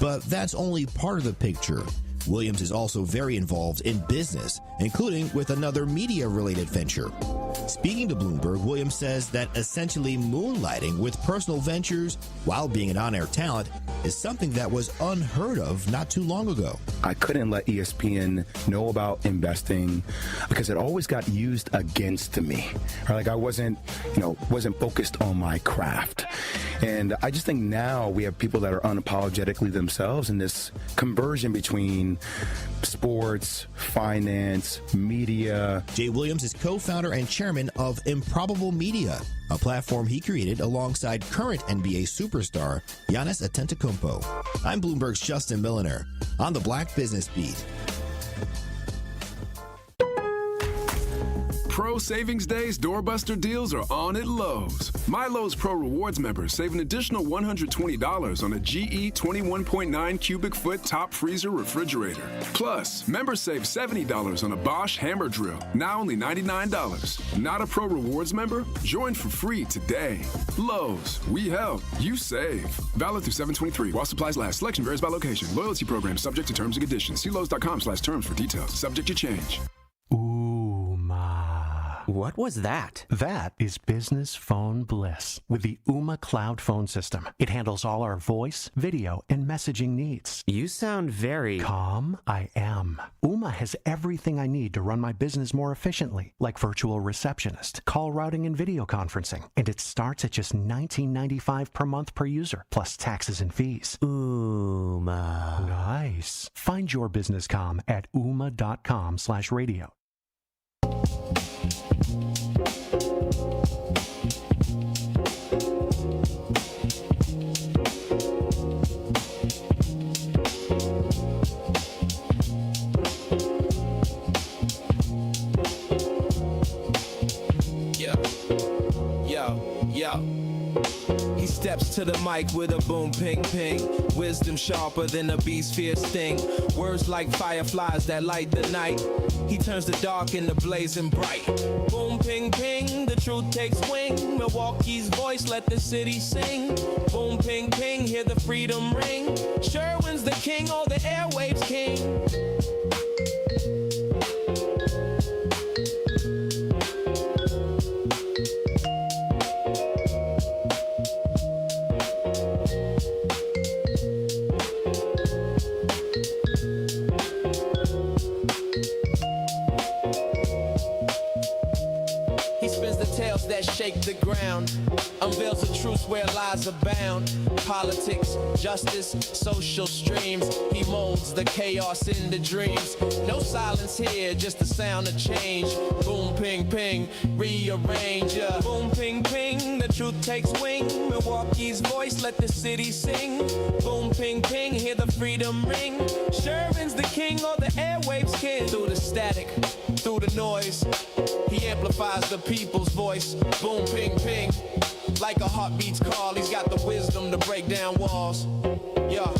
But that's only part of the picture. Williams is also very involved in business, including with another media-related venture. Speaking to Bloomberg, Williams says that essentially moonlighting with personal ventures while being an on-air talent is something that was unheard of not too long ago. I couldn't let ESPN know about investing because it always got used against me. Like I wasn't focused on my craft. And I just think now we have people that are unapologetically themselves in this conversion between sports, finance, media. Jay Williams is co-founder and chairman of Improbable Media, a platform he created alongside current NBA superstar Giannis Antetokounmpo. I'm Bloomberg's Justin Milliner on the Black Business Beat. Pro Savings Days doorbuster deals are on at Lowe's. My Lowe's Pro Rewards members save an additional $120 on a GE 21.9 cubic foot top freezer refrigerator. Plus, members save $70 on a Bosch hammer drill, now only $99. Not a Pro Rewards member? Join for free today. Lowe's, we help, you save. Valid through 7/23 while supplies last. Selection varies by location. Loyalty program subject to terms and conditions. See Lowe's.com/terms for details. Subject to change. What was that? That is business phone bliss with the Ooma Cloud phone system. It handles all our voice, video, and messaging needs. You sound very... Calm? I am. Ooma has everything I need to run my business more efficiently, like virtual receptionist, call routing, and video conferencing. And it starts at just $19.95 per month per user, plus taxes and fees. Ooma. Nice. Find your business calm at ooma.com/radio. He steps to the mic with a boom, ping, ping. Wisdom sharper than a beast's fierce sting. Words like fireflies that light the night. He turns the dark into blazing bright. Boom, ping, ping, the truth takes wing. Milwaukee's voice, let the city sing. Boom, ping, ping, hear the freedom ring. Sherwin's the king, all the airwaves king. That shake the ground, unveils the truth where lies abound. Politics, justice, social streams. He molds the chaos into dreams. No silence here, just the sound of change. Boom, ping, ping, rearrange. Boom, ping, ping, the truth takes wing. Milwaukee's voice, let the city sing. Boom, ping, ping, hear the freedom ring. Sherwin's the king, all the airwaves king. Through the static, through the noise, he amplifies the people's voice. Boom, ping, ping, like a heartbeat's call. He's got the wisdom to break down walls. Yeah.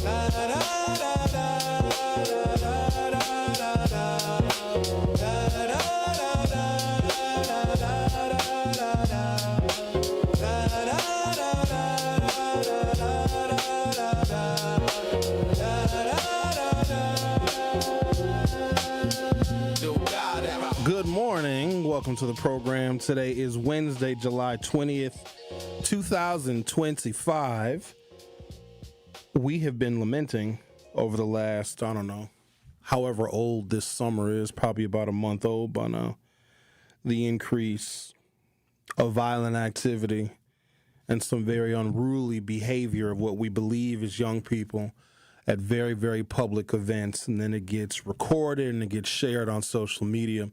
Good morning. Welcome to the program. Today is Wednesday, July 20th, 2025. We have been lamenting over the last, however old this summer is, probably about a month old by now, the increase of violent activity and some very unruly behavior of what we believe is young people at very, very public events. And then it gets recorded and it gets shared on social media.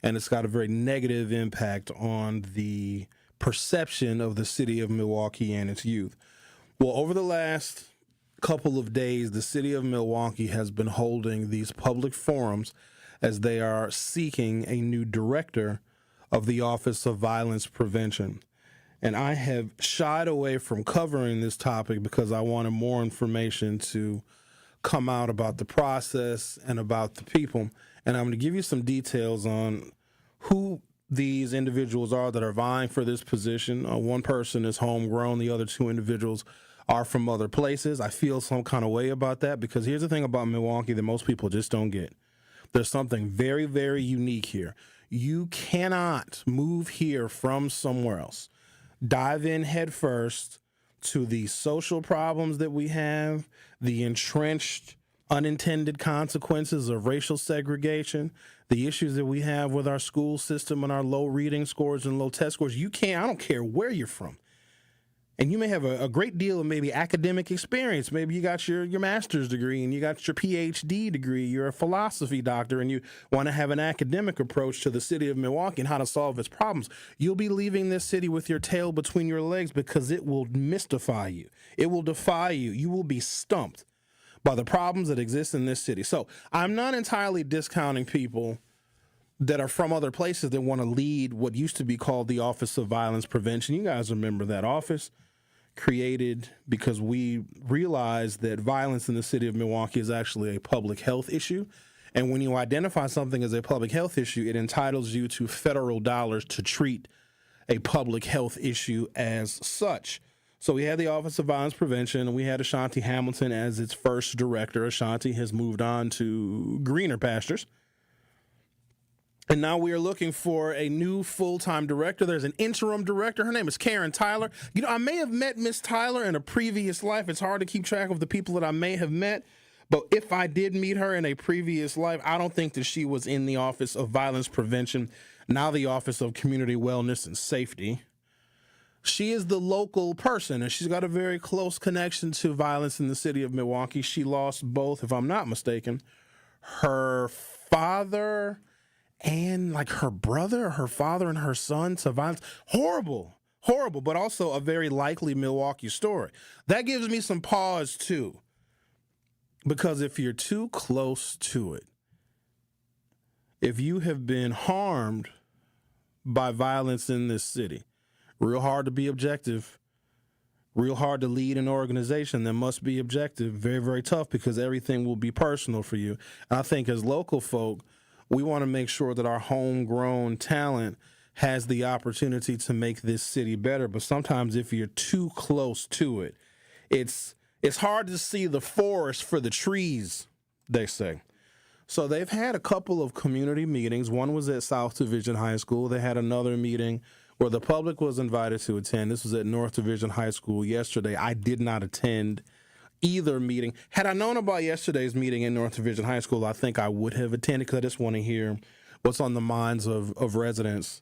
And it's got a very negative impact on the perception of the city of Milwaukee and its youth. Well, over the last couple of days, the city of Milwaukee has been holding these public forums as they are seeking a new director of the Office of Violence Prevention. And I have shied away from covering this topic because I wanted more information to come out about the process and about the people. And I'm going to give you some details on who these individuals are that are vying for this position. One person is homegrown. The other two individuals are from other places. I feel some kind of way about that because here's the thing about Milwaukee that most people just don't get. There's something very, very unique here. You cannot move here from somewhere else. Dive in head first to the social problems that we have, the entrenched unintended consequences of racial segregation, the issues that we have with our school system and our low reading scores and low test scores. I don't care where you're from. And you may have a great deal of maybe academic experience. Maybe you got your master's degree and you got your PhD degree. You're a philosophy doctor and you want to have an academic approach to the city of Milwaukee and how to solve its problems. You'll be leaving this city with your tail between your legs because it will mystify you. It will defy you. You will be stumped by the problems that exist in this city. So I'm not entirely discounting people that are from other places that want to lead what used to be called the Office of Violence Prevention. You guys remember that office? Created because we realized that violence in the city of Milwaukee is actually a public health issue. And when you identify something as a public health issue, it entitles you to federal dollars to treat a public health issue as such. So we had the Office of Violence Prevention, and we had Ashanti Hamilton as its first director. Ashanti has moved on to greener pastures. And now we are looking for a new full-time director. There's an interim director. Her name is Karen Tyler. You know, I may have met Miss Tyler in a previous life. It's hard to keep track of the people that I may have met. But if I did meet her in a previous life, I don't think that she was in the Office of Violence Prevention, now the Office of Community Wellness and Safety. She is the local person, and she's got a very close connection to violence in the city of Milwaukee. She lost both, if I'm not mistaken, her father and like her brother, her father and her son to violence. Horrible, but also a very likely Milwaukee story. That gives me some pause too, because if you're too close to it, if you have been harmed by violence in this city, real hard to be objective, real hard to lead an organization that must be objective, very, very tough because everything will be personal for you. And I think as local folk, we want to make sure that our homegrown talent has the opportunity to make this city better. But sometimes if you're too close to it, it's hard to see the forest for the trees, they say. So they've had a couple of community meetings. One was at South Division High School. They had another meeting where the public was invited to attend. This was at North Division High School yesterday. I did not attend either meeting. Had I known about yesterday's meeting in North Division High School, I think I would have attended because I just want to hear what's on the minds of residents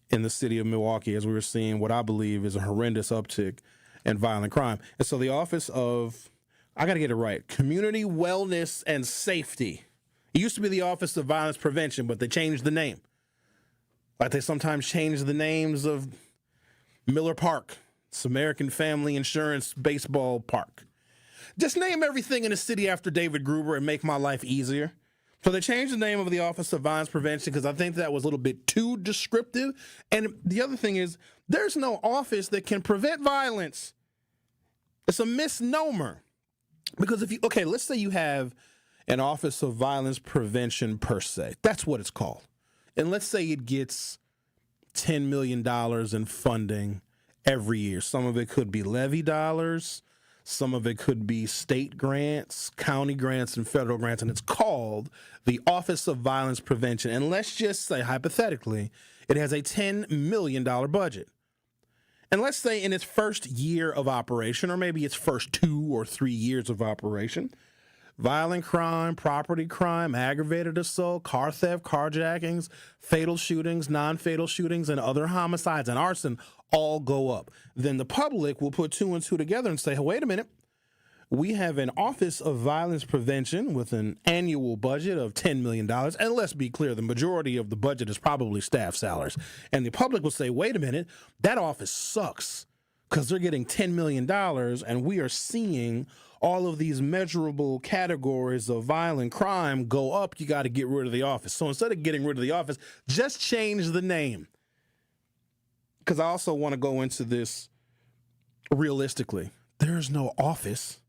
in the city of Milwaukee as we were seeing what I believe is a horrendous uptick in violent crime. And so the Office of, I got to get it right, Community Wellness and Safety. It used to be the Office of Violence Prevention, but they changed the name. Like they sometimes change the names of Miller Park, it's American Family Insurance Baseball Park. Just name everything in the city after David Gruber and make my life easier. So they changed the name of the Office of Violence Prevention because I think that was a little bit too descriptive. And the other thing is, there's no office that can prevent violence. It's a misnomer. Because let's say you have an Office of Violence Prevention per se. That's what it's called. And let's say it gets $10 million in funding every year. Some of it could be levy dollars. Some of it could be state grants, county grants, and federal grants, and it's called the Office of Violence Prevention. And let's just say, hypothetically, it has a $10 million budget. And let's say in its first year of operation, or maybe its first 2 or 3 years of operation, violent crime, property crime, aggravated assault, car theft, carjackings, fatal shootings, non-fatal shootings, and other homicides and arson all go up. Then the public will put 2 and 2 together and say, hey, wait a minute. We have an Office of Violence Prevention with an annual budget of $10 million. And let's be clear, the majority of the budget is probably staff salaries. And the public will say, wait a minute, that office sucks because they're getting $10 million and we are seeing all of these measurable categories of violent crime go up. You got to get rid of the office. So instead of getting rid of the office, just change the name. Because I also want to go into this realistically. There's no office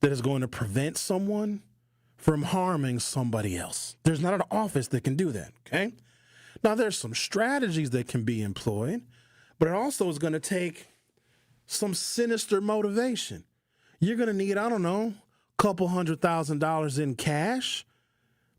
that is going to prevent someone from harming somebody else. There's not an office that can do that, okay? Now, there's some strategies that can be employed, but it also is going to take some sinister motivation. You're going to need, I don't know, a couple $100,000 in cash.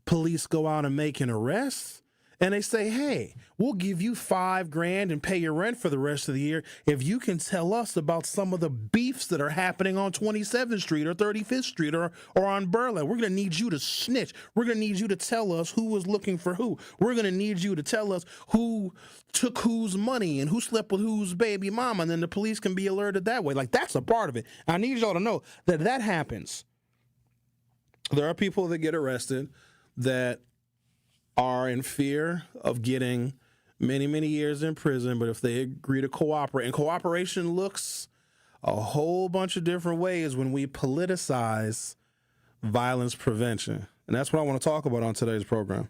Police go out and make an arrest. And they say, hey, we'll give you $5,000 and pay your rent for the rest of the year if you can tell us about some of the beefs that are happening on 27th Street or 35th Street or on Burleigh. We're going to need you to snitch. We're going to need you to tell us who was looking for who. We're going to need you to tell us who took whose money and who slept with whose baby mama, and then the police can be alerted that way. Like, that's a part of it. I need y'all to know that that happens. There are people that get arrested that are in fear of getting many, many years in prison, but if they agree to cooperate, and cooperation looks a whole bunch of different ways when we politicize violence prevention. And that's what I want to talk about on today's program.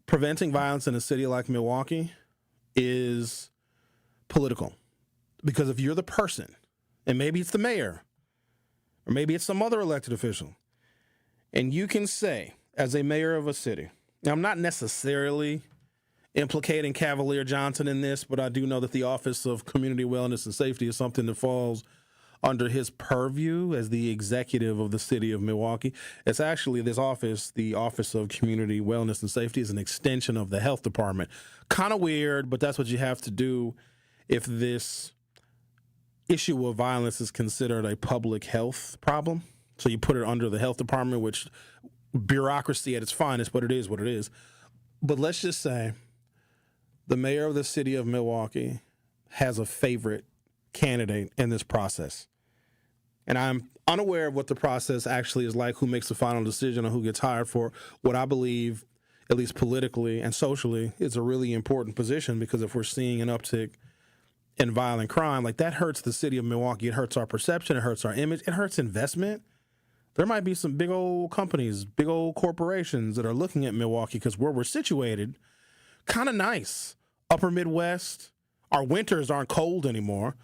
Preventing violence in a city like Milwaukee is political. Because if you're the person, and maybe it's the mayor, or maybe it's some other elected official, and you can say, as a mayor of a city, now I'm not necessarily implicating Cavalier Johnson in this, but I do know that the Office of Community Wellness and Safety is something that falls under his purview as the executive of the city of Milwaukee. It's actually this office, the Office of Community Wellness and Safety, is an extension of the health department. Kind of weird, but that's what you have to do if this issue of violence is considered a public health problem. So you put it under the health department, which bureaucracy at its finest, but it is what it is. But let's just say the mayor of the city of Milwaukee has a favorite candidate in this process. And I'm unaware of what the process actually is like, who makes the final decision on who gets hired for what I believe, at least politically and socially, is a really important position, because if we're seeing an uptick in violent crime, like, that hurts the city of Milwaukee. It hurts our perception. It hurts our image. It hurts investment. There might be some big old companies, big old corporations that are looking at Milwaukee, because where we're situated, kind of nice. Upper Midwest, our winters aren't cold anymore.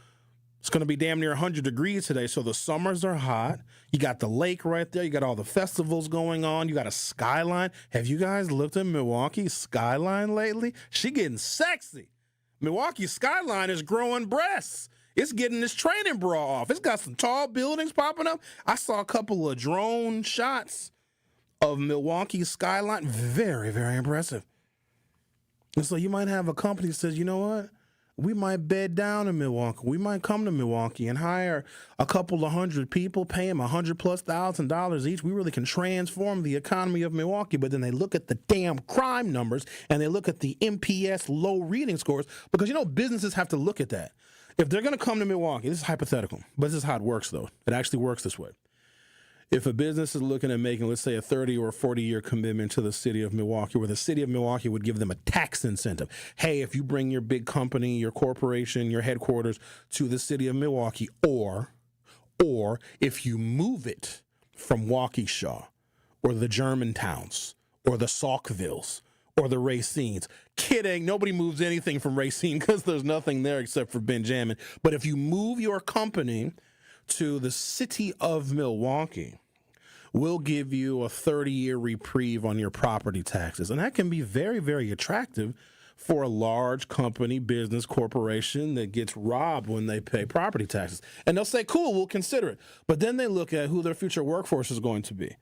It's going to be damn near 100 degrees today, so the summers are hot. You got the lake right there. You got all the festivals going on. You got a skyline. Have you guys looked at Milwaukee's skyline lately? She getting sexy. Milwaukee's skyline is growing breasts. It's getting this training bra off. It's got some tall buildings popping up. I saw a couple of drone shots of Milwaukee's skyline. Very, very impressive. And so you might have a company that says, you know what? We might bed down in Milwaukee. We might come to Milwaukee and hire a couple of hundred people, pay them $100,000+ each. We really can transform the economy of Milwaukee. But then they look at the damn crime numbers and they look at the MPS low reading scores, because, you know, businesses have to look at that. If they're going to come to Milwaukee, this is hypothetical, but this is how it works, though. It actually works this way. If a business is looking at making, let's say, a 30 or 40-year commitment to the city of Milwaukee, where the city of Milwaukee would give them a tax incentive. Hey, if you bring your big company, your corporation, your headquarters to the city of Milwaukee, or if you move it from Waukesha or the Germantowns or the Saukvilles or the Racines. Kidding. Nobody moves anything from Racine because there's nothing there except for Benjamin. But if you move your company to the city of Milwaukee, we'll give you a 30-year reprieve on your property taxes. And that can be very, very attractive for a large company, business, corporation that gets robbed when they pay property taxes. And they'll say, cool, we'll consider it. But then they look at who their future workforce is going to be.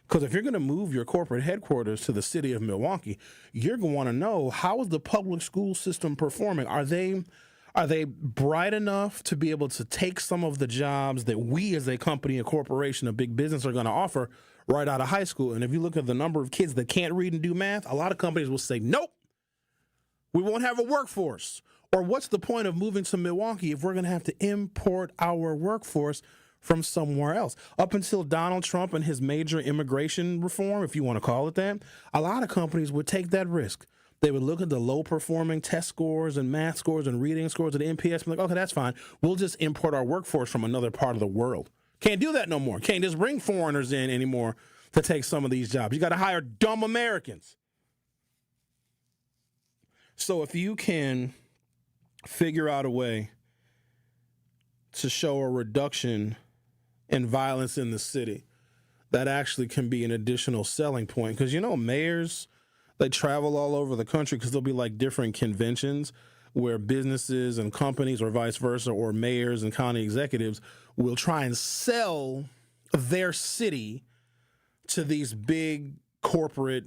Because if you're going to move your corporate headquarters to the city of Milwaukee, you're going to want to know, how is the public school system performing? Are they bright enough to be able to take some of the jobs that we as a company, a corporation, a big business are going to offer right out of high school? And if you look at the number of kids that can't read and do math, a lot of companies will say, nope, we won't have a workforce. Or what's the point of moving to Milwaukee if we're going to have to import our workforce from somewhere else? Up until Donald Trump and his major immigration reform, if you want to call it that, a lot of companies would take that risk. They would look at the low-performing test scores and math scores and reading scores of the NPS and be like, okay, that's fine. We'll just import our workforce from another part of the world. Can't do that no more. Can't just bring foreigners in anymore to take some of these jobs. You got to hire dumb Americans. So if you can figure out a way to show a reduction in violence in the city, that actually can be an additional selling point. Because, you know, mayors, they travel all over the country because there'll be like different conventions. where businesses and companies or vice versa, or mayors and county executives will try and sell their city to these big corporate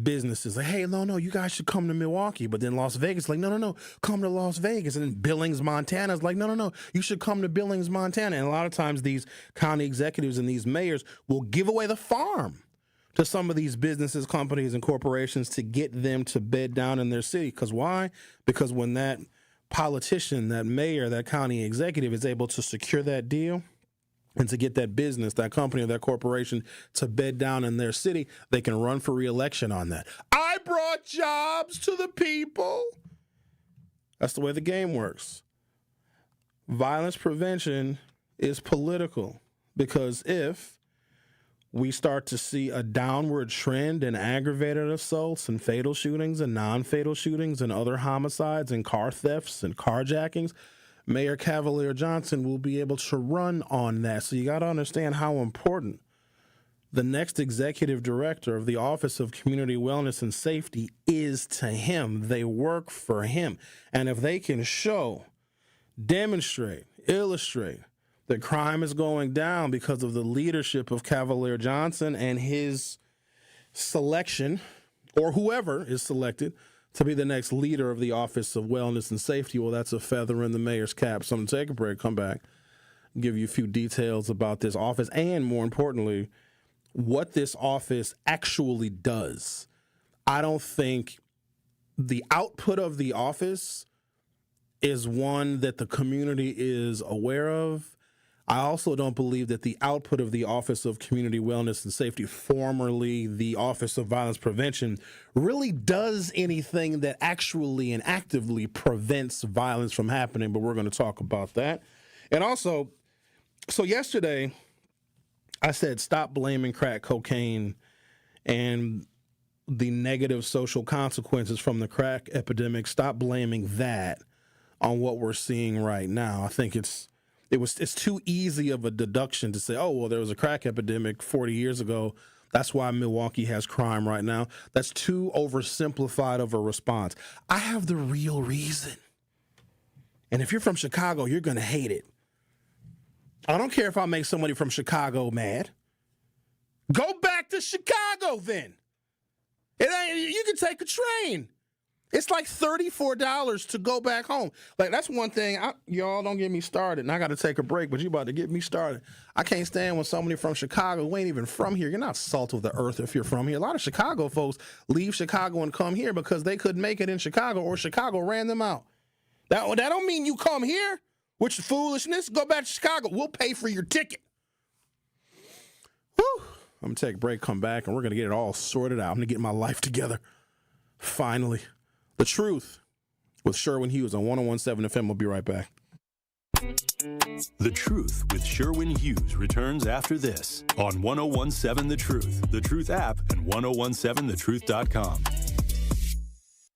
businesses. Like, hey, no, you guys should come to Milwaukee. But then Las Vegas, like, no, come to Las Vegas. And then Billings, Montana is like, no, you should come to Billings, Montana. And a lot of times these county executives and these mayors will give away the farm to some of these businesses, companies, and corporations to get them to bed down in their city. Because why? Because when that politician, that mayor, that county executive is able to secure that deal and to get that business, that company, or that corporation to bed down in their city, they can run for re-election on that. I brought jobs to the people. That's the way the game works. Violence prevention is political, because if we start to see a downward trend in aggravated assaults and fatal shootings and non-fatal shootings and other homicides and car thefts and carjackings, Mayor Cavalier Johnson will be able to run on that. So you got to understand how important the next executive director of the Office of Community Wellness and Safety is to him. They work for him. And if they can show, demonstrate, illustrate that crime is going down because of the leadership of Cavalier Johnson and his selection, or whoever is selected to be the next leader of the Office of Wellness and Safety, well, that's a feather in the mayor's cap. So I'm going to take a break, come back, give you a few details about this office, and more importantly, what this office actually does. I don't think the output of the office is one that the community is aware of. I also don't believe that the output of the Office of Community Wellness and Safety, formerly the Office of Violence Prevention, really does anything that actually and actively prevents violence from happening, but we're going to talk about that. And also, so yesterday, I said stop blaming crack cocaine and the negative social consequences from the crack epidemic. Stop blaming that on what we're seeing right now. I think it's too easy of a deduction to say, oh, well, there was a crack epidemic 40 years ago. That's why Milwaukee has crime right now. That's too oversimplified of a response. I have the real reason. And if you're from Chicago, you're going to hate it. I don't care if I make somebody from Chicago mad. Go back to Chicago then. You can take a train. It's like $34 to go back home. Like, that's one thing. Y'all don't get me started. And I got to take a break, but you about to get me started. I can't stand when somebody from Chicago who ain't even from here. You're not salt of the earth if you're from here. A lot of Chicago folks leave Chicago and come here because they couldn't make it in Chicago, or Chicago ran them out. That don't mean you come here with your foolishness. Go back to Chicago. We'll pay for your ticket. Whew. I'm going to take a break, come back, and we're going to get it all sorted out. I'm going to get my life together. Finally. The Truth with Sherwin Hughes on 101.7 FM. We'll be right back. The Truth with Sherwin Hughes returns after this on 101.7 The Truth app, and 1017thetruth.com.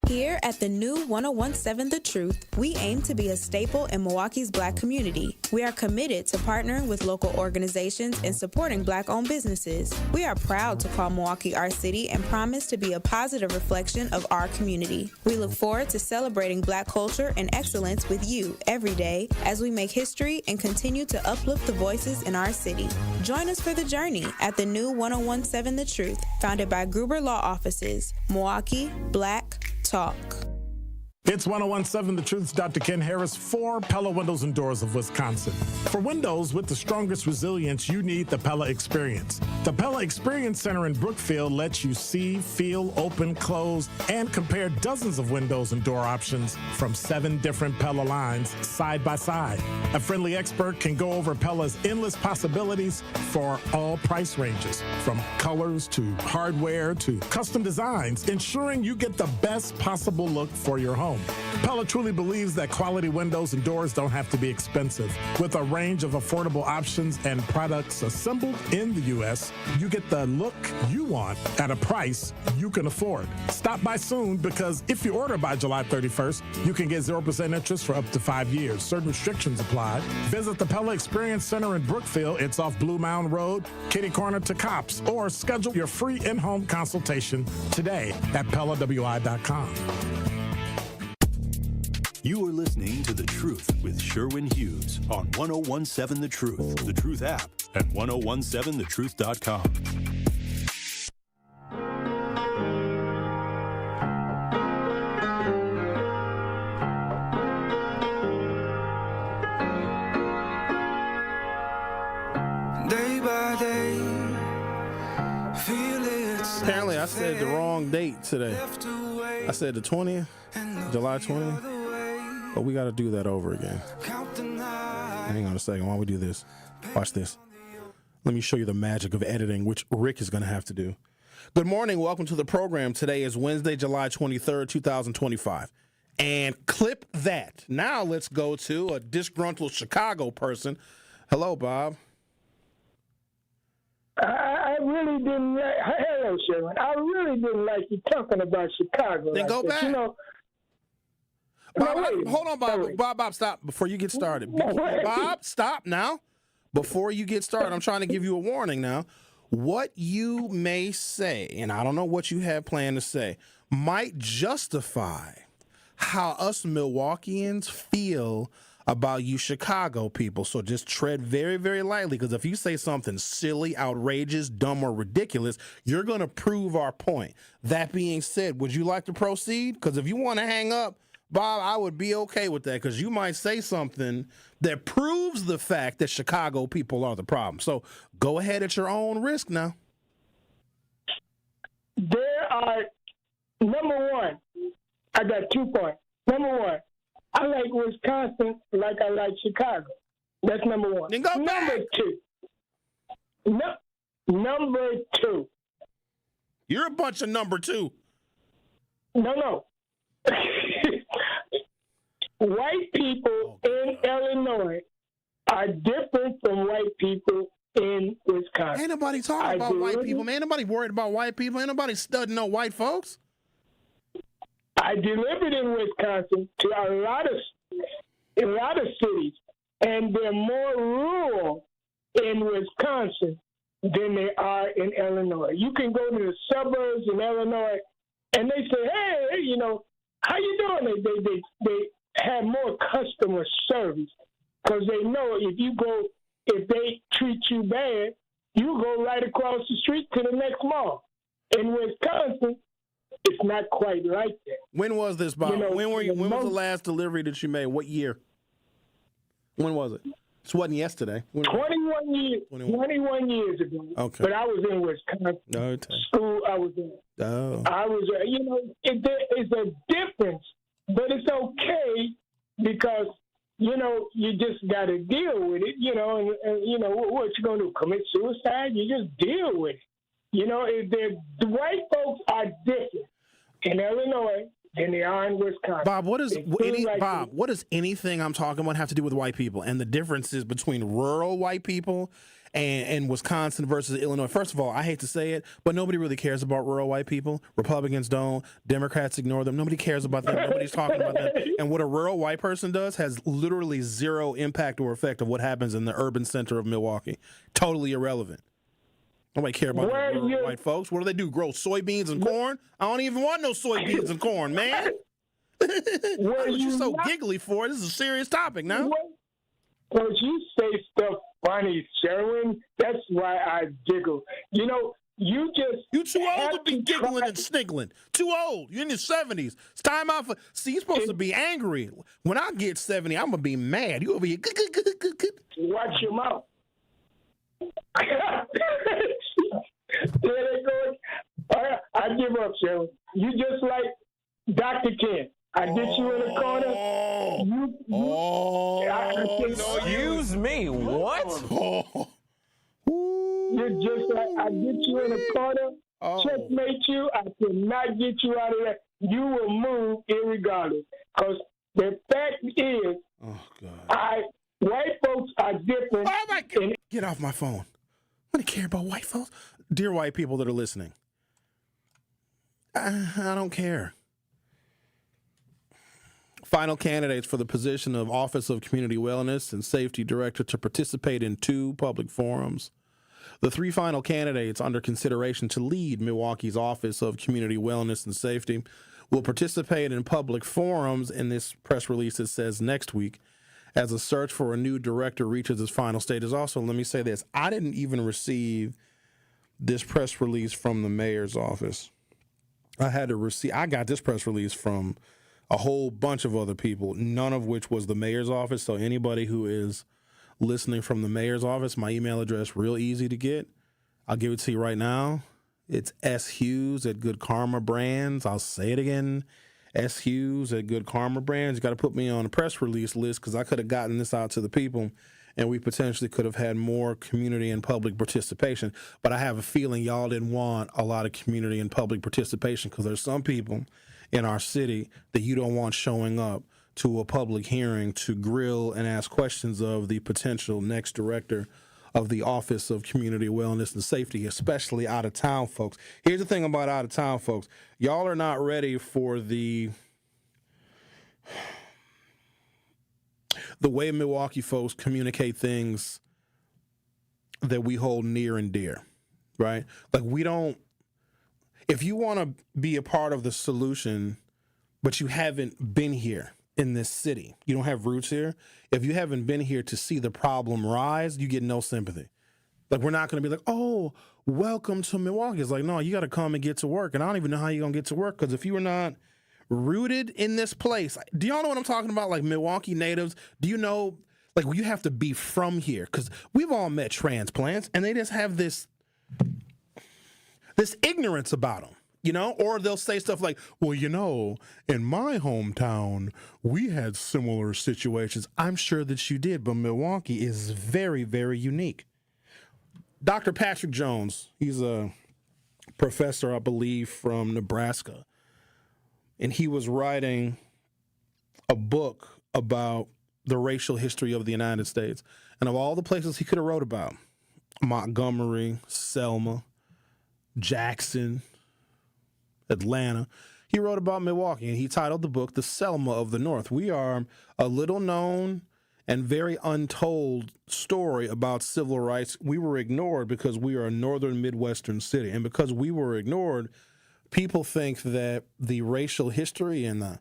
Here at the new 101.7 The Truth, we aim to be a staple in Milwaukee's Black community. We are committed to partnering with local organizations and supporting Black-owned businesses. We are proud to call Milwaukee our city and promise to be a positive reflection of our community. We look forward to celebrating Black culture and excellence with you every day as we make history and continue to uplift the voices in our city. Join us for the journey at the new 101.7 The Truth, founded by Gruber Law Offices, Milwaukee Black Talk. It's 101.7 The Truth's Dr. Ken Harris for Pella Windows and Doors of Wisconsin. For windows with the strongest resilience, you need the Pella Experience. The Pella Experience Center in Brookfield lets you see, feel, open, close, and compare dozens of windows and door options from 7 different Pella lines side by side. A friendly expert can go over Pella's endless possibilities for all price ranges, from colors to hardware to custom designs, ensuring you get the best possible look for your home. Pella truly believes that quality windows and doors don't have to be expensive. With a range of affordable options and products assembled in the U.S., you get the look you want at a price you can afford. Stop by soon, because if you order by July 31st, you can get 0% interest for up to 5 years. Certain restrictions apply. Visit the Pella Experience Center in Brookfield. It's off Blue Mound Road, Kitty Corner to Cops, or schedule your free in-home consultation today at PellaWI.com. You are listening to The Truth with Sherwin Hughes on 1017 The Truth, The Truth app, and 1017thetruth.com. Day by day, Apparently, I said the wrong date today. I said the 20th, July 20th. But we got to do that over again. Hang on a second while we do this. Watch this. Let me show you the magic of editing, which Rick is going to have to do. Good morning. Welcome to the program. Today is Wednesday, July 23rd, 2025. And clip that. Now let's go to a disgruntled Chicago person. Hello, Bob. I really didn't like. Hello, Sherwin. I really didn't like you talking about Chicago. Then like go that. back. You know, Bob, no, hold on, Bob. Bob, stop before you get started. Bob, stop now. Before you get started, I'm trying to give you a warning now. What you may say, and I don't know what you have planned to say, might justify how us Milwaukeeans feel about you Chicago people. So just tread very, very lightly, because if you say something silly, outrageous, dumb, or ridiculous, you're going to prove our point. That being said, would you like to proceed? Because if you want to hang up, Bob, I would be okay with that, because you might say something that proves the fact that Chicago people are the problem. So go ahead at your own risk now. there are, number one, I got 2 points. Number one, I like Wisconsin like I like Chicago. That's number one. Then go number back. two. Number two. You're a bunch of number two. No. White people in Illinois are different from white people in Wisconsin. Ain't nobody talking about white people, man. Ain't nobody worried about white people. Ain't nobody studying no white folks. I delivered in Wisconsin to a lot of cities, and they're more rural in Wisconsin than they are in Illinois. You can go to the suburbs in Illinois, and they say, "Hey, you know, how you doing?" They have more customer service, because they know if they treat you bad, you go right across the street to the next mall. In Wisconsin, it's not quite like that. When was this, Bob? You know, when was the last delivery that you made? What year? When was it? This wasn't yesterday. 21 years. 21 years ago. Okay. But I was in Wisconsin. Okay. School I was in. Oh. I was, it's a difference, but it's okay, because, you just got to deal with it, and what you going to do, commit suicide? You just deal with it. The white folks are different in Illinois than they are in Wisconsin. Bob, what does anything I'm talking about have to do with white people and the differences between rural white people and Wisconsin versus Illinois? First of all, I hate to say it, but nobody really cares about rural white people. Republicans don't. Democrats ignore them. Nobody cares about them. Nobody's talking about them. And what a rural white person does has literally zero impact or effect of what happens in the urban center of Milwaukee. Totally irrelevant. Nobody care about the white folks. What do they do? Grow soybeans and corn? I don't even want no soybeans and corn, man. What you so giggly for? This is a serious topic now. Because you say stuff funny, Sherwin. That's why I giggle. You too old to be giggling and sniggling. Too old. You're in your 70s. It's time out for. See, you're supposed to be angry. When I get 70, I'm gonna be mad. You over here. Watch your mouth. There they go. I give up, Sherwin. You just like Dr. Ken. I get you in the corner. Excuse me, what? You're just like, I get you in the corner, checkmate you. I cannot get you out of that. You will move irregardless. Because the fact is, white folks are different. Oh my God. Get off my phone. I don't care about white folks. Dear white people that are listening, I don't care. Final candidates for the position of Office of Community Wellness and Safety Director to participate in 2 public forums. The 3 final candidates under consideration to lead Milwaukee's Office of Community Wellness and Safety will participate in public forums. In this press release, it says next week, as a search for a new director reaches its final stages. Also, let me say this. I didn't even receive this press release from the mayor's office. I got this press release from a whole bunch of other people, none of which was the mayor's office. So anybody who is listening from the mayor's office, my email address, real easy to get. I'll give it to you right now. It's Hughes at Good Karma Brands. I'll say it again. Hughes at Good Karma Brands. You got to put me on a press release list because I could have gotten this out to the people and we potentially could have had more community and public participation. But I have a feeling y'all didn't want a lot of community and public participation because there's some people in our city that you don't want showing up to a public hearing to grill and ask questions of the potential next director of the Office of Community Wellness and Safety, especially out of town folks. Here's the thing about out of town folks. Y'all are not ready for the way Milwaukee folks communicate things that we hold near and dear, right? Like if you want to be a part of the solution, but you haven't been here in this city, you don't have roots here, if you haven't been here to see the problem rise, you get no sympathy. Like, we're not going to be like, oh, welcome to Milwaukee. It's like, no, you got to come and get to work. And I don't even know how you're going to get to work because if you are not rooted in this place, do y'all know what I'm talking about? Like Milwaukee natives, do you know, like, you have to be from here because we've all met transplants and they just have this ignorance about them. You know, or they'll say stuff like, well, you know, in my hometown, we had similar situations. I'm sure that you did, but Milwaukee is very, very unique. Dr. Patrick Jones, he's a professor, I believe, from Nebraska, and he was writing a book about the racial history of the United States. And of all the places he could have wrote about, Montgomery, Selma, Jackson, Atlanta, he wrote about Milwaukee, and he titled the book The Selma of the North. We are a little known and very untold story about civil rights. We were ignored because we are a northern Midwestern city. And because we were ignored, people think that the racial history and the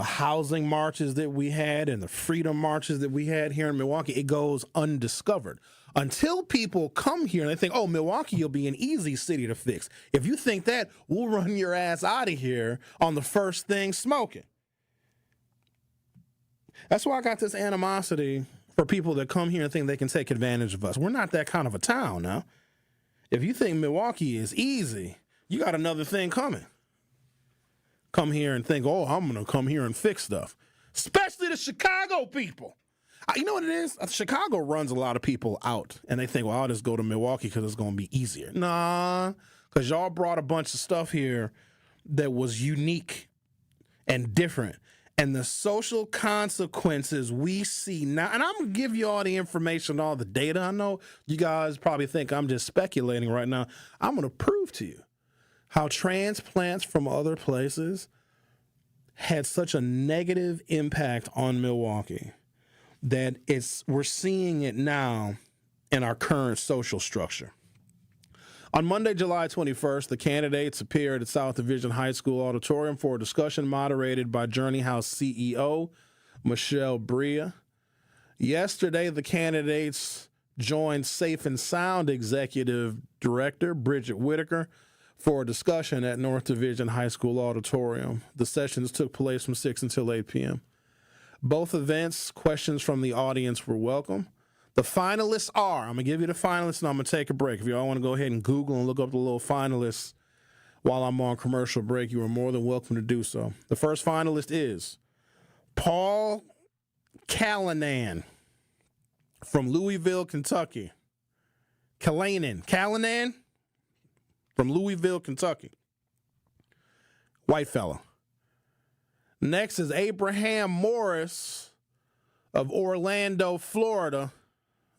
housing marches that we had and the freedom marches that we had here in Milwaukee, it goes undiscovered. Until people come here and they think, oh, Milwaukee will be an easy city to fix. If you think that, we'll run your ass out of here on the first thing smoking. That's why I got this animosity for people that come here and think they can take advantage of us. We're not that kind of a town now. If you think Milwaukee is easy, you got another thing coming. Come here and think, oh, I'm going to come here and fix stuff. Especially the Chicago people. You know what it is? Chicago runs a lot of people out, and they think, well, I'll just go to Milwaukee because it's going to be easier. Nah, because y'all brought a bunch of stuff here that was unique and different. And the social consequences we see now, and I'm going to give you all the information, all the data. I know you guys probably think I'm just speculating right now. I'm going to prove to you how transplants from other places had such a negative impact on Milwaukee that we're seeing it now in our current social structure. On Monday, July 21st, the candidates appeared at South Division High School auditorium for a discussion moderated by Journey House CEO Michelle Rhea. Yesterday, the candidates joined Safe and Sound Executive Director Bridget Whitaker for a discussion at North Division High School auditorium. The sessions took place from 6 until 8 p.m. Both events, questions from the audience were welcome. The finalists are, I'm going to give you the finalists and I'm going to take a break. If you all want to go ahead and Google and look up the little finalists while I'm on commercial break, you are more than welcome to do so. The first finalist is Paul Callanan from Louisville, Kentucky. Callanan from Louisville, Kentucky. White fella. Next is Abraham Morris of Orlando, Florida,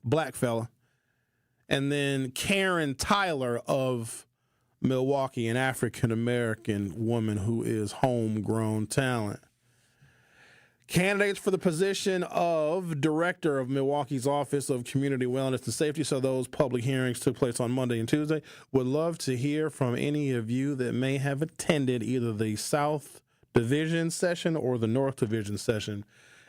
black fella. And then Karen Tyler of Milwaukee, an African-American woman who is homegrown talent. Candidates for the position of director of Milwaukee's Office of Community Wellness and Safety, so those public hearings took place on Monday and Tuesday. Would love to hear from any of you that may have attended either the South Division session or the North Division session,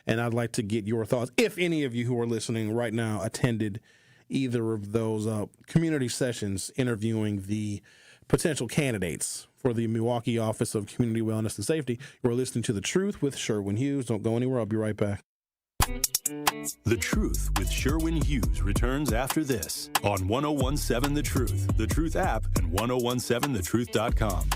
and I'd like to get your thoughts. If any of you who are listening right now attended either of those community sessions interviewing the potential candidates for the Milwaukee Office of Community Wellness and Safety, you're listening to The Truth with Sherwin Hughes. Don't go anywhere. I'll be right back. The Truth with Sherwin Hughes returns after this on 1017 The Truth app, and 1017thetruth.com.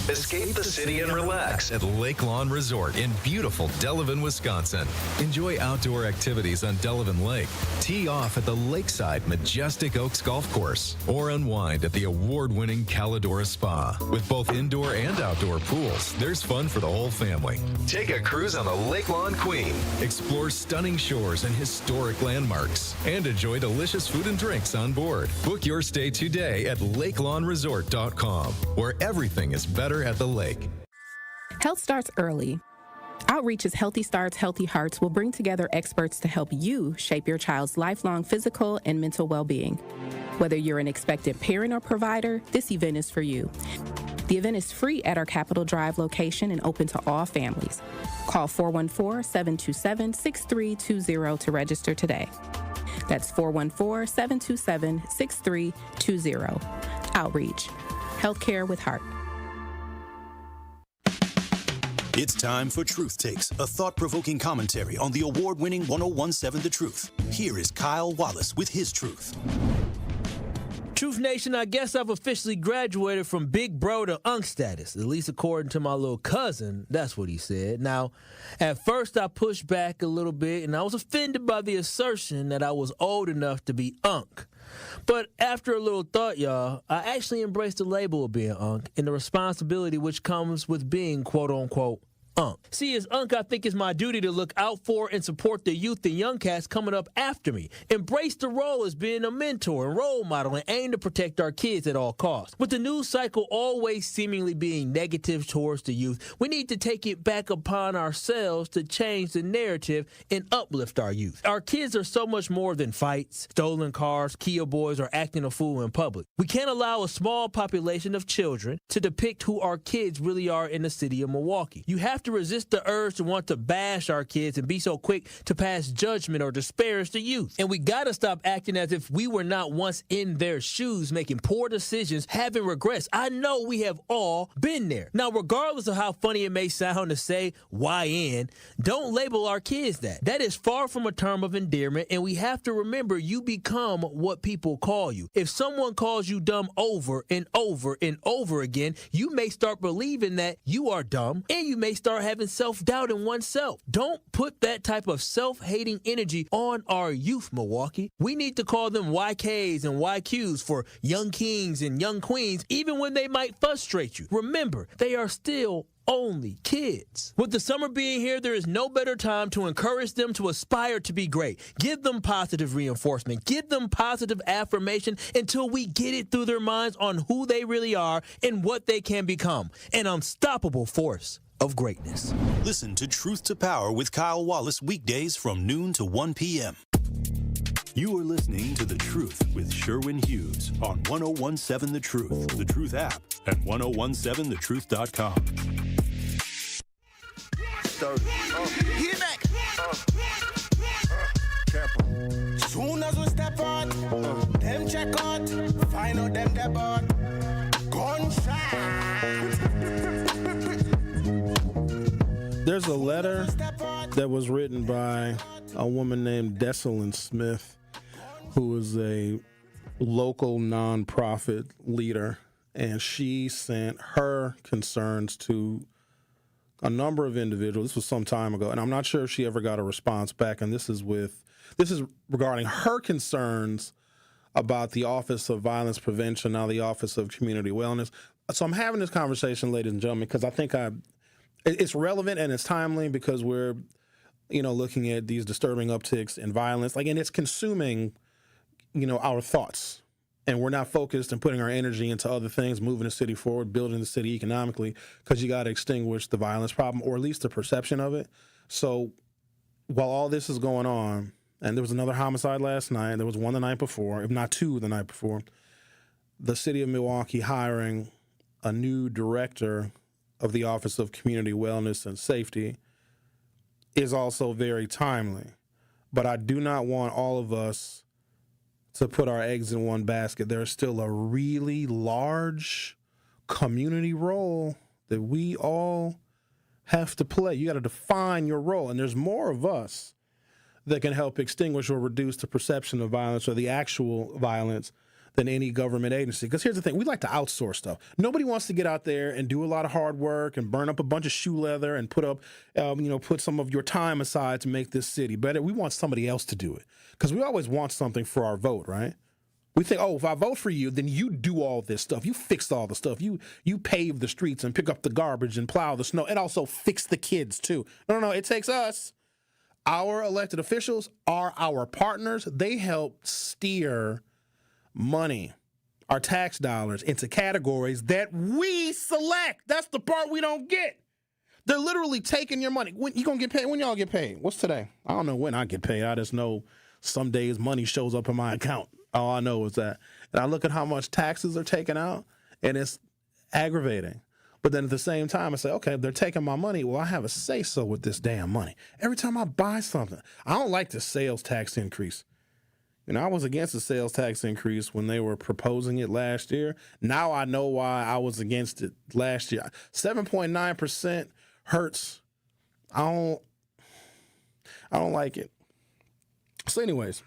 Escape the city and relax at Lake Lawn Resort in beautiful Delavan, Wisconsin. Enjoy outdoor activities on Delavan Lake. Tee off at the lakeside Majestic Oaks Golf Course or unwind at the award-winning Calidora Spa. With both indoor and outdoor pools, there's fun for the whole family. Take a cruise on the Lake Lawn Queen. Explore stunning shores and historic landmarks. And enjoy delicious food and drinks on board. Book your stay today at lakelawnresort.com, where everything is better at the lake. Health starts early. Outreach's Healthy Starts, Healthy Hearts will bring together experts to help you shape your child's lifelong physical and mental well-being. Whether you're an expectant parent or provider, this event is for you. The event is free at our Capitol Drive location and open to all families. Call 414-727-6320 to register today. That's 414-727-6320. Outreach. Healthcare with Heart. It's time for Truth Takes, a thought-provoking commentary on the award-winning 1017 The Truth. Here is Kyle Wallace with his truth. Truth Nation, I guess I've officially graduated from big bro to unk status, at least according to my little cousin. That's what he said. Now, at first I pushed back a little bit, and I was offended by the assertion that I was old enough to be unk. But after a little thought, y'all, I actually embraced the label of being unk and the responsibility which comes with being quote-unquote unk. See, as unk, I think it's my duty to look out for and support the youth and young cats coming up after me. Embrace the role as being a mentor and role model and aim to protect our kids at all costs. With the news cycle always seemingly being negative towards the youth, we need to take it back upon ourselves to change the narrative and uplift our youth. Our kids are so much more than fights, stolen cars, Kia boys, or acting a fool in public. We can't allow a small population of children to depict who our kids really are in the city of Milwaukee. You have to resist the urge to want to bash our kids and be so quick to pass judgment or disparage the youth. And we gotta stop acting as if we were not once in their shoes, making poor decisions, having regrets. I know we have all been there. Now, regardless of how funny it may sound to say YN, don't label our kids that. That is far from a term of endearment, and we have to remember you become what people call you. If someone calls you dumb over and over and over again, you may start believing that you are dumb, and you may start having self-doubt in oneself. Don't put that type of self-hating energy on our youth, Milwaukee. We need to call them YKs and YQs for young kings and young queens, even when they might frustrate you. Remember, they are still only kids. With the summer being here, there is no better time to encourage them to aspire to be great. Give them positive reinforcement. Give them positive affirmation until we get it through their minds on who they really are and what they can become. An unstoppable force of greatness. Listen to Truth to Power with Kyle Wallace weekdays from noon to 1 p.m. You are listening to The Truth with Sherwin Hughes on 1017 The Truth, The Truth app, and 1017thetruth.com. Get back. Soon as we step out, them check out, find out them depart. Gunshot. There's a letter that was written by a woman named Desalyn Smith, who is a local nonprofit leader, and she sent her concerns to a number of individuals. This was some time ago, and I'm not sure if she ever got a response back. And this is regarding her concerns about the Office of Violence Prevention, now the Office of Community Wellness. So I'm having this conversation, ladies and gentlemen, because I think it's relevant and it's timely, because we're, looking at these disturbing upticks in violence, and it's consuming, our thoughts, and we're not focused and putting our energy into other things, moving the city forward, building the city economically, because you got to extinguish the violence problem, or at least the perception of it. So while all this is going on, and there was another homicide last night, there was one the night before, if not two the night before, the city of Milwaukee hiring a new director of the Office of Community Wellness and Safety is also very timely. But I do not want all of us to put our eggs in one basket. There's still a really large community role that we all have to play. You got to define your role, and there's more of us that can help extinguish or reduce the perception of violence or the actual violence than any government agency. Because here's the thing, we like to outsource stuff. Nobody wants to get out there and do a lot of hard work and burn up a bunch of shoe leather and put up, put some of your time aside to make this city better. We want somebody else to do it because we always want something for our vote, right? We think, if I vote for you, then you do all this stuff. You fix all the stuff. You pave the streets and pick up the garbage and plow the snow and also fix the kids too. No, it takes us. Our elected officials are our partners. They help steer money, our tax dollars, into categories that we select. That's the part we don't get. They're literally taking your money. When you gonna get paid? When y'all get paid? What's today? I don't know when I get paid. I just know some days money shows up in my account. All I know is that. And I look at how much taxes are taken out, and it's aggravating. But then at the same time, I say, okay, if they're taking my money, well, I have a say-so with this damn money. Every time I buy something, I don't like the sales tax increase. I was against the sales tax increase when they were proposing it last year. Now I know why I was against it last year. 7.9% hurts. I don't like it. So anyways,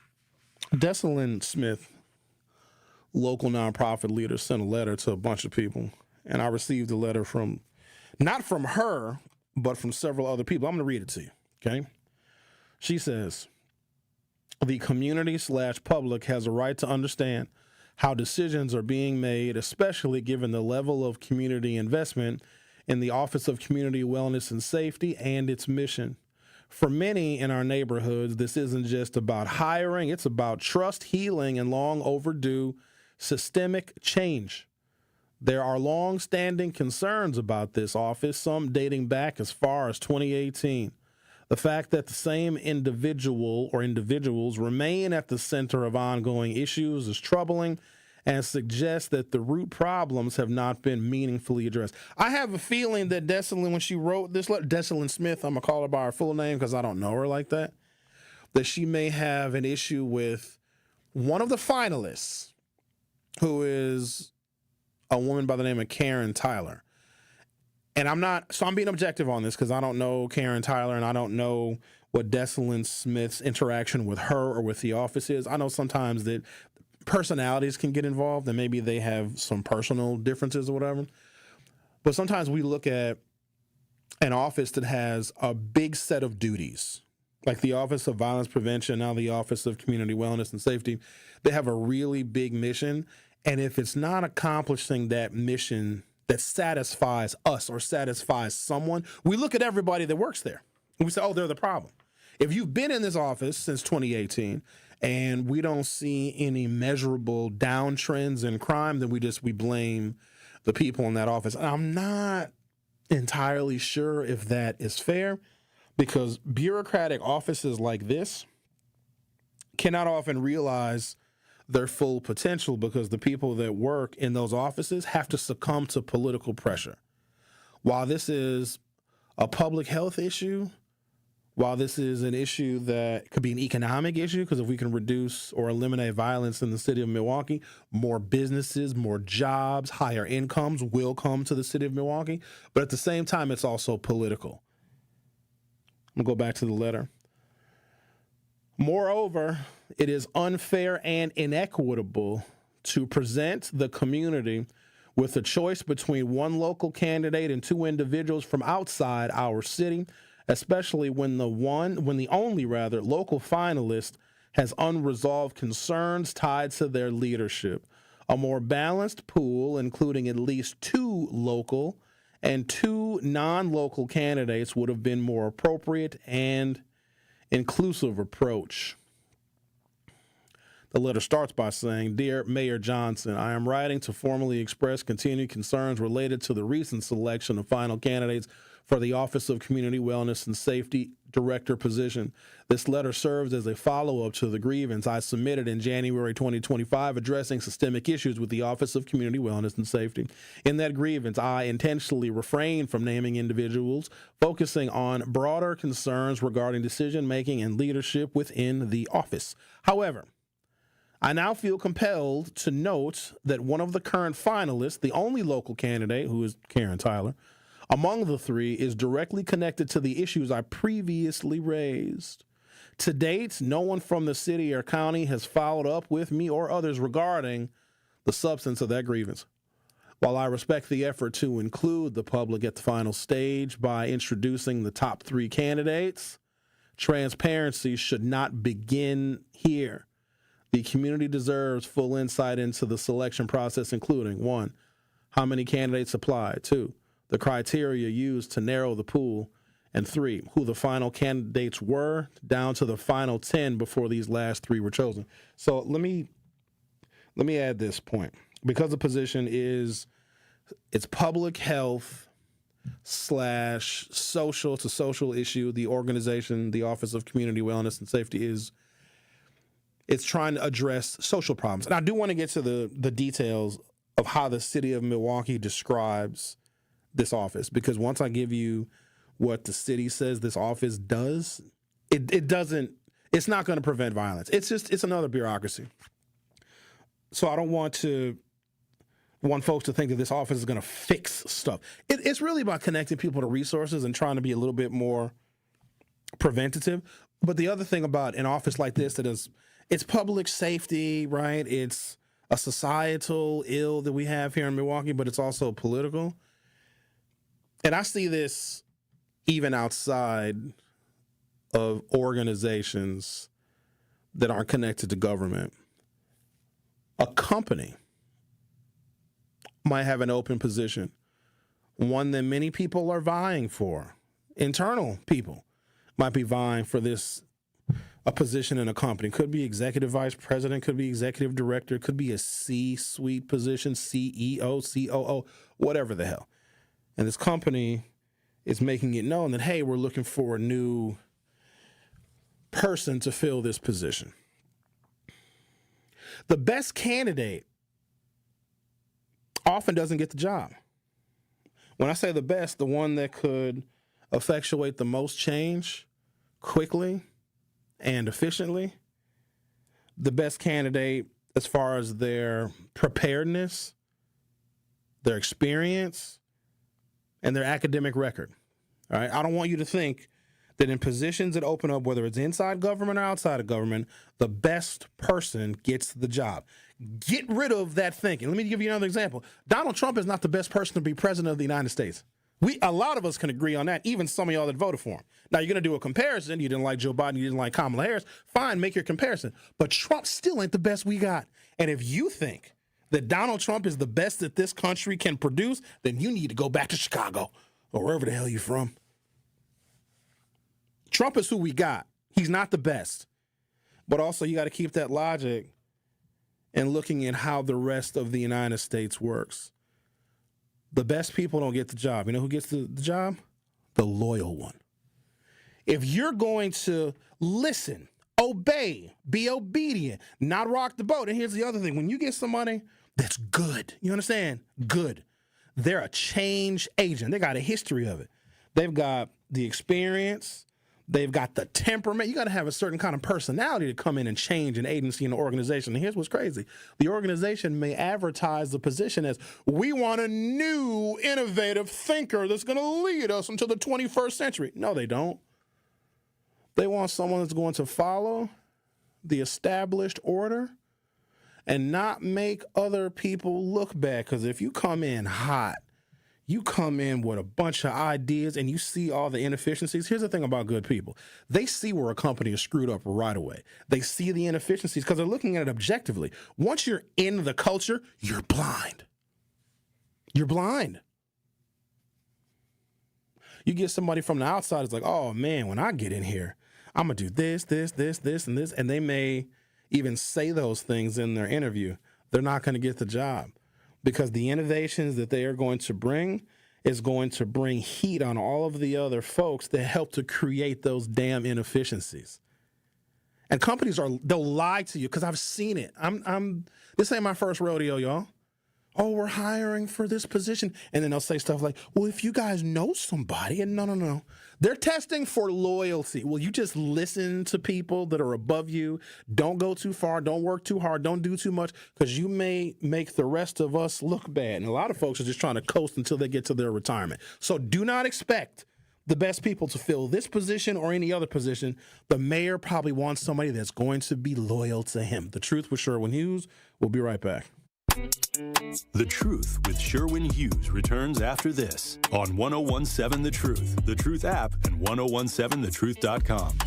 Dessalin Smith, local nonprofit leader, sent a letter to a bunch of people. And I received a letter not from her, but from several other people. I'm going to read it to you, okay? She says, the community/public has a right to understand how decisions are being made, especially given the level of community investment in the Office of Community Wellness and Safety and its mission. For many in our neighborhoods, this isn't just about hiring, it's about trust, healing, and long overdue systemic change. There are long-standing concerns about this office, some dating back as far as 2018. The fact that the same individual or individuals remain at the center of ongoing issues is troubling and suggests that the root problems have not been meaningfully addressed. I have a feeling that Dessalin, when she wrote this letter, Dessalin Smith, I'm going to call her by her full name because I don't know her like that she may have an issue with one of the finalists, who is a woman by the name of Karen Tyler. And I'm being objective on this because I don't know Karen Tyler and I don't know what Dessalin Smith's interaction with her or with the office is. I know sometimes that personalities can get involved and maybe they have some personal differences or whatever. But sometimes we look at an office that has a big set of duties, like the Office of Violence Prevention, now the Office of Community Wellness and Safety. They have a really big mission. And if it's not accomplishing that mission that satisfies us or satisfies someone, we look at everybody that works there and we say, they're the problem. If you've been in this office since 2018 and we don't see any measurable downtrends in crime, then we blame the people in that office. And I'm not entirely sure if that is fair because bureaucratic offices like this cannot often realize their full potential because the people that work in those offices have to succumb to political pressure. While this is a public health issue, while this is an issue that could be an economic issue, because if we can reduce or eliminate violence in the city of Milwaukee, more businesses, more jobs, higher incomes will come to the city of Milwaukee. But at the same time, it's also political. I'm going to go back to the letter. Moreover, it is unfair and inequitable to present the community with a choice between one local candidate and two individuals from outside our city, especially when the only local finalist has unresolved concerns tied to their leadership. A more balanced pool, including at least two local and two non-local candidates, would have been more appropriate and inclusive approach. The letter starts by saying, Dear Mayor Johnson, I am writing to formally express continued concerns related to the recent selection of final candidates for the Office of Community Wellness and Safety director position. This letter serves as a follow-up to the grievance I submitted in January 2025 addressing systemic issues with the Office of Community Wellness and Safety. In that grievance, I intentionally refrained from naming individuals, focusing on broader concerns regarding decision-making and leadership within the office. However, I now feel compelled to note that one of the current finalists, the only local candidate, who is Karen Tyler, among the three, is directly connected to the issues I previously raised. To date, no one from the city or county has followed up with me or others regarding the substance of that grievance. While I respect the effort to include the public at the final stage by introducing the top three candidates, transparency should not begin here. The community deserves full insight into the selection process, including 1, how many candidates applied, 2, the criteria used to narrow the pool, and 3, who the final candidates were, down to the final 10 before these last 3 were chosen. So let me add this point. Because the position is, it's public health / social to social issue, the organization, the Office of Community Wellness and Safety it's trying to address social problems. And I do want to get to the details of how the city of Milwaukee describes this office, because once I give you what the city says this office does, it's not going to prevent violence. It's another bureaucracy. So I don't want folks to think that this office is going to fix stuff. It's really about connecting people to resources and trying to be a little bit more preventative. But the other thing about an office like this it's public safety, right? It's a societal ill that we have here in Milwaukee, but it's also political. And I see this even outside of organizations that aren't connected to government. A company might have an open position, one that many people are vying for. Internal people might be vying for a position in a company. Could be executive vice president, could be executive director, could be a C-suite position, CEO, COO, whatever the hell. And this company is making it known that, hey, we're looking for a new person to fill this position. The best candidate often doesn't get the job. When I say the best, the one that could effectuate the most change quickly and efficiently, the best candidate as far as their preparedness, their experience, and their academic record. All right? I don't want you to think that in positions that open up, whether it's inside government or outside of government, the best person gets the job. Get rid of that thinking. Let me give you another example. Donald Trump is not the best person to be president of the United States. A lot of us can agree on that, even some of y'all that voted for him. Now, you're going to do a comparison. You didn't like Joe Biden, you didn't like Kamala Harris. Fine, make your comparison. But Trump still ain't the best we got. And if you think that Donald Trump is the best that this country can produce, then you need to go back to Chicago or wherever the hell you're from. Trump is who we got. He's not the best. But also, you got to keep that logic and looking at how the rest of the United States works. The best people don't get the job. You know who gets the job? The loyal one. If you're going to listen, obey, be obedient, not rock the boat. And here's the other thing. When you get somebody that's good, you understand? Good. They're a change agent. They got a history of it. They've got the experience. They've got the temperament. You got to have a certain kind of personality to come in and change an agency and an organization. And here's what's crazy. The organization may advertise the position as, we want a new, innovative thinker that's going to lead us into the 21st century. No, they don't. They want someone that's going to follow the established order and not make other people look bad. Because if you come in hot, you come in with a bunch of ideas and you see all the inefficiencies. Here's the thing about good people. They see where a company is screwed up right away. They see the inefficiencies because they're looking at it objectively. Once you're in the culture, you're blind. You're blind. You get somebody from the outside, it's like, oh man, when I get in here, I'm going to do this, and this. And they may even say those things in their interview. They're not going to get the job. Because the innovations that they are going to bring is going to bring heat on all of the other folks that help to create those damn inefficiencies. And companies they'll lie to you because I've seen it. This ain't my first rodeo, y'all. Oh, we're hiring for this position. And then they'll say stuff like, well, if you guys know somebody, and no. They're testing for loyalty. Will you just listen to people that are above you? Don't go too far. Don't work too hard. Don't do too much because you may make the rest of us look bad. And a lot of folks are just trying to coast until they get to their retirement. So do not expect the best people to fill this position or any other position. The mayor probably wants somebody that's going to be loyal to him. The Truth with Sherwin Hughes. We'll be right back. The Truth with Sherwin Hughes returns after this on 1017 The Truth app, and 1017thetruth.com.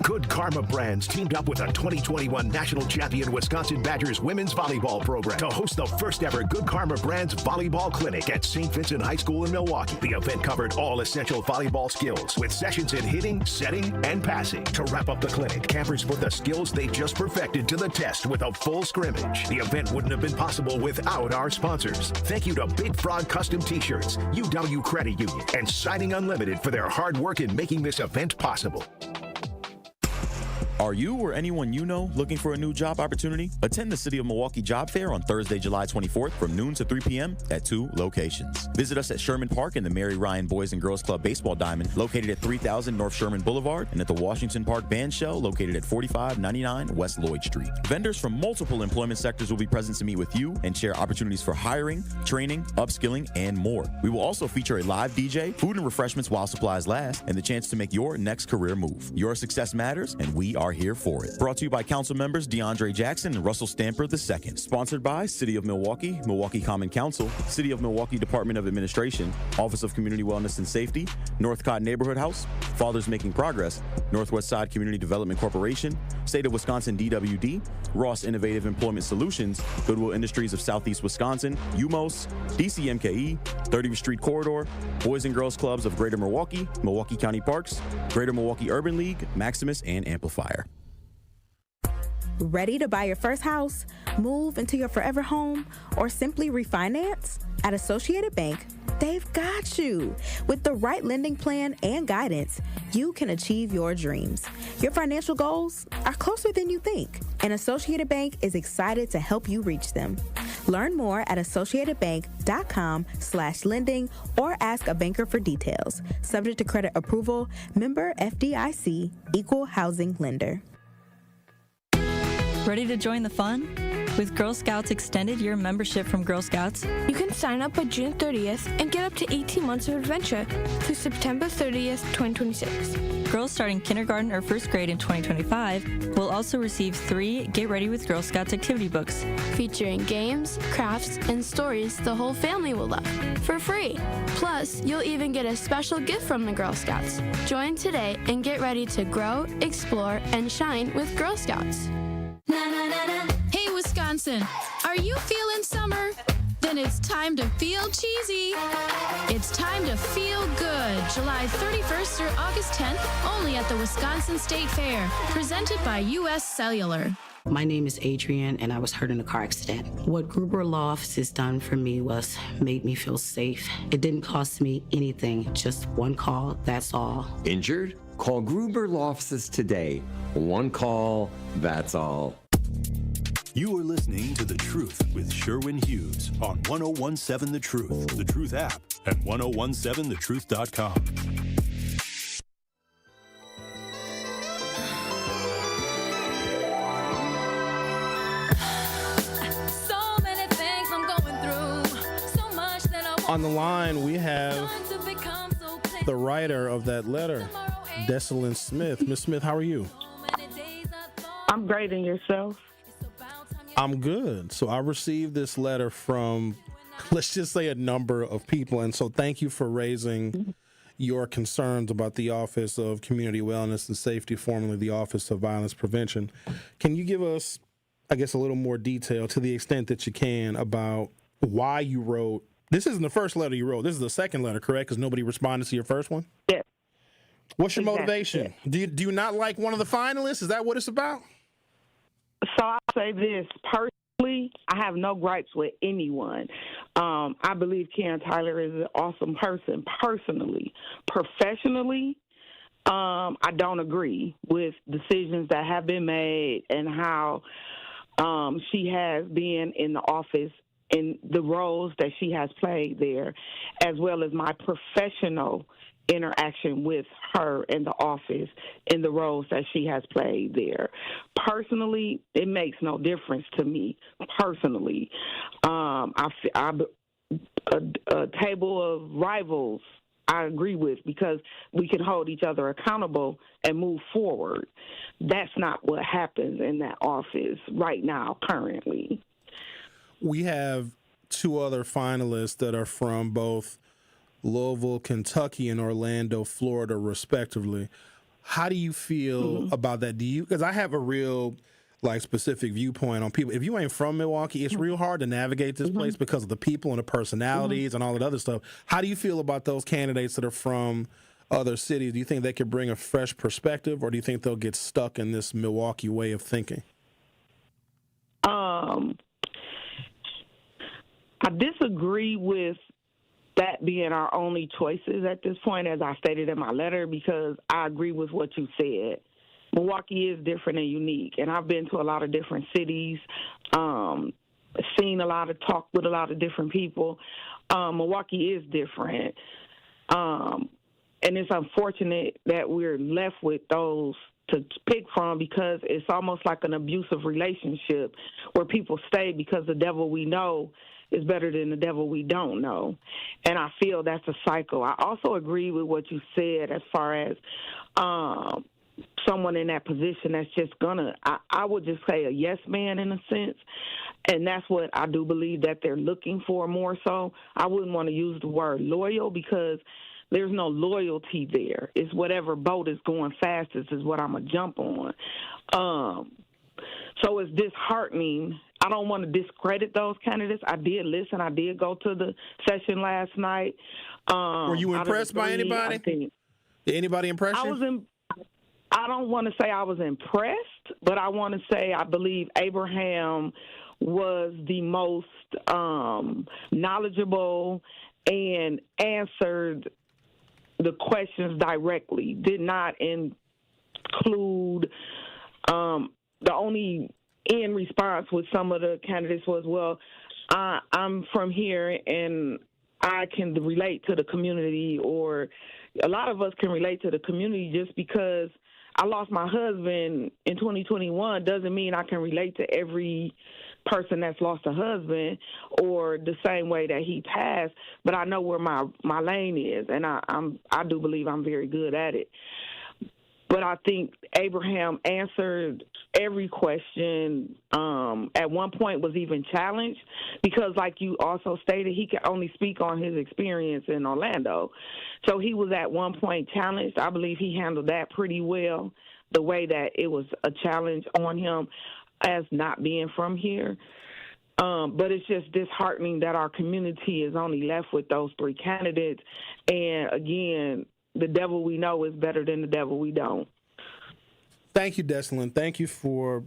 Good Karma Brands teamed up with a 2021 national champion Wisconsin Badgers women's volleyball program to host the first ever Good Karma Brands volleyball clinic at St. Vincent High School in Milwaukee. The event covered all essential volleyball skills with sessions in hitting, setting, and passing. To wrap up the clinic, campers put the skills they just perfected to the test with a full scrimmage. The event wouldn't have been possible without our sponsors. Thank you to Big Frog Custom T-shirts, UW Credit Union, and Siding Unlimited for their hard work in making this event possible. Are you or anyone you know looking for a new job opportunity? Attend the City of Milwaukee Job Fair on Thursday, July 24th from noon to 3 p.m. at 2 locations. Visit us at Sherman Park in the Mary Ryan Boys and Girls Club Baseball Diamond, located at 3000 North Sherman Boulevard, and at the Washington Park Band Shell, located at 4599 West Lloyd Street. Vendors from multiple employment sectors will be present to meet with you and share opportunities for hiring, training, upskilling, and more. We will also feature a live DJ, food and refreshments while supplies last, and the chance to make your next career move. Your success matters, and we are here for it. Brought to you by council members DeAndre Jackson and Russell Stamper II. Sponsored by City of Milwaukee, Milwaukee Common Council, City of Milwaukee Department of Administration, Office of Community Wellness and Safety, Northcott Neighborhood House, Fathers Making Progress, Northwest Side Community Development Corporation, State of Wisconsin DWD, Ross Innovative Employment Solutions, Goodwill Industries of Southeast Wisconsin, UMOS, DCMKE, 30th Street Corridor, Boys and Girls Clubs of Greater Milwaukee, Milwaukee County Parks, Greater Milwaukee Urban League, Maximus, and Amplifier. Ready to buy your first house, move into your forever home, or simply refinance? At Associated Bank, they've got you. With the right lending plan and guidance, you can achieve your dreams. Your financial goals are closer than you think, and Associated Bank is excited to help you reach them. Learn more at associatedbank.com/lending or ask a banker for details. Subject to credit approval, member FDIC, equal housing lender. Ready to join the fun? With Girl Scouts Extended Year Membership from Girl Scouts, you can sign up by June 30th and get up to 18 months of adventure through September 30th, 2026. Girls starting kindergarten or first grade in 2025 will also receive 3 Get Ready with Girl Scouts activity books, featuring games, crafts, and stories the whole family will love, for free. Plus, you'll even get a special gift from the Girl Scouts. Join today and get ready to grow, explore, and shine with Girl Scouts. Hey, Wisconsin, are you feeling summer? Then it's time to feel cheesy. It's time to feel good. July 31st through August 10th, only at the Wisconsin State Fair. Presented by U.S. Cellular. My name is Adrienne, and I was hurt in a car accident. What Gruber Law Office has done for me was made me feel safe. It didn't cost me anything, just one call, that's all. Injured? Call Gruber Law Offices today. One call, that's all. You are listening to The Truth with Sherwin Hughes on 1017 The Truth app, and 1017thetruth.com. On the line, we have the writer of that letter, Desalyn Smith. Miss Smith, how are you? I'm great, and yourself? I'm good. So I received this letter from, let's just say, a number of people. And so thank you for raising your concerns about the Office of Community Wellness and Safety, formerly the Office of Violence Prevention. Can you give us, I guess, a little more detail to the extent that you can about why you wrote? This isn't the first letter you wrote. This is the second letter, correct? Because nobody responded to your first one? Yes. What's your motivation? Do you not like one of the finalists? Is that what it's about? So I'll say this. Personally, I have no gripes with anyone. I believe Karen Tyler is an awesome person personally. Professionally, I don't agree with decisions that have been made and how she has been in the office in the roles that she has played there, as well as my professional interaction with her in the office in the roles that she has played there. Personally, it makes no difference to me. Personally, a table of rivals I agree with, because we can hold each other accountable and move forward. That's not what happens in that office right now, currently. We have two other finalists that are from both Louisville, Kentucky, and Orlando, Florida, respectively. How do you feel about that? Because I have a real specific viewpoint on people. If you ain't from Milwaukee, it's real hard to navigate this place because of the people and the personalities and all that other stuff. How do you feel about those candidates that are from other cities? Do you think they could bring a fresh perspective, or do you think they'll get stuck in this Milwaukee way of thinking? I disagree with that being our only choices at this point, as I stated in my letter, because I agree with what you said. Milwaukee is different and unique, and I've been to a lot of different cities, seen a lot of, talked with a lot of different people. Milwaukee is different, and it's unfortunate that we're left with those to pick from, because it's almost like an abusive relationship where people stay because the devil we know is better than the devil we don't know. And I feel that's a cycle. I also agree with what you said as far as someone in that position that's just I would just say a yes man in a sense. And that's what I do believe that they're looking for more so. I wouldn't want to use the word loyal, because there's no loyalty there. It's whatever boat is going fastest is what I'm going to jump on. So it's disheartening. I don't want to discredit those candidates. I did listen. I did go to the session last night. Were you impressed by anybody? Did anybody impress you? I don't want to say I was impressed, but I want to say I believe Abraham was the most knowledgeable and answered the questions directly, did not include the only end response with some of the candidates was, well, I'm from here and I can relate to the community, or a lot of us can relate to the community. Just because I lost my husband in 2021 doesn't mean I can relate to every person that's lost a husband or the same way that he passed, but I know where my lane is, and I do believe I'm very good at it. But I think Abraham answered every question. At one point was even challenged, because like you also stated, he could only speak on his experience in Orlando. So he was at one point challenged. I believe he handled that pretty well, the way that it was a challenge on him as not being from here. But it's just disheartening that our community is only left with those three candidates. And again, the devil we know is better than the devil we don't. Thank you, Deslin. Thank you for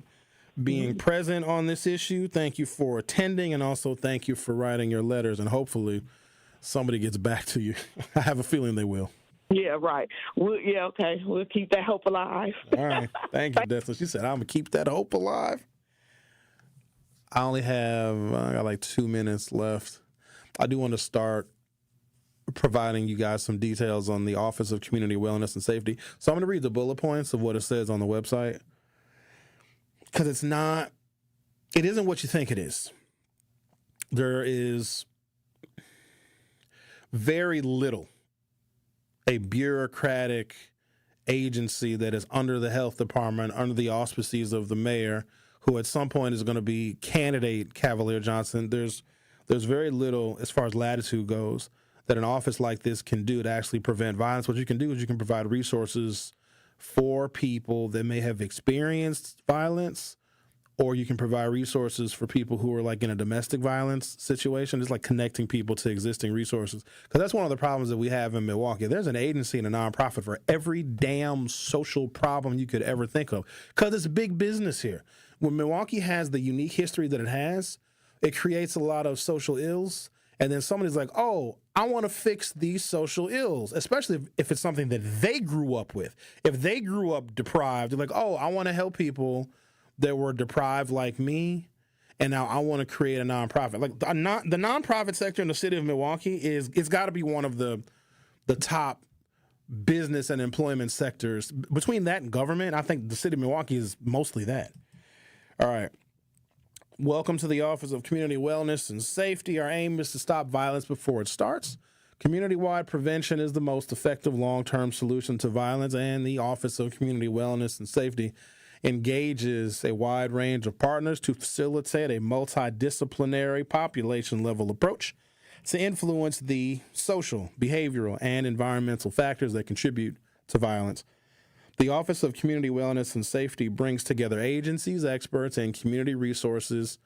being present on this issue. Thank you for attending, and also thank you for writing your letters, and hopefully somebody gets back to you. I have a feeling they will. Yeah, right. Okay. We'll keep that hope alive. All right. Thank you, Deslin. She said, I'm going to keep that hope alive. I got like 2 minutes left. I do want to start providing you guys some details on the Office of Community Wellness and Safety. So I'm going to read the bullet points of what it says on the website, because it isn't what you think it is. There is very little a bureaucratic agency that is under the health department, under the auspices of the mayor, who at some point is going to be candidate Cavalier Johnson. There's very little, as far as latitude goes, that an office like this can do to actually prevent violence. What you can do is you can provide resources for people that may have experienced violence, or you can provide resources for people who are like in a domestic violence situation. It's like connecting people to existing resources. Because that's one of the problems that we have in Milwaukee. There's an agency and a nonprofit for every damn social problem you could ever think of, because it's big business here. When Milwaukee has the unique history that it has, it creates a lot of social ills. And then somebody's like, oh, I want to fix these social ills, especially if it's something that they grew up with. If they grew up deprived, they're like, oh, I want to help people that were deprived like me, and now I want to create a nonprofit. Like the nonprofit sector in the city of Milwaukee it's got to be one of the top business and employment sectors. Between that and government, I think the city of Milwaukee is mostly that. All right. Welcome to the Office of Community Wellness and Safety. Our aim is to stop violence before it starts. Community-wide prevention is the most effective long-term solution to violence, and the Office of Community Wellness and Safety engages a wide range of partners to facilitate a multidisciplinary population-level approach to influence the social, behavioral, and environmental factors that contribute to violence. The Office of Community Wellness and Safety brings together agencies, experts, and community resources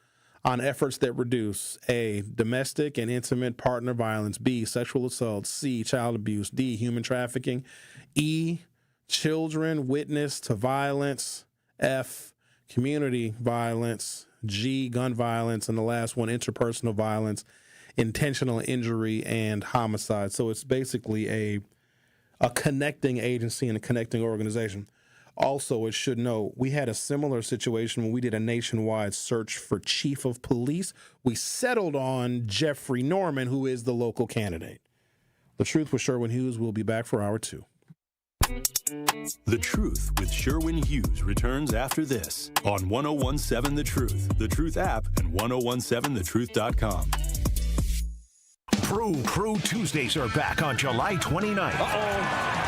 on efforts that reduce A, domestic and intimate partner violence, B, sexual assault, C, child abuse, D, human trafficking, E, children witness to violence, F, community violence, G, gun violence, and the last one, interpersonal violence, intentional injury, and homicide. So it's basically a connecting agency and a connecting organization. Also, it should know, we had a similar situation when we did a nationwide search for chief of police. We settled on Jeffrey Norman, who is the local candidate. The Truth with Sherwin Hughes will be back for hour 2. The Truth with Sherwin Hughes returns after this on 1017 The Truth, the Truth app, and 1017thetruth.com. Crew Tuesdays are back on July 29th.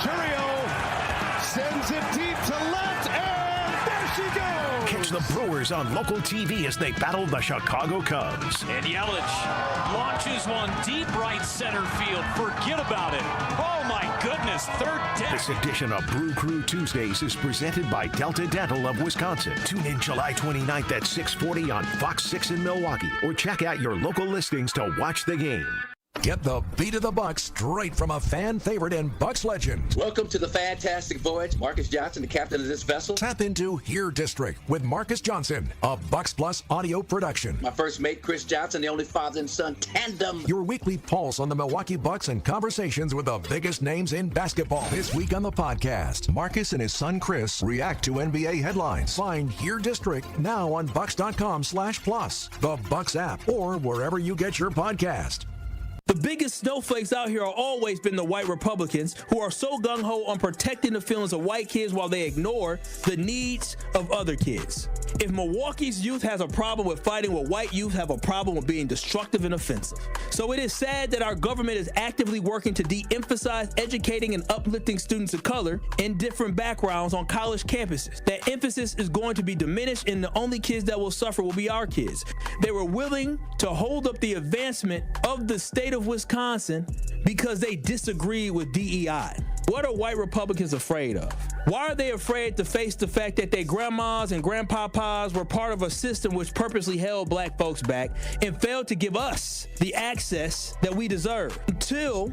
Churio sends it deep to left, and there she goes. Catch the Brewers on local TV as they battle the Chicago Cubs. And Yelich launches one deep right center field. Forget about it. Oh, my goodness. Third down. This edition of Brew Crew Tuesdays is presented by Delta Dental of Wisconsin. Tune in July 29th at 6:40 on Fox 6 in Milwaukee, or check out your local listings to watch the game. Get the beat of the Bucks straight from a fan favorite and Bucks legend. Welcome to the fantastic voyage. Marcus Johnson, the captain of this vessel. Tap into Here District with Marcus Johnson, a Bucks Plus audio production. My first mate, Chris Johnson, the only father and son tandem. Your weekly pulse on the Milwaukee Bucks and conversations with the biggest names in basketball. This week on the podcast, Marcus and his son Chris react to NBA headlines. Find Here District now on Bucks.com/plus, the Bucks app, or wherever you get your podcast. The biggest snowflakes out here are always been the white Republicans, who are so gung-ho on protecting the feelings of white kids while they ignore the needs of other kids. If Milwaukee's youth has a problem with fighting, well, white youth have a problem with being destructive and offensive. So it is sad that our government is actively working to de-emphasize educating and uplifting students of color in different backgrounds on college campuses. That emphasis is going to be diminished, and the only kids that will suffer will be our kids. They were willing to hold up the advancement of the state of Wisconsin because they disagree with DEI. What are white Republicans afraid of? Why are they afraid to face the fact that their grandmas and grandpapas were part of a system which purposely held black folks back and failed to give us the access that we deserve? Until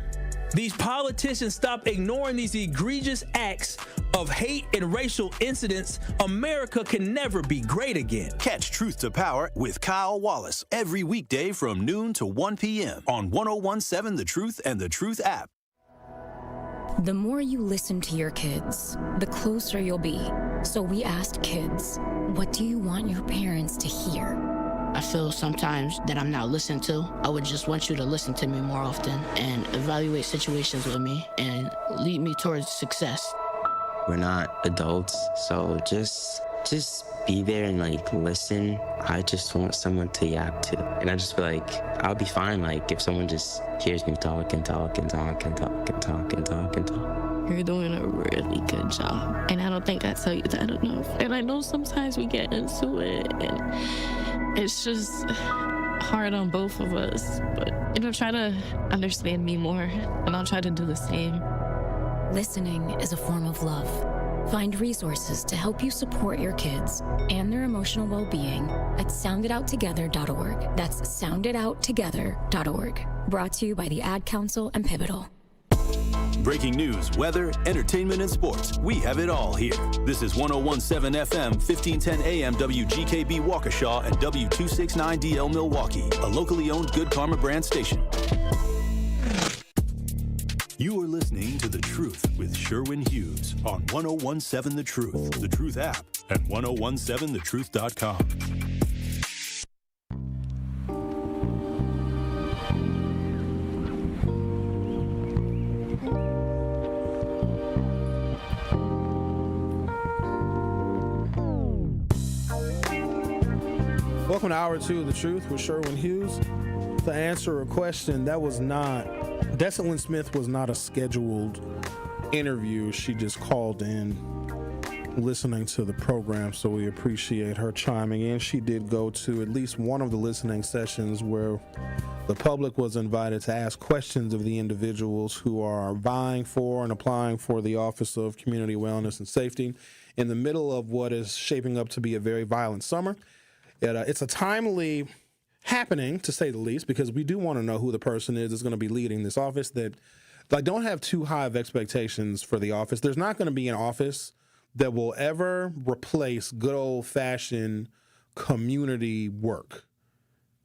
these politicians stop ignoring these egregious acts of hate and racial incidents, America can never be great again. Catch Truth to Power with Kyle Wallace every weekday from noon to 1 p.m. on 1017 The Truth and The Truth app. The more you listen to your kids, the closer you'll be. So we asked kids, what do you want your parents to hear? I feel sometimes that I'm not listened to. I would just want you to listen to me more often and evaluate situations with me and lead me towards success. We're not adults, so just be there and listen. I just want someone to yap to. And I just feel like I'll be fine if someone just hears me talk and talk and talk and talk and talk and talk and talk. You're doing a really good job. And I don't think I tell you that enough. And I know sometimes we get into it and it's just hard on both of us. But try to understand me more and I'll try to do the same. Listening is a form of love. Find resources to help you support your kids and their emotional well-being at sounditouttogether.org. That's sounditouttogether.org. Brought to you by the Ad Council and Pivotal. Breaking news, weather, entertainment, and sports. We have it all here. This is 1017 FM, 1510 AM WGKB Waukesha and W269DL Milwaukee, a locally owned Good Karma brand station. You are listening to The Truth with Sherwin Hughes on 1017 The Truth, The Truth app, and 1017thetruth.com. Welcome to Hour 2 of The Truth with Sherwin Hughes. To answer a question, Dessalyn Smith was not a scheduled interview. She just called in listening to the program, so we appreciate her chiming in. She did go to at least one of the listening sessions where the public was invited to ask questions of the individuals who are vying for and applying for the Office of Community Wellness and Safety in the middle of what is shaping up to be a very violent summer. It's a timely happening, to say the least, because we do want to know who the person is that's going to be leading this office. That, don't have too high of expectations for the office. There's not going to be an office that will ever replace good old-fashioned community work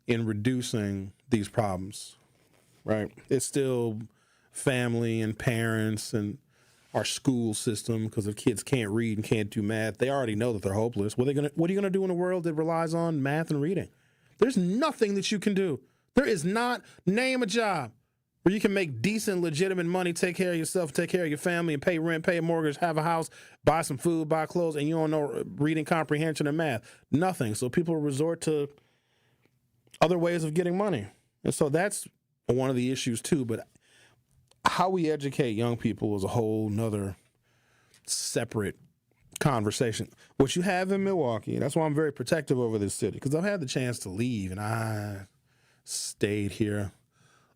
in reducing these problems, right? It's still family and parents and our school system, because if kids can't read and can't do math, they already know that they're hopeless. What are you going to do in a world that relies on math and reading? There's nothing that you can do. There is not. Name a job where you can make decent, legitimate money, take care of yourself, take care of your family, and pay rent, pay a mortgage, have a house, buy some food, buy clothes, and you don't know reading comprehension and math. Nothing. So people resort to other ways of getting money. And so that's one of the issues too. But how we educate young people is a whole nother separate conversation. What you have in Milwaukee, that's why I'm very protective over this city, because I've had the chance to leave and I stayed here,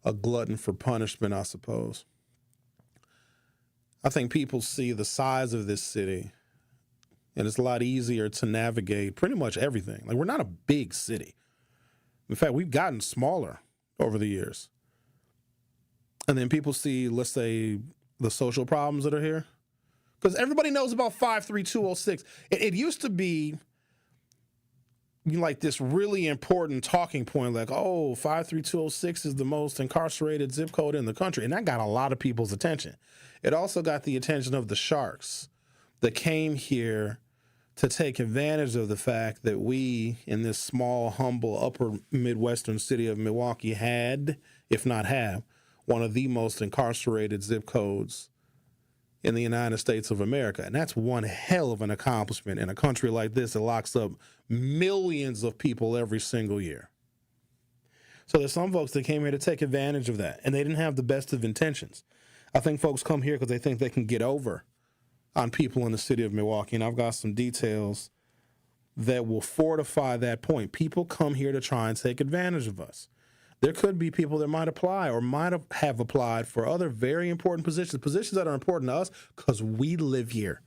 a glutton for punishment, I suppose. I think people see the size of this city and it's a lot easier to navigate pretty much everything. Like, we're not a big city. In fact, we've gotten smaller over the years. And then people see, let's say, the social problems that are here. Because everybody knows about 53206. It used to be like this really important talking point, like, oh, 53206 is the most incarcerated zip code in the country. And that got a lot of people's attention. It also got the attention of the sharks that came here to take advantage of the fact that we, in this small, humble, upper Midwestern city of Milwaukee, had, if not have, one of the most incarcerated zip codes in the United States of America. And that's one hell of an accomplishment in a country like this that locks up millions of people every single year. So there's some folks that came here to take advantage of that, and they didn't have the best of intentions. I think folks come here because they think they can get over on people in the city of Milwaukee, and I've got some details that will fortify that point. People come here to try and take advantage of us. There could be people that might apply or might have applied for other very important positions that are important to us because we live here.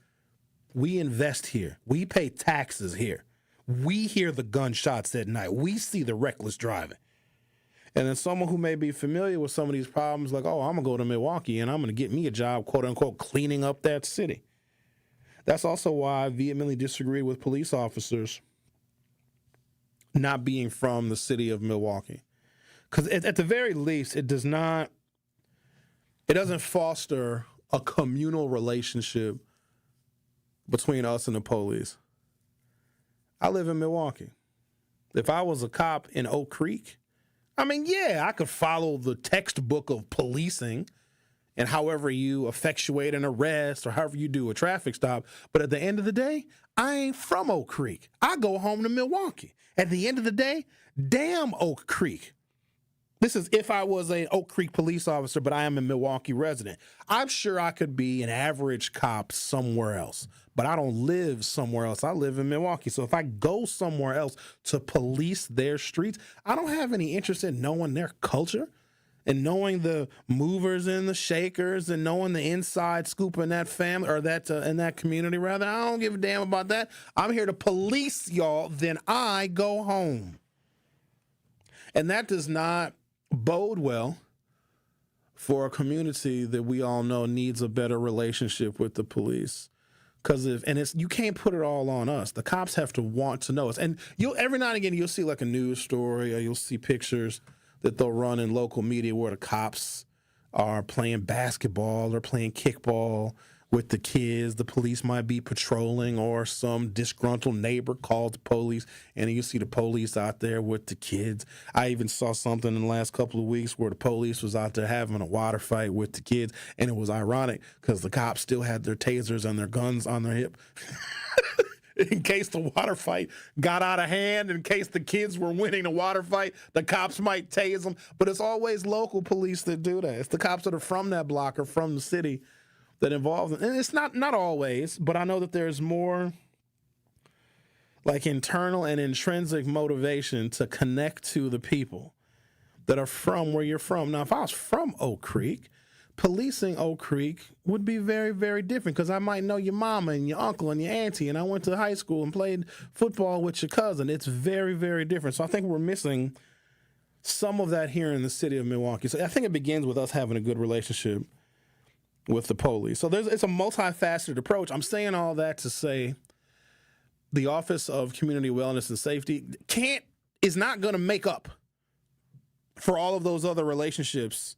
We invest here. We pay taxes here. We hear the gunshots at night. We see the reckless driving. And then someone who may be familiar with some of these problems, like, oh, I'm going to go to Milwaukee and I'm going to get me a job, quote unquote, cleaning up that city. That's also why I vehemently disagree with police officers not being from the city of Milwaukee. Because at the very least, it doesn't foster a communal relationship between us and the police. I live in Milwaukee. If I was a cop in Oak Creek, I mean, yeah, I could follow the textbook of policing and however you effectuate an arrest or however you do a traffic stop. But at the end of the day, I ain't from Oak Creek. I go home to Milwaukee. At the end of the day, damn Oak Creek. This is if I was an Oak Creek police officer, but I am a Milwaukee resident. I'm sure I could be an average cop somewhere else, but I don't live somewhere else. I live in Milwaukee. So if I go somewhere else to police their streets, I don't have any interest in knowing their culture and knowing the movers and the shakers and knowing the inside scoop in that family or that in that community, rather. I don't give a damn about that. I'm here to police y'all, then I go home. And that does not bode well for a community that we all know needs a better relationship with the police. Because you can't put it all on us. The cops have to want to know us. And every now and again you'll see like a news story or you'll see pictures that they'll run in local media where the cops are playing basketball or playing kickball with the kids. The police might be patrolling, or some disgruntled neighbor calls the police, and you see the police out there with the kids. I even saw something in the last couple of weeks where the police was out there having a water fight with the kids, and it was ironic because the cops still had their tasers and their guns on their hip. In case the water fight got out of hand, in case the kids were winning the water fight, the cops might tase them. But it's always local police that do that. It's the cops that are from that block or from the city that involve them. And it's not always, but I know that there's more like internal and intrinsic motivation to connect to the people that are from where you're from. Now, if I was from Oak Creek, policing Oak Creek would be very, very different because I might know your mama and your uncle and your auntie, and I went to high school and played football with your cousin. It's very, very different. So I think we're missing some of that here in the city of Milwaukee. So I think it begins with us having a good relationship with the police. So it's a multifaceted approach. I'm saying all that to say the Office of Community Wellness and Safety is not going to make up for all of those other relationships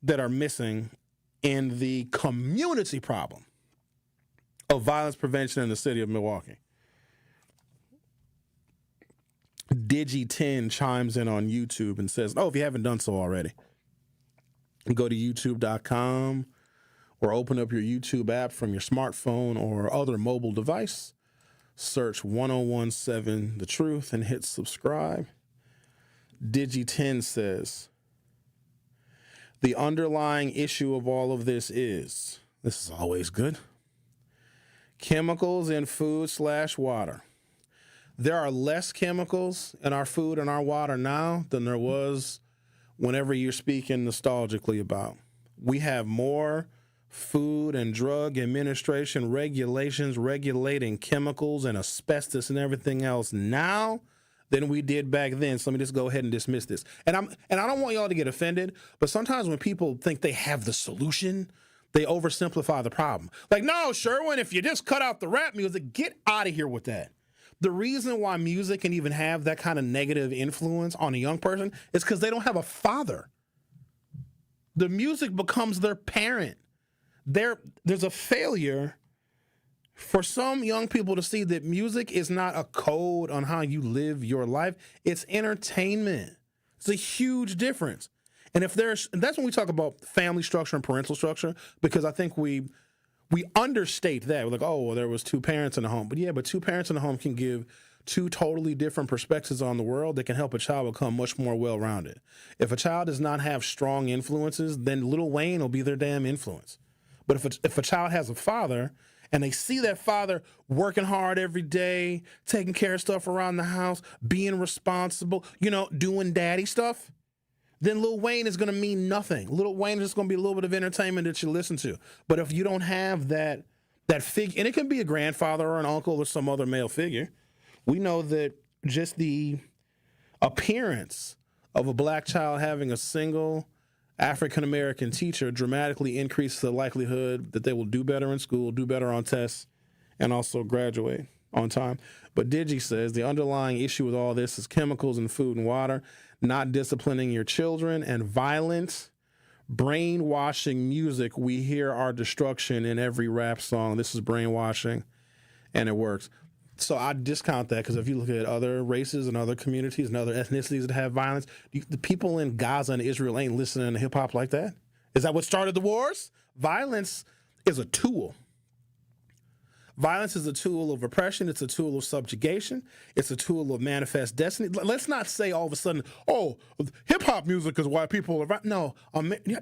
that are missing in the community problem of violence prevention in the city of Milwaukee. Digi10 chimes in on YouTube and says, if you haven't done so already, go to youtube.com or open up your YouTube app from your smartphone or other mobile device, search 1017 The Truth and hit subscribe. Digi10 says, the underlying issue of all of this is always good, chemicals in food/water. There are less chemicals in our food and our water now than there was whenever you're speaking nostalgically about. We have more Food and Drug Administration regulations regulating chemicals and asbestos and everything else now than we did back then. So let me just go ahead and dismiss this. And I don't want y'all to get offended, but sometimes when people think they have the solution, they oversimplify the problem. Like, no, Sherwin, if you just cut out the rap music, get out of here with that. The reason why music can even have that kind of negative influence on a young person is because they don't have a father. The music becomes their parent. There's a failure for some young people to see that music is not a code on how you live your life. It's entertainment. It's a huge difference. And that's when we talk about family structure and parental structure, because I think we understate that. We're like, there was two parents in the home. But two parents in the home can give two totally different perspectives on the world that can help a child become much more well-rounded. If a child does not have strong influences, then Lil Wayne will be their damn influence. But if a child has a father and they see that father working hard every day, taking care of stuff around the house, being responsible, doing daddy stuff, then Lil Wayne is going to mean nothing. Lil Wayne is just going to be a little bit of entertainment that you listen to. But if you don't have that figure, and it can be a grandfather or an uncle or some other male figure, we know that just the appearance of a black child having a single African-American teacher dramatically increases the likelihood that they will do better in school, do better on tests, and also graduate on time. But Digi says the underlying issue with all this is chemicals in food and water, not disciplining your children, and violent, brainwashing music. We hear our destruction in every rap song. This is brainwashing, and it works. So I discount that because if you look at other races and other communities and other ethnicities that have violence, the people in Gaza and Israel ain't listening to hip-hop like that. Is that what started the wars? Violence is a tool. Violence is a tool of oppression. It's a tool of subjugation. It's a tool of manifest destiny. Let's not say all of a sudden, hip-hop music is why people are... No.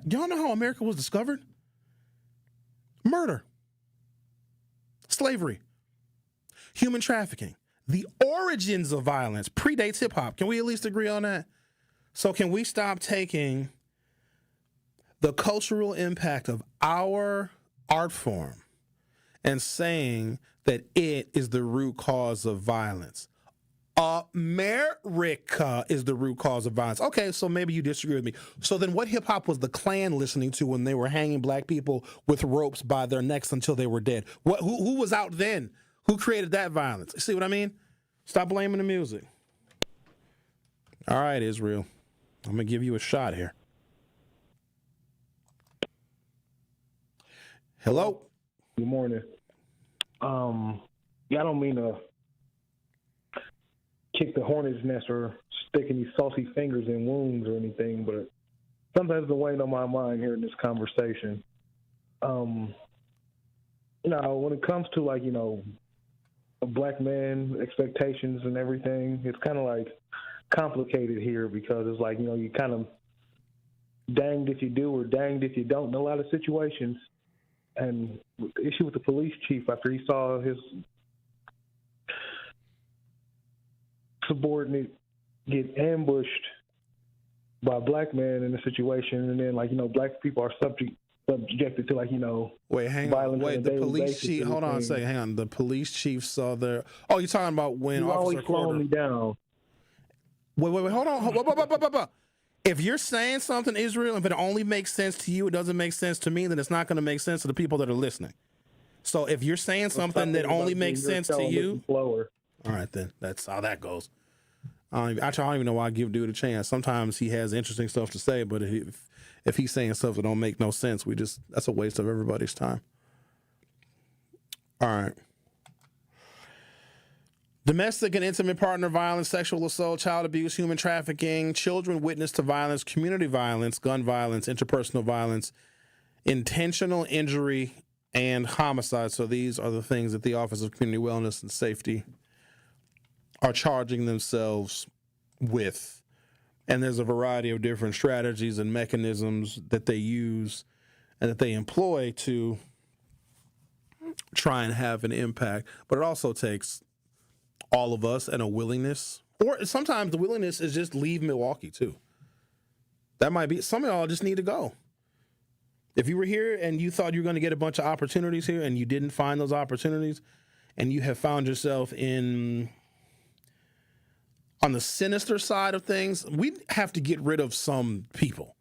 Y'all know how America was discovered? Murder. Slavery. Human trafficking. The origins of violence predates hip-hop. Can we at least agree on that? So can we stop taking the cultural impact of our art form and saying that it is the root cause of violence? America is the root cause of violence. Okay, so maybe you disagree with me. So then what hip-hop was the Klan listening to when they were hanging black people with ropes by their necks until they were dead? Who was out then? Who created that violence? See what I mean? Stop blaming the music. All right, Israel. I'm going to give you a shot here. Hello? Good morning. I don't mean to kick the hornet's nest or stick any salty fingers in wounds or anything, but sometimes been weighing on my mind here in this conversation. When it comes to a black man, expectations and everything, it's kind of complicated here because it's you kind of danged if you do or danged if you don't in a lot of situations. And the issue with the police chief after he saw his subordinate get ambushed by a black man in a situation, and then black people are subjected to violence. Wait, the police chief. Hold on a second. Hang on. The police chief saw their. Oh, you're talking about when you Officer always slowing me down. Wait. Hold on. If you're saying something, Israel, if it only makes sense to you, it doesn't make sense to me, then it's not going to make sense to the people that are listening. So if you're saying something that only makes sense to you, all right, then that's how that goes. I don't even know why I give dude a chance. Sometimes he has interesting stuff to say, but if he's saying stuff that don't make no sense, that's a waste of everybody's time. All right. Domestic and intimate partner violence, sexual assault, child abuse, human trafficking, children witness to violence, community violence, gun violence, interpersonal violence, intentional injury, and homicide. So these are the things that the Office of Community Wellness and Safety are charging themselves with. And there's a variety of different strategies and mechanisms that they use and that they employ to try and have an impact. But it also takes all of us and a willingness, or sometimes the willingness is just leave Milwaukee too. That might be, some of y'all just need to go. If you were here and you thought you were going to get a bunch of opportunities here and you didn't find those opportunities and you have found yourself on the sinister side of things, we have to get rid of some people.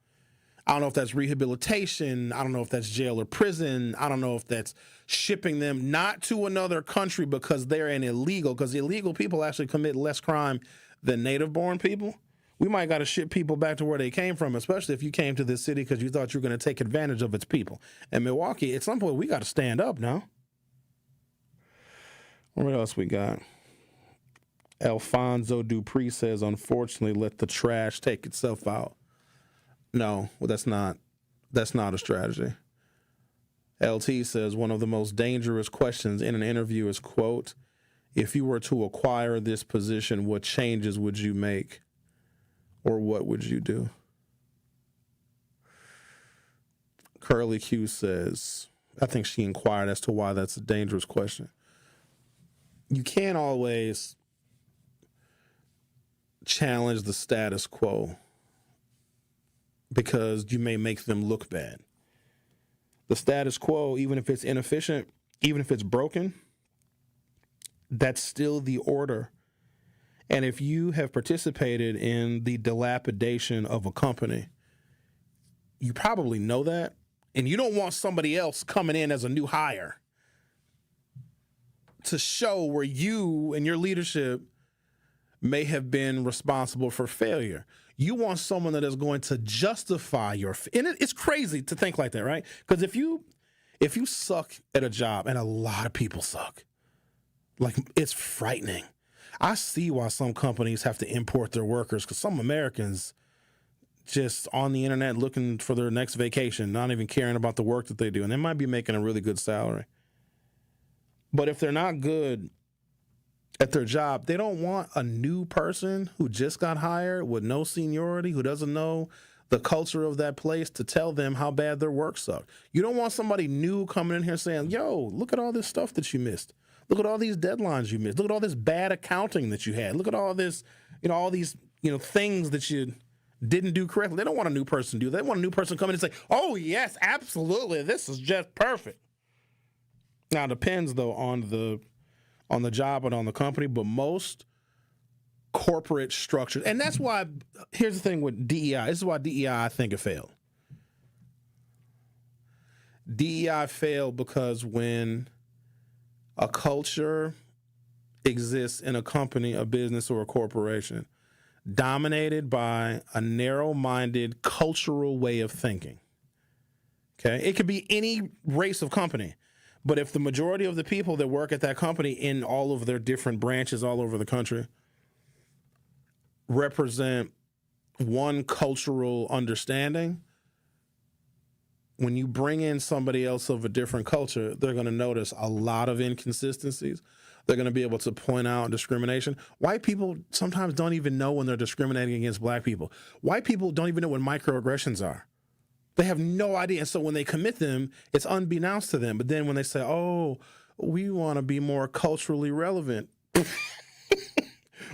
I don't know if that's rehabilitation. I don't know if that's jail or prison. I don't know if that's shipping them not to another country because they're an illegal, because illegal people actually commit less crime than native-born people. We might got to ship people back to where they came from, especially if you came to this city because you thought you were going to take advantage of its people. And Milwaukee, at some point, we got to stand up now. What else we got? Alfonso Dupree says, unfortunately, let the trash take itself out. No, well, that's not a strategy. LT says one of the most dangerous questions in an interview is, quote, if you were to acquire this position, what changes would you make or what would you do? Curly Q says, I think she inquired as to why that's a dangerous question. You can't always challenge the status quo because you may make them look bad. The status quo, even if it's inefficient, even if it's broken, that's still the order. And if you have participated in the dilapidation of a company, you probably know that. And you don't want somebody else coming in as a new hire to show where you and your leadership may have been responsible for failure. You want someone that is going to justify and it's crazy to think like that, right? Because if you suck at a job, and a lot of people suck, like it's frightening. I see why some companies have to import their workers, because some Americans just on the internet looking for their next vacation, not even caring about the work that they do, and they might be making a really good salary. But if they're not good at their job, they don't want a new person who just got hired with no seniority, who doesn't know the culture of that place, to tell them how bad their work sucked. You don't want somebody new coming in here saying, yo, look at all this stuff that you missed. Look at all these deadlines you missed. Look at all this bad accounting that you had. Look at all this, all these, things that you didn't do correctly. They don't want a new person to do that. They want a new person come in and say, oh, yes, absolutely, this is just perfect. Now, it depends, though, on the job and on the company, but most corporate structures, and that's why, here's the thing with DEI. This is why DEI, I think, it failed. DEI failed because when a culture exists in a company, a business, or a corporation dominated by a narrow-minded cultural way of thinking. Okay? It could be any race of company, but if the majority of the people that work at that company in all of their different branches all over the country represent one cultural understanding, when you bring in somebody else of a different culture, they're going to notice a lot of inconsistencies. They're going to be able to point out discrimination. White people sometimes don't even know when they're discriminating against black people. White people don't even know what microaggressions are. They have no idea. And so when they commit them, it's unbeknownst to them. But then when they say, oh, we want to be more culturally relevant,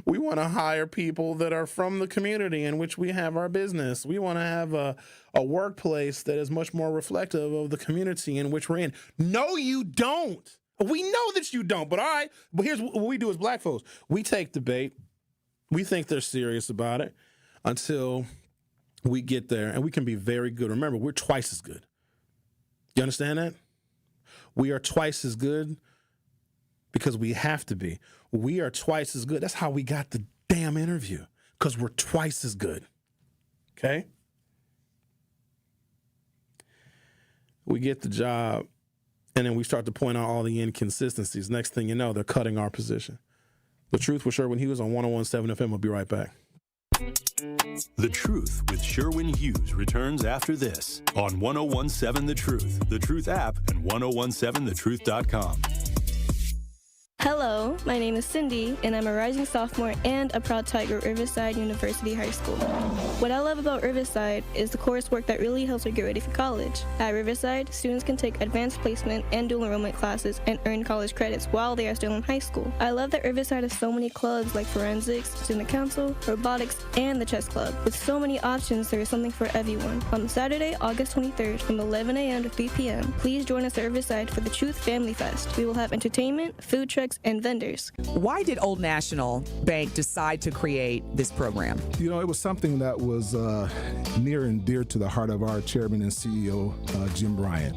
we want to hire people that are from the community in which we have our business. We want to have a workplace that is much more reflective of the community in which we're in. No, you don't. We know that you don't. But all right. But here's what we do as black folks. We take the bait. We think they're serious about it until we get there, and we can be very good. Remember, we're twice as good. You understand that? We are twice as good because we have to be. We are twice as good. That's how we got the damn interview, because we're twice as good. Okay? We get the job, and then we start to point out all the inconsistencies. Next thing you know, they're cutting our position. The Truth with Sherwin Hughes on 101.7 FM. We'll be right back. The Truth with Sherwin Hughes returns after this on 101.7 The Truth app, and 1017thetruth.com. Hello, my name is Cindy, and I'm a rising sophomore and a proud Tiger at Riverside University High School. What I love about Riverside is the coursework that really helps you get ready for college. At Riverside, students can take advanced placement and dual enrollment classes and earn college credits while they are still in high school. I love that Riverside has so many clubs like forensics, student council, robotics, and the chess club. With so many options, there is something for everyone. On Saturday, August 23rd from 11 a.m. to 3 p.m., please join us at Riverside for the Truth Family Fest. We will have entertainment, food trucks, and vendors. Why did Old National Bank decide to create this program? You know, it was something that was near and dear to the heart of our chairman and CEO, Jim Bryant.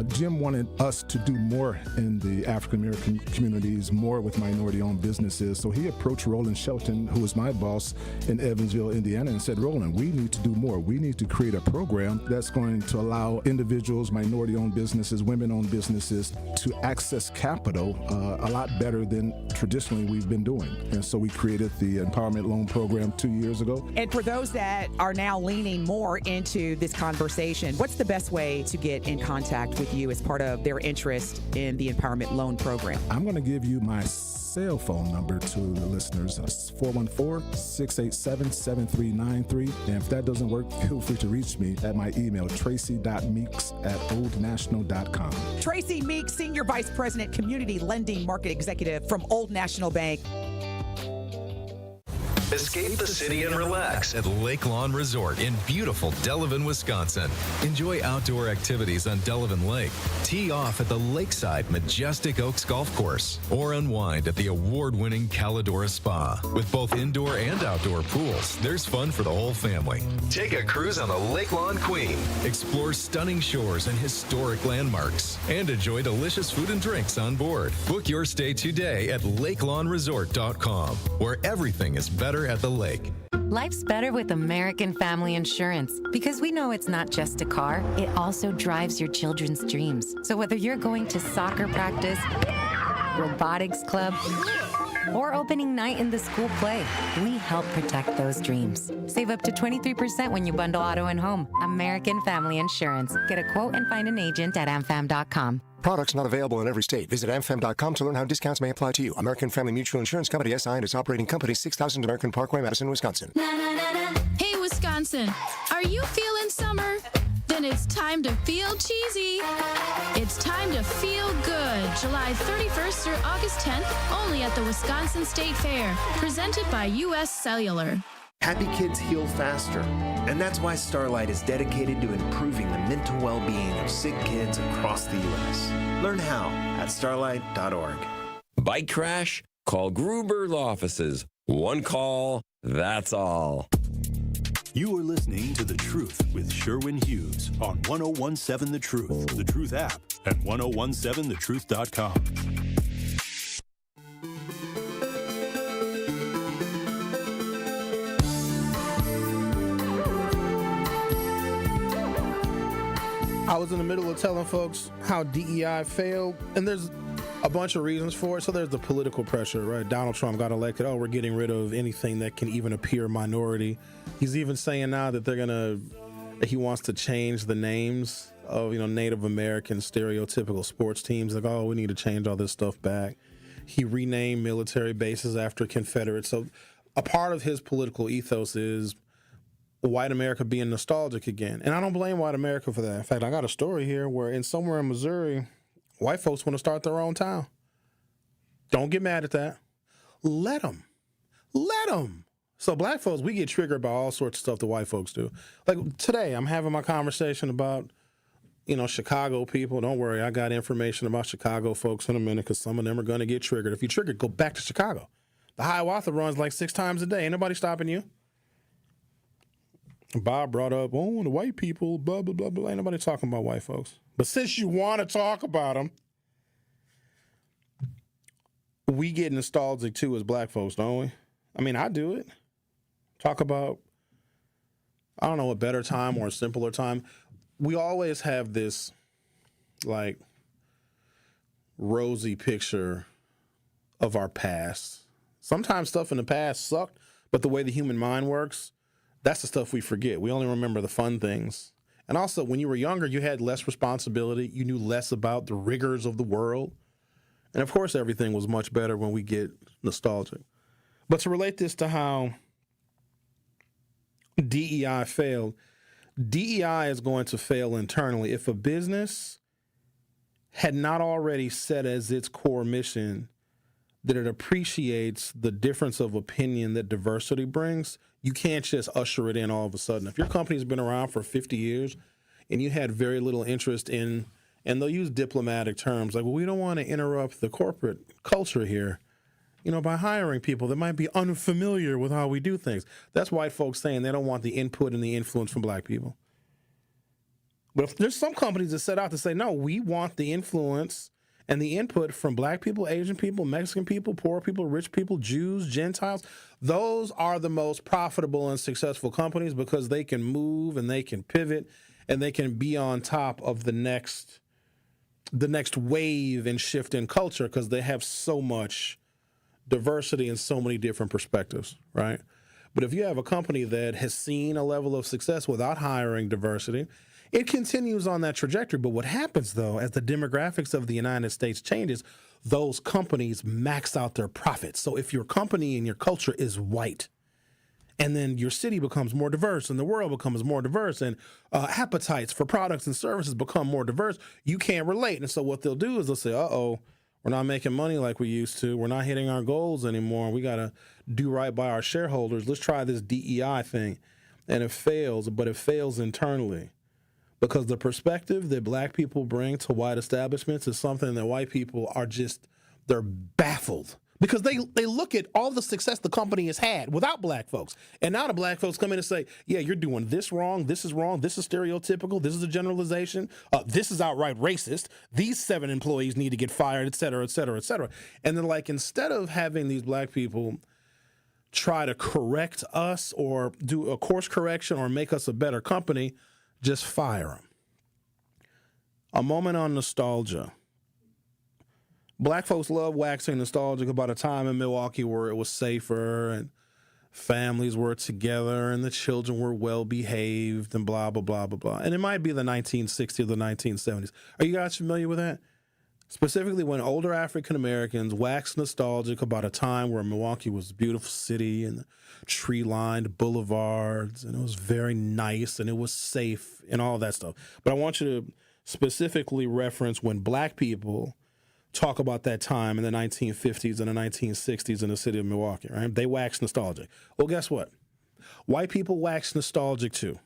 Jim wanted us to do more in the African-American communities, more with minority-owned businesses. So he approached Roland Shelton, who was my boss in Evansville, Indiana, and said, Roland, we need to do more. We need to create a program that's going to allow individuals, minority-owned businesses, women-owned businesses to access capital a lot better than traditionally we've been doing. And so we created the Empowerment Loan Program 2 years ago. And for those that are now leaning more into this conversation, what's the best way to get in contact with you as part of their interest in the Empowerment Loan Program? I'm going to give you my cell phone number to the listeners. It's 414-687-7393. And if that doesn't work, feel free to reach me at my email, tracy.meeks@oldnational.com. Tracy Meeks, Senior Vice President, Community Lending Market Executive from Old National Bank. Escape the city and relax at Lake Lawn Resort in beautiful Delavan, Wisconsin. Enjoy outdoor activities on Delavan Lake. Tee off at the Lakeside Majestic Oaks Golf Course or unwind at the award-winning Calidora Spa. With both indoor and outdoor pools, there's fun for the whole family. Take a cruise on the Lake Lawn Queen. Explore stunning shores and historic landmarks and enjoy delicious food and drinks on board. Book your stay today at lakelawnresort.com, where everything is better at the lake. Life's better with American Family Insurance because we know it's not just a car, it also drives your children's dreams. So whether you're going to soccer practice, robotics club, or opening night in the school play, we help protect those dreams. Save up to 23% when you bundle auto and home. American Family Insurance. Get a quote and find an agent at amfam.com. Products not available in every state. Visit amfam.com to learn how discounts may apply to you. American Family Mutual Insurance Company, SI, and its operating company, 6000 American Parkway, Madison, Wisconsin. Hey, Wisconsin, are you feeling summer? Then it's time to feel cheesy. It's time to feel good. July 31st through August 10th, only at the Wisconsin State Fair. Presented by U.S. Cellular. Happy kids heal faster, and that's why Starlight is dedicated to improving the mental well-being of sick kids across the U.S. Learn how at starlight.org. Bike crash? Call Gruber Law Offices. One call, that's all. You are listening to The Truth with Sherwin Hughes on 1017 The Truth app, and 1017thetruth.com. I was in the middle of telling folks how DEI failed, and there's a bunch of reasons for it. So there's the political pressure, right? Donald Trump got elected. Oh, we're getting rid of anything that can even appear minority. He's even saying now that he wants to change the names of, Native American stereotypical sports teams. Like, oh, we need to change all this stuff back. He renamed military bases after Confederates. So a part of his political ethos is white America being nostalgic again. And I don't blame white America for that. In fact, I got a story here where somewhere in Missouri, white folks want to start their own town. Don't get mad at that. Let them. Let them. So black folks, we get triggered by all sorts of stuff that white folks do. Like today, I'm having my conversation about, Chicago people. Don't worry, I got information about Chicago folks in a minute because some of them are going to get triggered. If you're triggered, go back to Chicago. The Hiawatha runs like 6 times a day. Ain't nobody stopping you. Bob brought up, the white people, blah, blah, blah, blah. Ain't nobody talking about white folks. But since you want to talk about them, we get nostalgic too as black folks, don't we? I mean, I do it. Talk about, I don't know, a better time or a simpler time. We always have this, rosy picture of our past. Sometimes stuff in the past sucked, but the way the human mind works, that's the stuff we forget. We only remember the fun things. And also, when you were younger, you had less responsibility. You knew less about the rigors of the world. And of course, everything was much better when we get nostalgic. But to relate this to how DEI failed, DEI is going to fail internally. If a business had not already set as its core mission that it appreciates the difference of opinion that diversity brings, you can't just usher it in all of a sudden. If your company's been around for 50 years and you had very little interest in, and they'll use diplomatic terms like, well, we don't want to interrupt the corporate culture here, by hiring people that might be unfamiliar with how we do things. That's white folks saying they don't want the input and the influence from black people. But if there's some companies that set out to say, no, we want the influence and the input from black people, Asian people, Mexican people, poor people, rich people, Jews, Gentiles, those are the most profitable and successful companies because they can move and they can pivot and they can be on top of the next wave and shift in culture because they have so much diversity and so many different perspectives, right? But if you have a company that has seen a level of success without hiring diversity, it continues on that trajectory. But what happens, though, as the demographics of the United States changes, those companies max out their profits. So if your company and your culture is white, and then your city becomes more diverse and the world becomes more diverse and appetites for products and services become more diverse, you can't relate. And so what they'll do is they'll say, uh-oh, we're not making money like we used to. We're not hitting our goals anymore. We got to do right by our shareholders. Let's try this DEI thing. And it fails, but it fails internally. Because the perspective that black people bring to white establishments is something that white people are they're baffled. Because they look at all the success the company has had without black folks. And now the black folks come in and say, yeah, you're doing this wrong, this is stereotypical, this is a generalization, this is outright racist, these 7 employees need to get fired, et cetera, et cetera, et cetera. And then instead of having these black people try to correct us or do a course correction or make us a better company, just fire them. A moment on nostalgia. Black folks love waxing nostalgic about a time in Milwaukee where it was safer and families were together and the children were well behaved and blah, blah, blah, blah, blah. And it might be the 1960s or the 1970s. Are you guys familiar with that? Specifically when older African Americans wax nostalgic about a time where Milwaukee was a beautiful city and tree-lined boulevards and it was very nice and it was safe and all that stuff. But I want you to specifically reference when black people talk about that time in the 1950s and the 1960s in the city of Milwaukee, right? They wax nostalgic. Well, guess what? White people wax nostalgic too.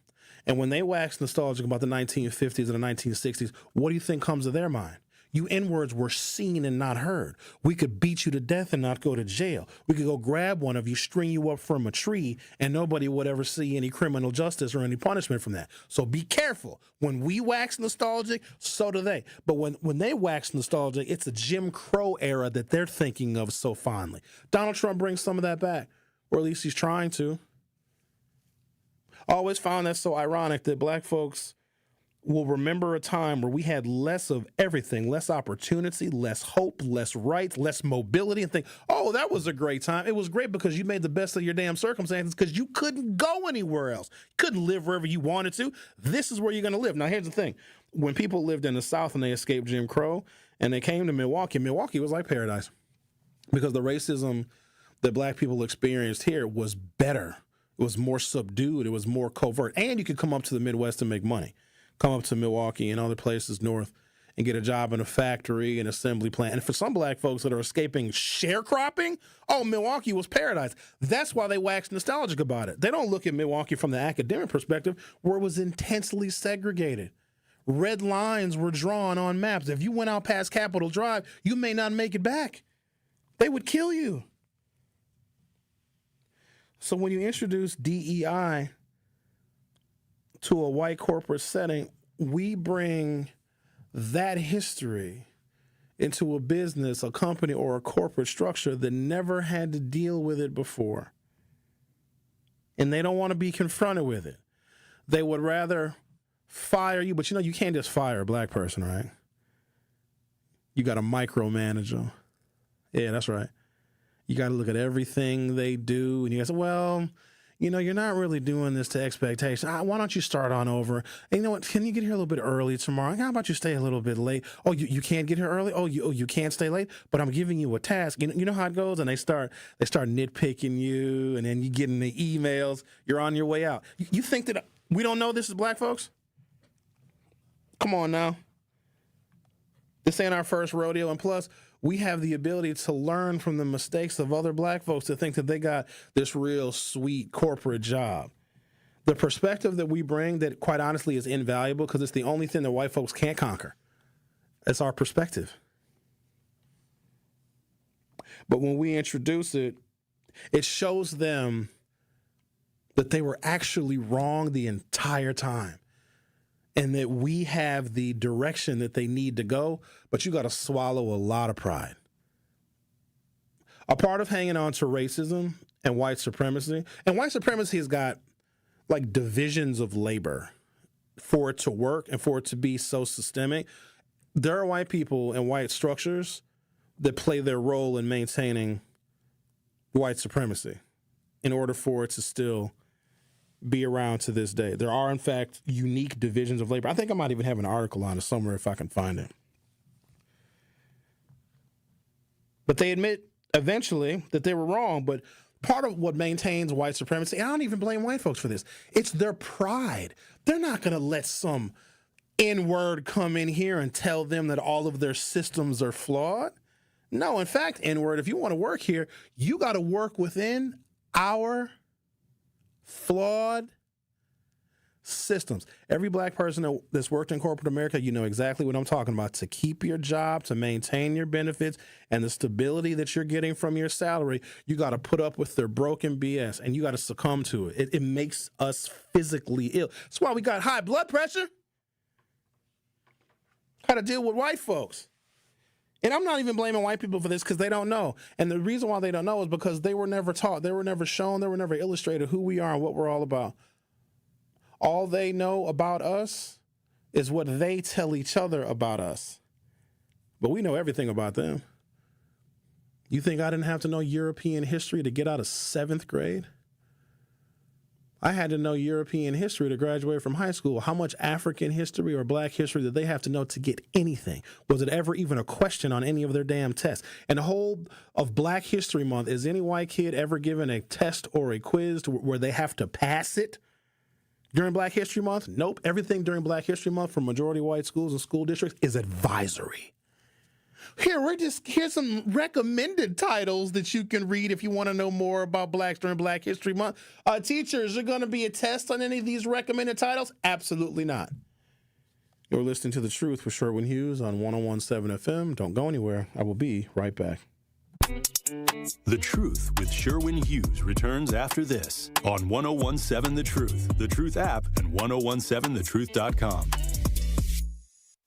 And when they wax nostalgic about the 1950s and the 1960s, what do you think comes to their mind? You N-words were seen and not heard. We could beat you to death and not go to jail. We could go grab one of you, string you up from a tree, and nobody would ever see any criminal justice or any punishment from that. So be careful. When we wax nostalgic, so do they. But when they wax nostalgic, it's a Jim Crow era that they're thinking of so fondly. Donald Trump brings some of that back, or at least he's trying to. I always found that so ironic that black folks will remember a time where we had less of everything, less opportunity, less hope, less rights, less mobility, and think, oh, that was a great time. It was great because you made the best of your damn circumstances because you couldn't go anywhere else. You couldn't live wherever you wanted to. This is where you're going to live. Now, here's the thing. When people lived in the South and they escaped Jim Crow and they came to Milwaukee, Milwaukee was like paradise because the racism that black people experienced here was better. It was more subdued. It was more covert. And you could come up to the Midwest and make money. Come up to Milwaukee and other places north and get a job in a factory, an assembly plant. And for some black folks that are escaping sharecropping, oh, Milwaukee was paradise. That's why they wax nostalgic about it. They don't look at Milwaukee from the academic perspective where it was intensely segregated. Red lines were drawn on maps. If you went out past Capitol Drive, you may not make it back. They would kill you. So when you introduce DEI to a white corporate setting, we bring that history into a business, a company, or a corporate structure that never had to deal with it before. And they don't want to be confronted with it. They would rather fire you, but you can't just fire a black person, right? You got to micromanage them. Yeah, that's right. You got to look at everything they do, and you got to say, well, you're not really doing this to expectation. Why don't you start on over? And you know what? Can you get here a little bit early tomorrow? How about you stay a little bit late? Oh, you can't get here early? Oh, you can't stay late? But I'm giving you a task. You know how it goes? And they start nitpicking you, and then you get in the emails. You're on your way out. You think that we don't know this is black folks? Come on now. This ain't our first rodeo. And plus, we have the ability to learn from the mistakes of other black folks to think that they got this real sweet corporate job. The perspective that we bring that quite honestly is invaluable because it's the only thing that white folks can't conquer. It's our perspective. But when we introduce it, it shows them that they were actually wrong the entire time. And that we have the direction that they need to go, but you got to swallow a lot of pride. A part of hanging on to racism and white supremacy has got like divisions of labor for it to work and for it to be so systemic. There are white people and white structures that play their role in maintaining white supremacy in order for it to still be around to this day. There are, in fact, unique divisions of labor. I think I might even have an article on it somewhere if I can find it. But they admit eventually that they were wrong. But part of what maintains white supremacy, and I don't even blame white folks for this, it's their pride. They're not going to let some N-word come in here and tell them that all of their systems are flawed. No, in fact, N-word, if you want to work here, you got to work within our flawed systems. Every black person that's worked in corporate America, you know exactly what I'm talking about. To keep your job, to maintain your benefits, and the stability that you're getting from your salary, you got to put up with their broken BS, and you got to succumb to it. It makes us physically ill. That's why we got high blood pressure. How to deal with white folks. And I'm not even blaming white people for this because they don't know. And the reason why they don't know is because they were never taught, they were never shown, they were never illustrated who we are and what we're all about. All they know about us is what they tell each other about us. But we know everything about them. You think I didn't have to know European history to get out of 7th grade? I had to know European history to graduate from high school. How much African history or black history did they have to know to get anything? Was it ever even a question on any of their damn tests? And the whole of Black History Month, is any white kid ever given a test or a quiz where they have to pass it during Black History Month? Nope. Everything during Black History Month for majority white schools and school districts is advisory. Here's some recommended titles that you can read if you want to know more about blacks during Black History Month. Teachers, is there going to be a test on any of these recommended titles? Absolutely not. You're listening to The Truth with Sherwin Hughes on 101.7 FM. Don't go anywhere. I will be right back. The Truth with Sherwin Hughes returns after this on 101.7 The Truth, The Truth app, and 101.7thetruth.com.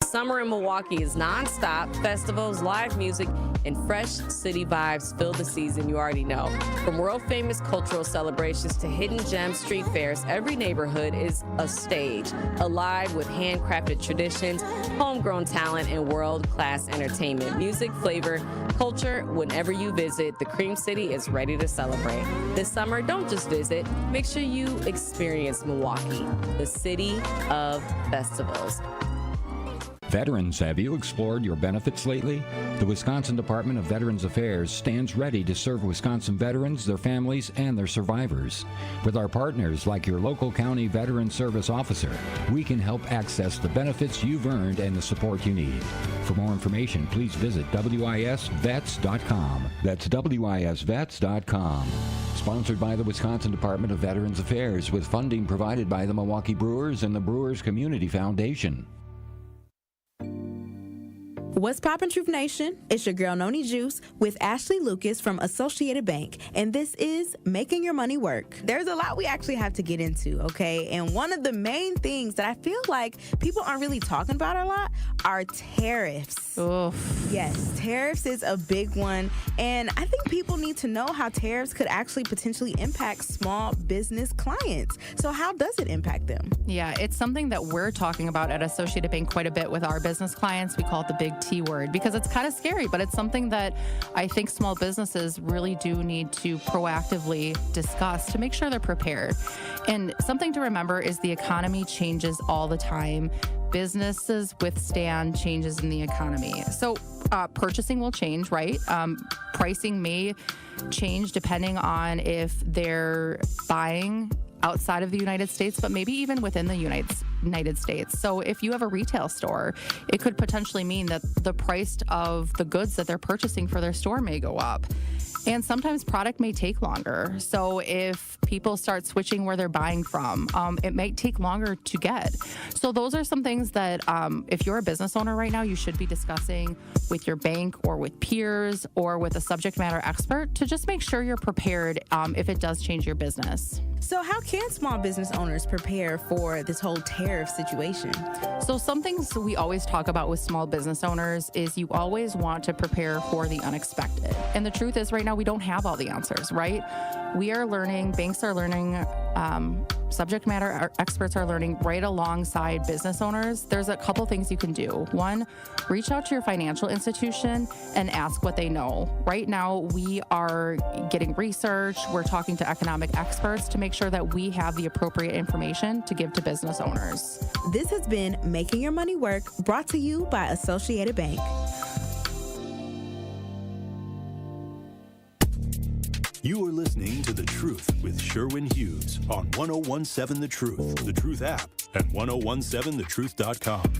Summer in Milwaukee is nonstop, festivals, live music, and fresh city vibes fill the season you already know. From world-famous cultural celebrations to hidden gem street fairs, every neighborhood is a stage, alive with handcrafted traditions, homegrown talent, and world-class entertainment. Music, flavor, culture, whenever you visit, the Cream City is ready to celebrate. This summer, don't just visit, make sure you experience Milwaukee, the city of festivals. Veterans, have you explored your benefits lately? The Wisconsin Department of Veterans Affairs stands ready to serve Wisconsin veterans, their families, and their survivors. With our partners like your local county veteran service officer, we can help access the benefits you've earned and the support you need. For more information, please visit wisvets.com. That's wisvets.com. Sponsored by the Wisconsin Department of Veterans Affairs with funding provided by the Milwaukee Brewers and the Brewers Community Foundation. What's poppin', Truth Nation? It's your girl Noni Juice with Ashley Lucas from Associated Bank, and this is Making Your Money Work. There's a lot we actually have to get into, okay? And one of the main things that I feel like people aren't really talking about a lot are tariffs. Oof. Yes, tariffs is a big one, and I think people need to know how tariffs could actually potentially impact small business clients. So how does it impact them? Yeah, it's something that we're talking about at Associated Bank quite a bit with our business clients. We call it the big T word because it's kind of scary, but it's something that I think small businesses really do need to proactively discuss to make sure they're prepared. And something to remember is the economy changes all the time. Businesses withstand changes in the economy. So purchasing will change, right? Pricing may change depending on if they're buying outside of the United States, but maybe even within the United States. So if you have a retail store, it could potentially mean that the price of the goods that they're purchasing for their store may go up. And sometimes product may take longer. So if people start switching where they're buying from, it might take longer to get. So those are some things that if you're a business owner right now, you should be discussing with your bank or with peers or with a subject matter expert to just make sure you're prepared if it does change your business. So how can small business owners prepare for this whole tariff situation? So some things we always talk about with small business owners is you always want to prepare for the unexpected. And the truth is right now we don't have all the answers, right? We are learning, banks are learning, subject matter experts are learning right alongside business owners. There's a couple things you can do. One, reach out to your financial institution and ask what they know. Right now, we are getting research. We're talking to economic experts to make sure that we have the appropriate information to give to business owners. This has been Making Your Money Work, brought to you by Associated Bank. You are listening to The Truth with Sherwin Hughes on 1017 The Truth, The Truth app, and 1017thetruth.com.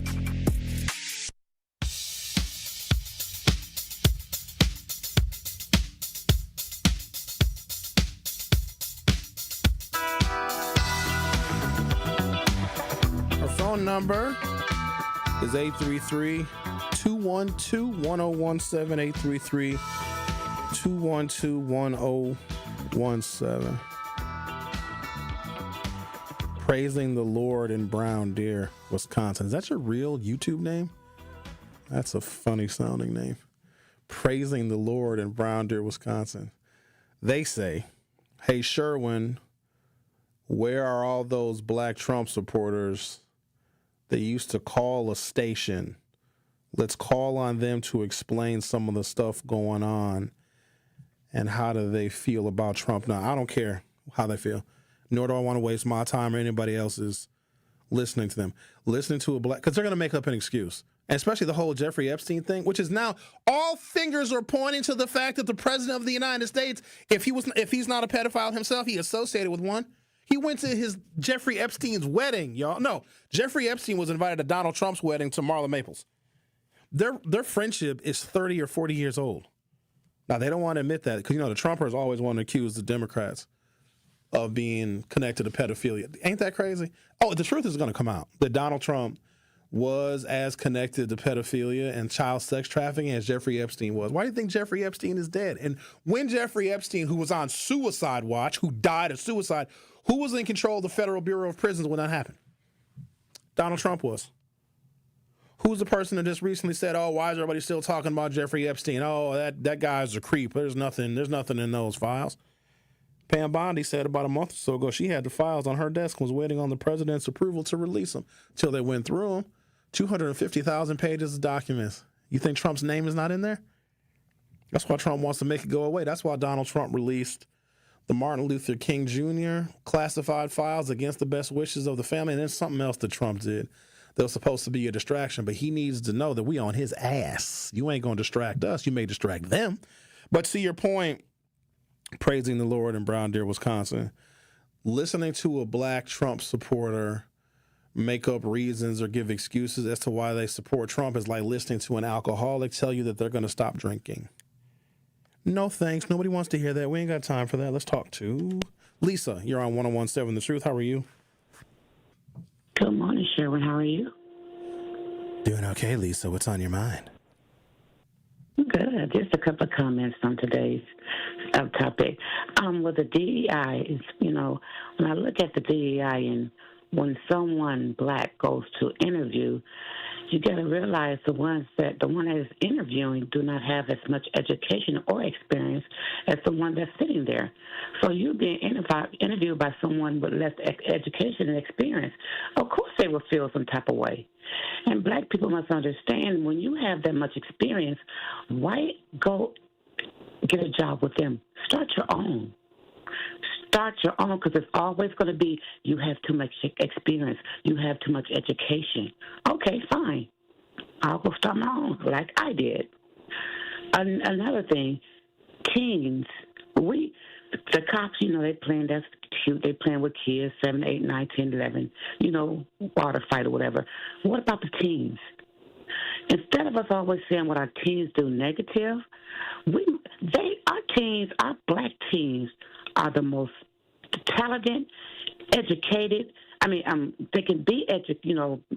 Our phone number is 833-212-1017, 833-212-1017. Praising the Lord in Brown Deer, Wisconsin. Is that your real YouTube name? That's a funny sounding name. Praising the Lord in Brown Deer, Wisconsin. They say, hey, Sherwin, where are all those black Trump supporters that used to call a station? Let's call on them to explain some of the stuff going on. And how do they feel about Trump now? I don't care how they feel, nor do I want to waste my time or anybody else's listening to them. Listening to a black, because they're going to make up an excuse. And especially the whole Jeffrey Epstein thing, which is now all fingers are pointing to the fact that the president of the United States, if he's not a pedophile himself, he associated with one. He went to his Jeffrey Epstein's wedding, y'all. No, Jeffrey Epstein was invited to Donald Trump's wedding to Marla Maples. Their friendship is 30 or 40 years old. Now, they don't want to admit that because, the Trumpers always want to accuse the Democrats of being connected to pedophilia. Ain't that crazy? Oh, the truth is going to come out that Donald Trump was as connected to pedophilia and child sex trafficking as Jeffrey Epstein was. Why do you think Jeffrey Epstein is dead? And when Jeffrey Epstein, who was on suicide watch, who died of suicide, who was in control of the Federal Bureau of Prisons when that happened? Donald Trump was. Who's the person that just recently said, "Oh, why is everybody still talking about Jeffrey Epstein? Oh, that guy's a creep. There's nothing in those files." Pam Bondi said about a month or so ago she had the files on her desk and was waiting on the president's approval to release them. Till they went through them, 250,000 pages of documents. You think Trump's name is not in there? That's why Trump wants to make it go away. That's why Donald Trump released the Martin Luther King Jr. classified files against the best wishes of the family. And then something else that Trump did that was supposed to be a distraction. But he needs to know that we on his ass. You ain't going to distract us. You may distract them. But to your point, praising the Lord in Brown Deer, Wisconsin, listening to a black Trump supporter make up reasons or give excuses as to why they support Trump is like listening to an alcoholic tell you that they're going to stop drinking. No thanks. Nobody wants to hear that. We ain't got time for that. Let's talk to Lisa. You're on 101.7 The Truth. How are you? Good morning, Sherwin. How are you? Doing okay, Lisa. What's on your mind? Good. Just a couple of comments on today's topic. With the DEI, when I look at the DEI and when someone black goes to interview, you got to realize the one that is interviewing do not have as much education or experience as the one that's sitting there. So you being interviewed by someone with less education and experience, of course they will feel some type of way. And black people must understand when you have that much experience, why go get a job with them? Start your own. Start your own, because it's always going to be you have too much experience, you have too much education. Okay, fine. I'll go start my own like I did. Another thing, teens, the cops, they playing, that's cute. They playing with kids, 7, 8, 9, 10, 11, water fight or whatever. What about the teens? Instead of us always saying what our teens do negative, our black teens are the most talented, educated. They can be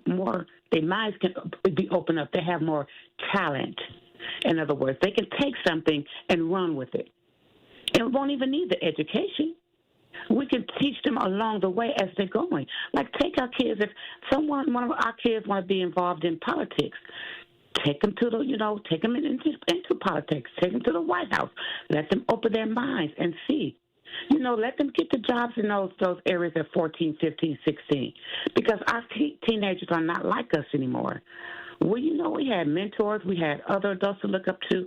more. Their minds can be open up. They have more talent. In other words, they can take something and run with it, and won't even need the education. We can teach them along the way as they're going. Like take our kids. If one of our kids want to be involved in politics, take them to take them into politics. Take them to the White House. Let them open their minds and see. Let them get the jobs in those areas at 14, 15, 16, because our teenagers are not like us anymore. We had mentors. We had other adults to look up to.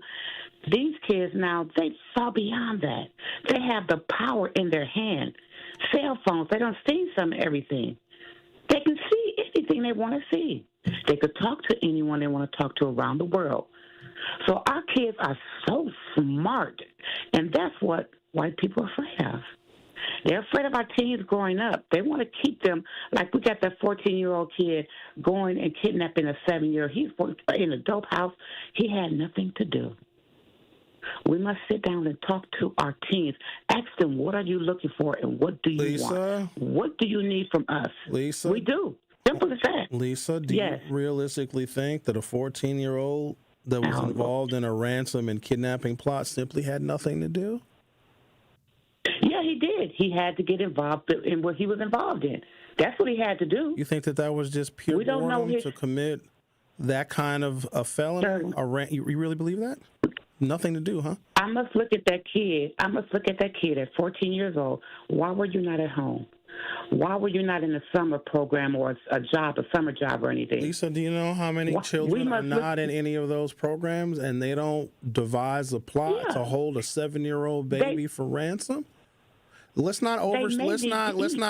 These kids now, they fall beyond that. They have the power in their hand. Cell phones, they don't see some of everything. They can see anything they want to see. They could talk to anyone they want to talk to around the world. So our kids are so smart, and that's what white people are afraid of. They're afraid of our teens growing up. They want to keep them, like we got that 14-year-old kid going and kidnapping a 7-year-old. He's in a dope house. He had nothing to do. We must sit down and talk to our teens. Ask them, what are you looking for and what do you want? What do you need from us? Lisa? We do. Simple as that. Lisa, do you realistically think that a 14-year-old that was involved in a ransom and kidnapping plot simply had nothing to do? Yeah, he did. He had to get involved in what he was involved in. That's what he had to do. You think that was just pure boredom to commit that kind of a felony? You really believe that? Nothing to do, huh? I must look at that kid. At 14 years old. Why were you not at home? Why were you not in a summer program or a summer job or anything? Lisa, do you know how many children are not in any of those programs and they don't devise a plot to hold a 7-year-old baby for ransom? Let's not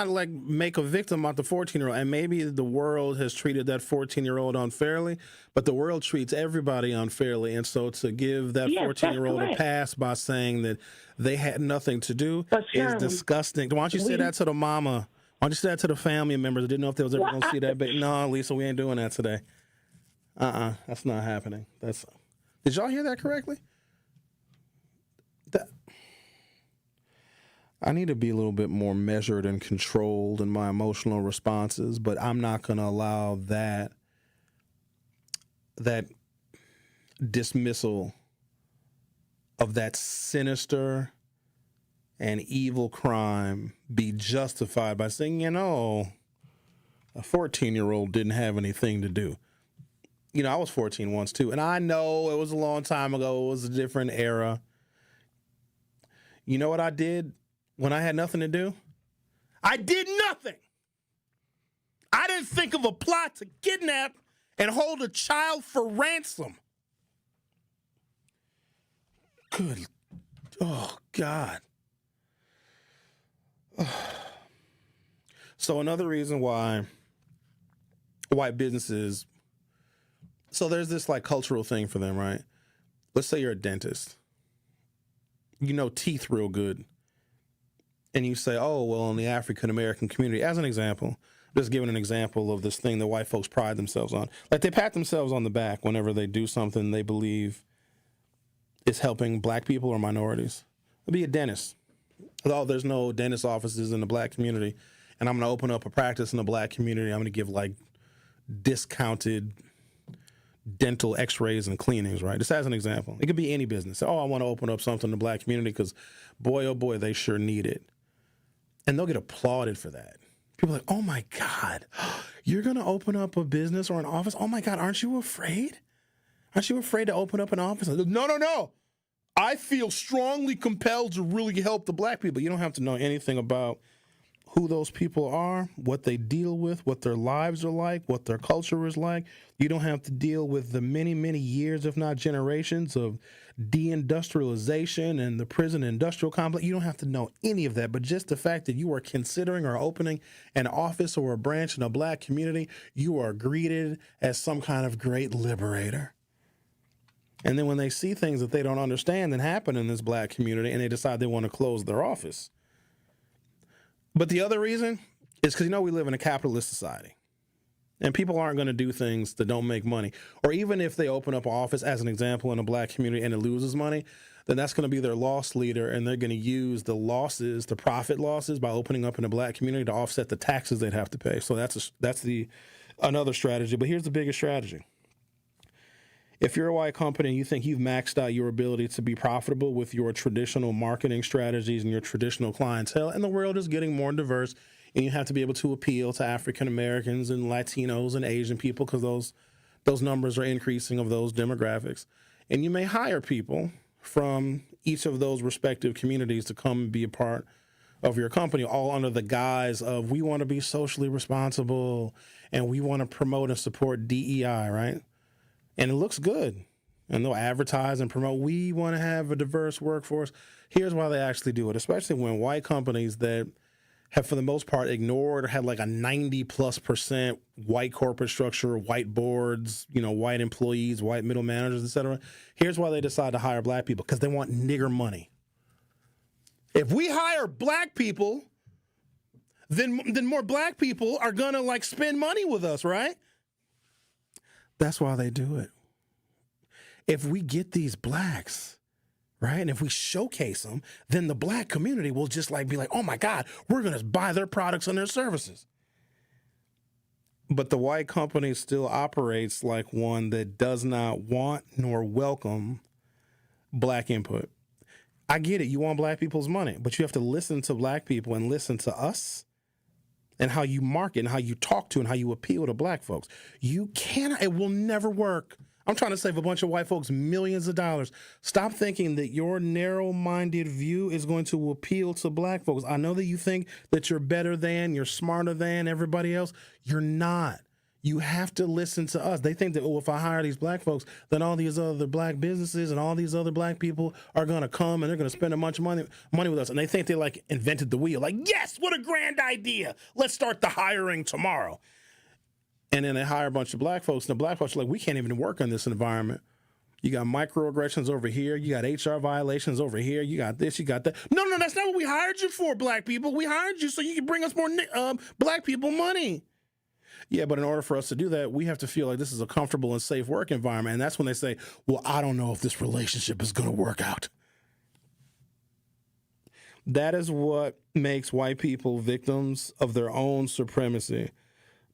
like make a victim out the 14-year-old. And maybe the world has treated that 14-year-old unfairly, but the world treats everybody unfairly. And so to give that 14-year-old a pass by saying that they had nothing to do is disgusting. Why don't you say that to the mama? Why don't you say that to the family members that didn't know if they was ever going to see that baby? No, Lisa, we ain't doing that today. That's not happening. Did y'all hear that correctly? I need to be a little bit more measured and controlled in my emotional responses, but I'm not going to allow that dismissal of that sinister and evil crime be justified by saying, a 14-year-old didn't have anything to do. I was 14 once too. And I know it was a long time ago. It was a different era. You know what I did when I had nothing to do? I did nothing. I didn't think of a plot to kidnap and hold a child for ransom. Good. Oh, God. So another reason why businesses, so there's this like cultural thing for them, right? Let's say you're a dentist. You know teeth real good. And you say, oh, well, in the African-American community, as an example, just giving an example of this thing that white folks pride themselves on. Like they pat themselves on the back whenever they do something they believe is helping black people or minorities. Be a dentist. Although there's no dentist offices in the black community, and I'm going to open up a practice in the black community, I'm going to give like discounted dental x-rays and cleanings, right? Just as an example. It could be any business. Oh, I want to open up something in the black community because boy, oh boy, they sure need it. And they'll get applauded for that. People are like, oh my God, you're going to open up a business or an office? Oh my God, aren't you afraid? Aren't you afraid to open up an office? No. I feel strongly compelled to really help the black people. You don't have to know anything about who those people are, what they deal with, what their lives are like, what their culture is like. You don't have to deal with the many, many years, if not generations, of deindustrialization and the prison industrial complex. You don't have to know any of that, but just the fact that you are considering or opening an office or a branch in a black community, you are greeted as some kind of great liberator. And then when they see things that they don't understand that happen in this black community and they decide they want to close their office. But the other reason is because, we live in a capitalist society. And people aren't going to do things that don't make money. Or even if they open up an office, as an example, in a black community and it loses money, then that's going to be their loss leader. And they're going to use the losses, the profit losses, by opening up in a black community to offset the taxes they'd have to pay. So that's another strategy. But here's the biggest strategy. If you're a white company and you think you've maxed out your ability to be profitable with your traditional marketing strategies and your traditional clientele, and the world is getting more diverse, and you have to be able to appeal to African Americans and Latinos and Asian people because those numbers are increasing of those demographics. And you may hire people from each of those respective communities to come and be a part of your company, all under the guise of we want to be socially responsible and we want to promote and support DEI, right? And it looks good. And they'll advertise and promote, we want to have a diverse workforce. Here's why they actually do it, especially when white companies that have, for the most part, ignored or had like a 90+% white corporate structure, white boards, white employees, white middle managers, et cetera. Here's why they decide to hire black people, because they want nigger money. If we hire black people, then more black people are going to spend money with us, right? That's why they do it. If we get these blacks, right, and if we showcase them, then the black community will just be like, oh my God, we're going to buy their products and their services. But the white company still operates like one that does not want nor welcome black input. I get it. You want black people's money, but you have to listen to black people and listen to us. And how you market and how you talk to and how you appeal to black folks. You cannot, it will never work. I'm trying to save a bunch of white folks millions of dollars. Stop thinking that your narrow-minded view is going to appeal to black folks. I know that you think that you're better than, you're smarter than everybody else. You're not. You have to listen to us. They think that, if I hire these black folks, then all these other black businesses and all these other black people are going to come and they're going to spend a bunch of money with us. And they think they invented the wheel. Yes, what a grand idea. Let's start the hiring tomorrow. And then they hire a bunch of black folks. And the black folks are like, we can't even work in this environment. You got microaggressions over here. You got HR violations over here. You got this, you got that. No, that's not what we hired you for, black people. We hired you so you can bring us more black people money. Yeah, but in order for us to do that, we have to feel like this is a comfortable and safe work environment. And that's when they say, well, I don't know if this relationship is going to work out. That is what makes white people victims of their own supremacy,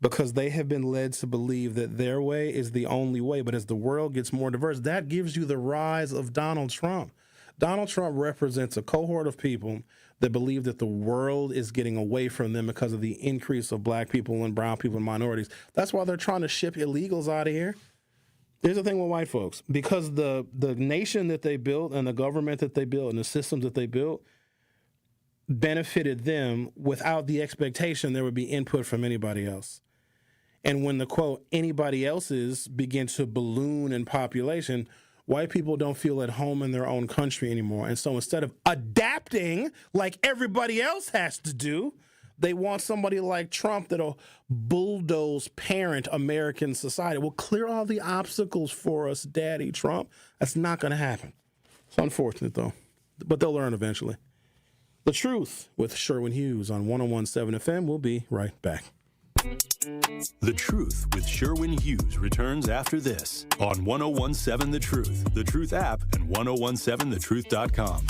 because they have been led to believe that their way is the only way. But as the world gets more diverse, that gives you the rise of Donald Trump. Donald Trump represents a cohort of people that believe that the world is getting away from them because of the increase of black people and brown people and minorities. That's why they're trying to ship illegals out of here. Here's the thing with white folks. Because the nation that they built and the government that they built and the systems that they built benefited them without the expectation there would be input from anybody else. And when the, quote, anybody else's begin to balloon in population, white people don't feel at home in their own country anymore. And so instead of adapting like everybody else has to do, they want somebody like Trump that'll bulldoze parent American society. Will clear all the obstacles for us, Daddy Trump. That's not going to happen. It's unfortunate, though. But they'll learn eventually. The Truth with Sherwin Hughes on 101.7 FM. We'll be right back. The Truth with Sherwin Hughes returns after this on 101.7 The Truth, The Truth app, and 1017thetruth.com.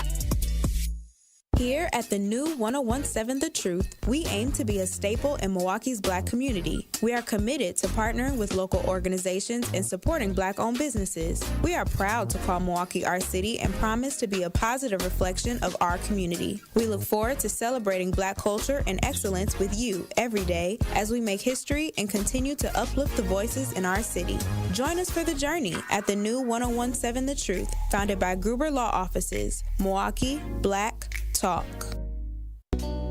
Here at the new 101.7 The Truth, we aim to be a staple in Milwaukee's Black community. We are committed to partnering with local organizations and supporting Black-owned businesses. We are proud to call Milwaukee our city and promise to be a positive reflection of our community. We look forward to celebrating Black culture and excellence with you every day as we make history and continue to uplift the voices in our city. Join us for the journey at the new 101.7 The Truth, founded by Gruber Law Offices, Milwaukee Black Talk.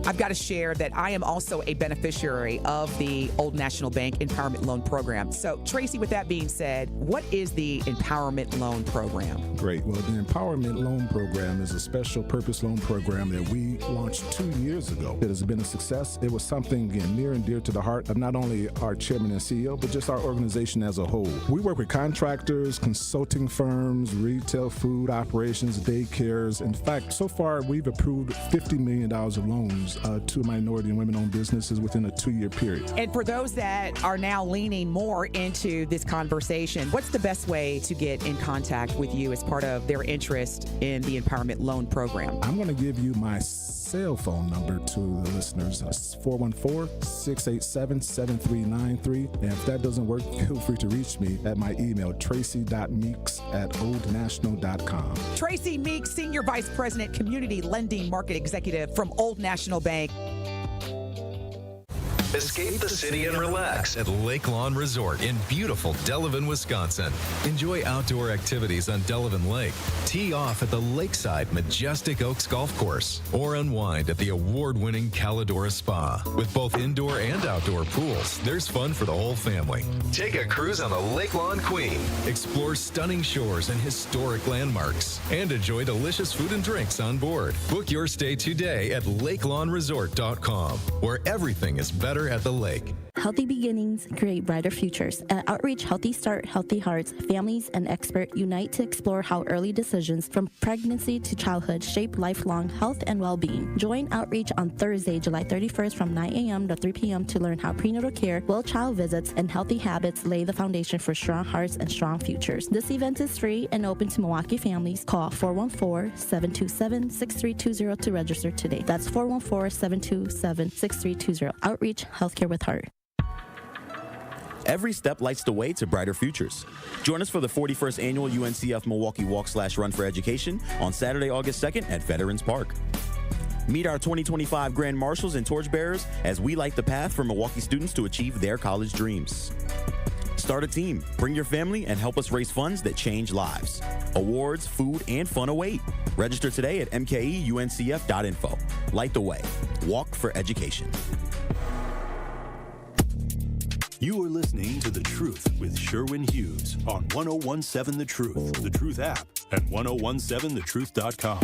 I've got to share that I am also a beneficiary of the Old National Bank Empowerment Loan Program. So, Tracy, with that being said, what is the Empowerment Loan Program? Great. Well, the Empowerment Loan Program is a special purpose loan program that we launched 2 years ago. It has been a success. It was something, again, near and dear to the heart of not only our chairman and CEO, but just our organization as a whole. We work with contractors, consulting firms, retail food operations, daycares. In fact, so far, we've approved $50 million of loans to minority and women-owned businesses within a 2-year period. And for those that are now leaning more into this conversation, what's the best way to get in contact with you as part of their interest in the Empowerment Loan Program? I'm going to give you my cell phone number to the listeners. It's 414-687-7393. And if that doesn't work, feel free to reach me at my email, tracy.meeks@oldnational.com. Tracy Meeks, Senior Vice President, Community Lending Market Executive from Old National Bank. Escape the city and relax at Lake Lawn Resort in beautiful Delavan, Wisconsin. Enjoy outdoor activities on Delavan Lake. Tee off at the lakeside Majestic Oaks Golf Course or unwind at the award-winning Calidora Spa. With both indoor and outdoor pools, there's fun for the whole family. Take a cruise on the Lake Lawn Queen. Explore stunning shores and historic landmarks and enjoy delicious food and drinks on board. Book your stay today at lakelawnresort.com, where everything is better at the lake. Healthy beginnings create brighter futures. At Outreach Healthy Start, Healthy Hearts, families and experts unite to explore how early decisions from pregnancy to childhood shape lifelong health and well-being. Join Outreach on Thursday, July 31st from 9 a.m. to 3 p.m. to learn how prenatal care, well-child visits, and healthy habits lay the foundation for strong hearts and strong futures. This event is free and open to Milwaukee families. Call 414-727-6320 to register today. That's 414-727-6320. Outreach Healthcare with Heart. Every step lights the way to brighter futures. Join us for the 41st annual UNCF Milwaukee Walk/Run for Education on Saturday, August 2nd at Veterans Park. Meet our 2025 Grand Marshals and Torchbearers as we light the path for Milwaukee students to achieve their college dreams. Start a team, bring your family, and help us raise funds that change lives. Awards, food, and fun await. Register today at mkeuncf.info. Light the way. Walk for education. You are listening to The Truth with Sherwin Hughes on 1017 The Truth, The Truth app, and 1017thetruth.com.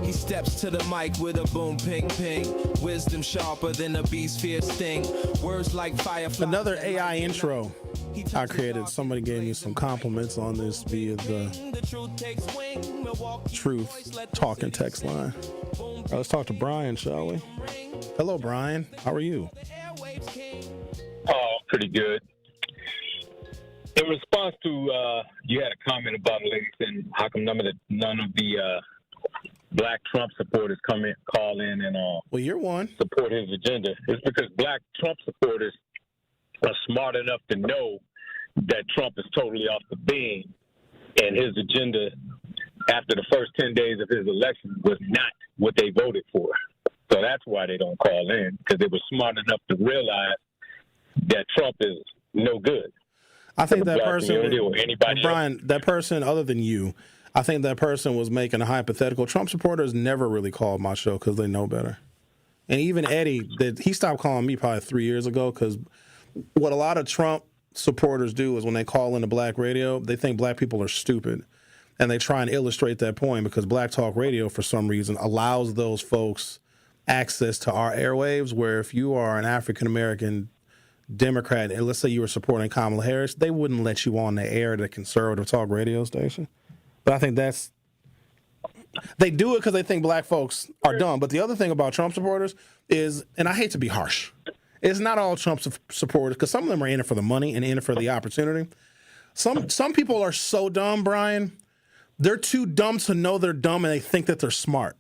He steps to the mic with a boom, ping, ping. Wisdom sharper than a beast's fierce sting. Words like firefly. Another AI intro I created. Somebody gave me some compliments on this via the Truth talk and text line. All right, let's talk to Brian, shall we? Hello, Brian. How are you? Oh, pretty good. In response to, you had a comment about ladies and how come none of the black Trump supporters call in and well, you're one. Support his agenda. It's because black Trump supporters are smart enough to know that Trump is totally off the beam, and his agenda after the first 10 days of his election was not what they voted for. So that's why they don't call in, because they were smart enough to realize that Trump is no good. I think that person, or anybody Brian, else. that person other than you, I think that person was making a hypothetical. Trump supporters never really called my show because they know better. And even Eddie, he stopped calling me probably 3 years ago, because what a lot of Trump supporters do is when they call into black radio, they think black people are stupid. And they try and illustrate that point because Black Talk Radio, for some reason, allows those folks access to our airwaves, where if you are an African-American Democrat, and let's say you were supporting Kamala Harris, they wouldn't let you on the air at a conservative talk radio station. But I think they do it because they think black folks are dumb. But the other thing about Trump supporters is, and I hate to be harsh, it's not all Trump supporters, because some of them are in it for the money and in it for the opportunity. Some people are so dumb, Brian, they're too dumb to know they're dumb, and they think that they're smart.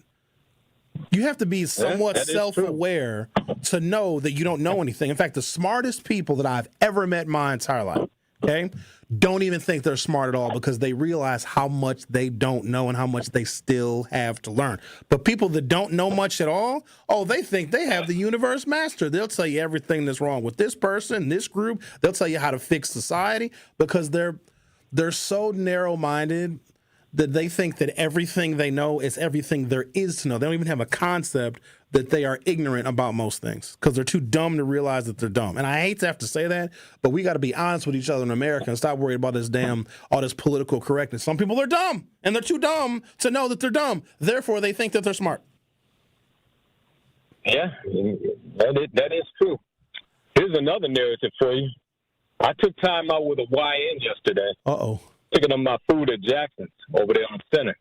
You have to be somewhat self-aware to know that you don't know anything. In fact, the smartest people that I've ever met in my entire life, okay, don't even think they're smart at all, because they realize how much they don't know and how much they still have to learn. But people that don't know much at all, they think they have the universe mastered. They'll tell you everything that's wrong with this person, this group. They'll tell you how to fix society, because they're so narrow-minded that they think that everything they know is everything there is to know. They don't even have a concept that they are ignorant about most things, because they're too dumb to realize that they're dumb. And I hate to have to say that, but we got to be honest with each other in America and stop worrying about all this political correctness. Some people are dumb, and they're too dumb to know that they're dumb. Therefore, they think that they're smart. Yeah, that is true. Here's another narrative for you. I took time out with a YN yesterday. Uh-oh. Picking up my food at Jackson's over there on Center.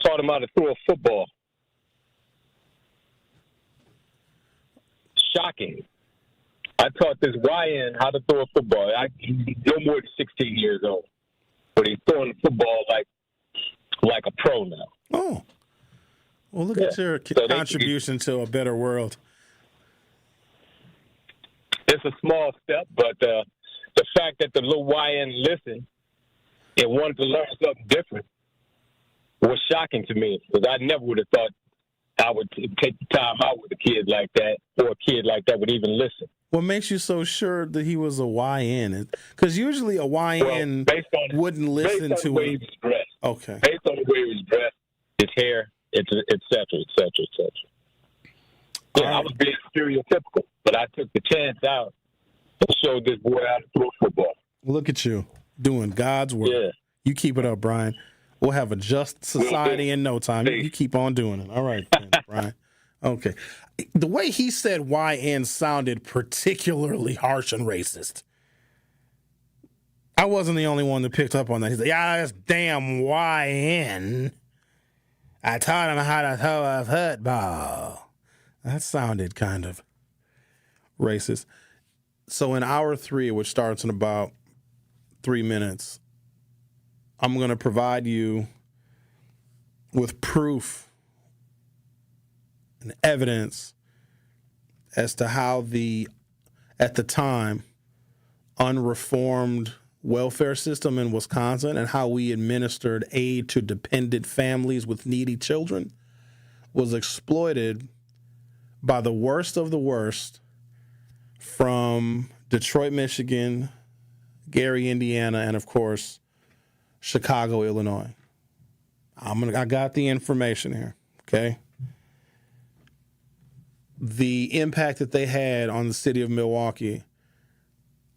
Taught him how to throw a football. Shocking. I taught this YN how to throw a football. He's no more than 16 years old, but he's throwing the football like a pro now. Oh. Well, look at your contribution to a better world. It's a small step, but the fact that the little YN listened and wanted to learn something different was shocking to me, because I never would have thought I would take the time out with a kid like that, or a kid like that would even listen. What makes you so sure that he was a YN? Because usually a YN wouldn't listen to the way he was dressed. Okay. Based on the way he was dressed, his hair, et cetera, et cetera, et cetera. Yeah, I was being stereotypical, but I took the chance out and showed this boy how to throw football. Look at you doing God's work. Yeah. You keep it up, Brian. We'll have a just society in no time. You keep on doing it. All right, then, Brian. Okay. The way he said YN sounded particularly harsh and racist. I wasn't the only one that picked up on that. He said, yeah, that's damn YN. I taught him how to throw a football. That sounded kind of racist. So in hour 3, which starts in about 3 minutes, I'm going to provide you with proof and evidence as to how at the time, unreformed welfare system in Wisconsin and how we administered aid to dependent families with needy children was exploited by the worst of the worst from Detroit, Michigan, Gary, Indiana, and of course, Chicago, Illinois. I got the information here, okay? The impact that they had on the city of Milwaukee,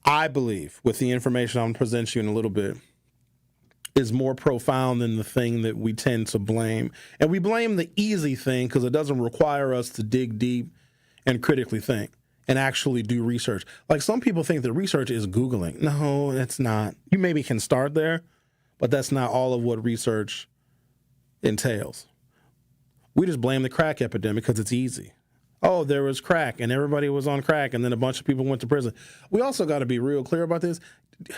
I believe, with the information I'm going to present you in a little bit, is more profound than the thing that we tend to blame. And we blame the easy thing because it doesn't require us to dig deep and critically think and actually do research. Like, some people think that research is Googling. No, it's not. You maybe can start there, but that's not all of what research entails. We just blame the crack epidemic because it's easy. Oh, there was crack, and everybody was on crack, and then a bunch of people went to prison. We also got to be real clear about this. Do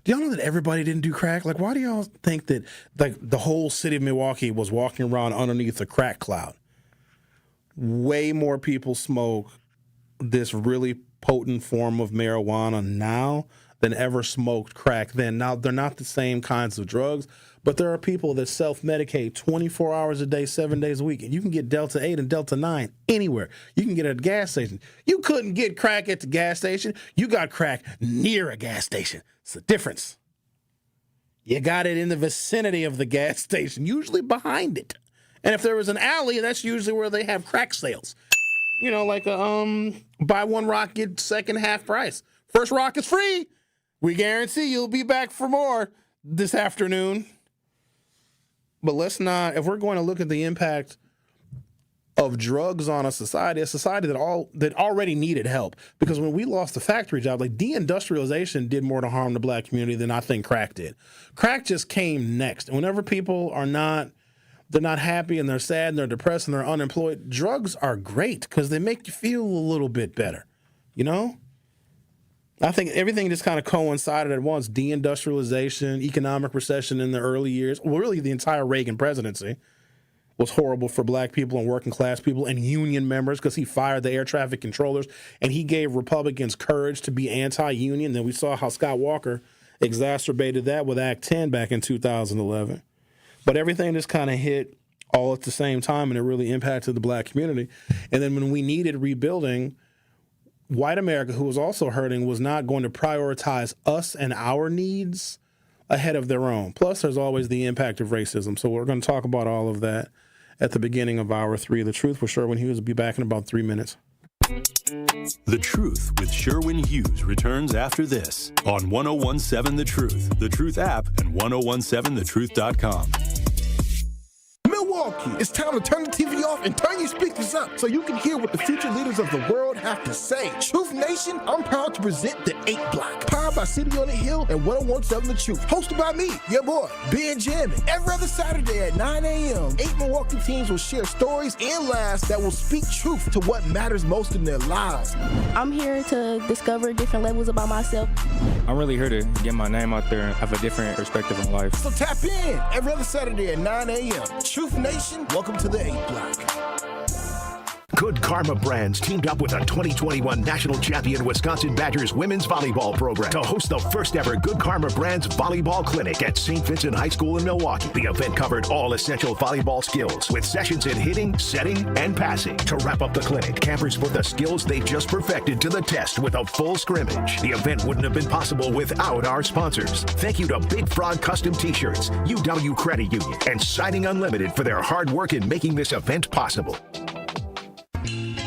y'all know that everybody didn't do crack? Like, why do y'all think that like the whole city of Milwaukee was walking around underneath a crack cloud? Way more people smoke this really potent form of marijuana now than ever smoked crack then. Now, they're not the same kinds of drugs, but there are people that self-medicate 24 hours a day, 7 days a week, and you can get Delta 8 and Delta 9 anywhere. You can get it at a gas station. You couldn't get crack at the gas station. You got crack near a gas station. It's the difference. You got it in the vicinity of the gas station, usually behind it. And if there was an alley, that's usually where they have crack sales. You know, like buy one rock, get second half price. First rock is free. We guarantee you'll be back for more this afternoon. But let's not, if we're going to look at the impact of drugs on a society that already needed help. Because when we lost the factory job, like deindustrialization did more to harm the black community than I think crack did. Crack just came next. And whenever people are they're not happy and they're sad and they're depressed and they're unemployed, drugs are great because they make you feel a little bit better, you know? I think everything just kind of coincided at once. Deindustrialization, economic recession in the early years. Well, really the entire Reagan presidency was horrible for black people and working class people and union members because he fired the air traffic controllers and he gave Republicans courage to be anti-union. Then we saw how Scott Walker exacerbated that with Act 10 back in 2011. But everything just kind of hit all at the same time, and it really impacted the black community. And then when we needed rebuilding, white America, who was also hurting, was not going to prioritize us and our needs ahead of their own. Plus, there's always the impact of racism. So we're going to talk about all of that at the beginning of Hour 3. The Truth with Sherwin Hughes will be back in about 3 minutes. The Truth with Sherwin Hughes returns after this on 1017 The Truth, The Truth app, and 1017thetruth.com. Milwaukee, it's time to turn the TV off and turn your speakers up so you can hear what the future leaders of the world have to say. Truth Nation, I'm proud to present the 8 Block, powered by City on the Hill and 1017 The Truth, hosted by me, your boy, Ben Jammin. Every other Saturday at 9 a.m., 8 Milwaukee teams will share stories and laughs that will speak truth to what matters most in their lives. I'm here to discover different levels about myself. I'm really here to get my name out there and have a different perspective on life. So tap in every other Saturday at 9 a.m. Truth Nation, welcome to the 8 Block. Good Karma Brands teamed up with a 2021 national champion Wisconsin Badgers women's volleyball program to host the first ever Good Karma Brands volleyball clinic at St. Vincent High School in Milwaukee. The event covered all essential volleyball skills with sessions in hitting, setting, and passing. To wrap up the clinic, campers put the skills they just perfected to the test with a full scrimmage. The event wouldn't have been possible without our sponsors. Thank you to Big Frog Custom T-Shirts, UW Credit Union, and Siding Unlimited for their hard work in making this event possible.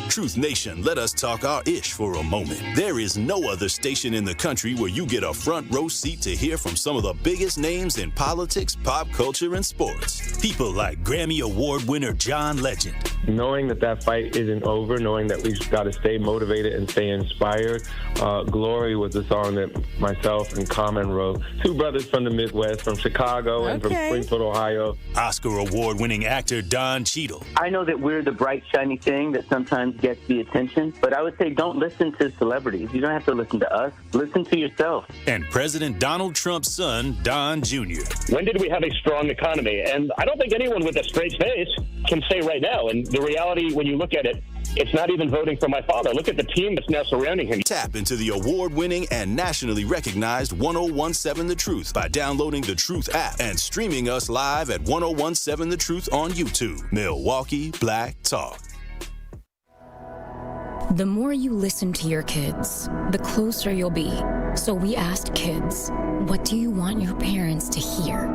Truth Nation, let us talk our ish for a moment. There is no other station in the country where you get a front row seat to hear from some of the biggest names in politics, pop culture, and sports. People like Grammy Award winner John Legend. Knowing that fight isn't over, knowing that we've got to stay motivated and stay inspired. Glory was the song that myself and Common wrote. 2 brothers from the Midwest, from Chicago and from Springfield, Ohio. Oscar Award winning actor Don Cheadle. I know that we're the bright, shiny thing that sometimes gets the attention, but I would say don't listen to celebrities. You don't have to listen to us. Listen to yourself. And President Donald Trump's son, Don Jr. When did we have a strong economy? And I don't think anyone with a straight face can say right now. And the reality, when you look at it, it's not even voting for my father. Look at the team that's now surrounding him. Tap into the award-winning and nationally recognized 1017 The Truth by downloading the Truth app and streaming us live at 1017 The Truth on YouTube. Milwaukee Black Talk. The more you listen to your kids, the closer you'll be. So we asked kids, what do you want your parents to hear?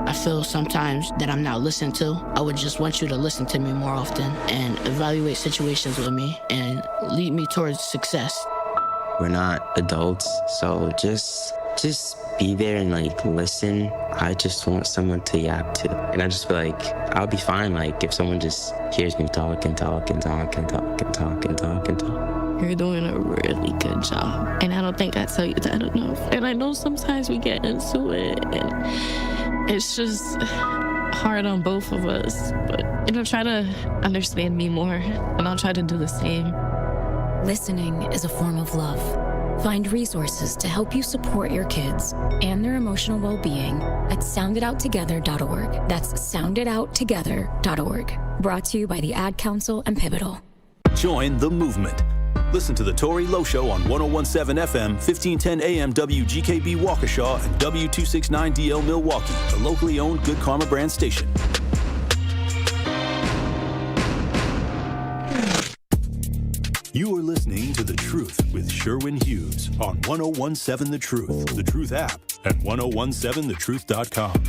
I feel sometimes that I'm not listened to. I would just want you to listen to me more often and evaluate situations with me and lead me towards success. We're not adults, so just be there and listen. I just want someone to yap to. And I just feel like I'll be fine if someone just hears me talk and talk and talk and talk and talk and talk and talk. You're doing a really good job. And I don't think I tell you that enough. And I know sometimes we get into it and it's just, hard on both of us, but try to understand me more, and I'll try to do the same. Listening is a form of love. Find resources to help you support your kids and their emotional well-being at soundedouttogether.org. That's soundedouttogether.org. Brought to you by the Ad Council and Pivotal. Join the movement. Listen to the Tori Lowe Show on 101.7 FM, 1510 AM WGKB Waukesha and W269DL Milwaukee, the locally owned Good Karma brand station. You are listening to The Truth with Sherwin Hughes on 101.7 The Truth, The Truth app, and 1017thetruth.com.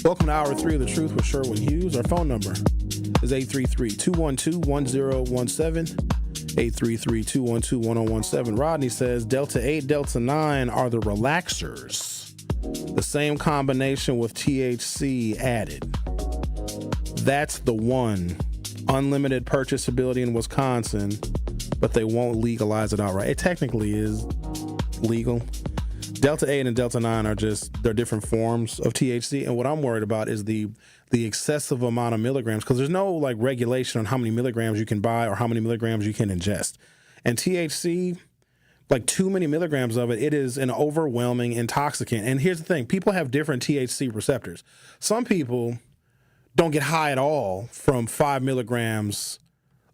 Welcome to Hour 3 of The Truth with Sherwin Hughes. Our phone number is 833-212-1017, 833-212-1017. Rodney says Delta 8, Delta 9 are the relaxers. The same combination with THC added. That's the one. Unlimited purchasability in Wisconsin, but they won't legalize it outright. It technically is legal. Delta 8 and Delta 9 are they're different forms of THC, and what I'm worried about is the excessive amount of milligrams, because there's no regulation on how many milligrams you can buy or how many milligrams you can ingest. And THC, too many milligrams of it is an overwhelming intoxicant. And here's the thing, people have different THC receptors. Some people don't get high at all from 5 milligrams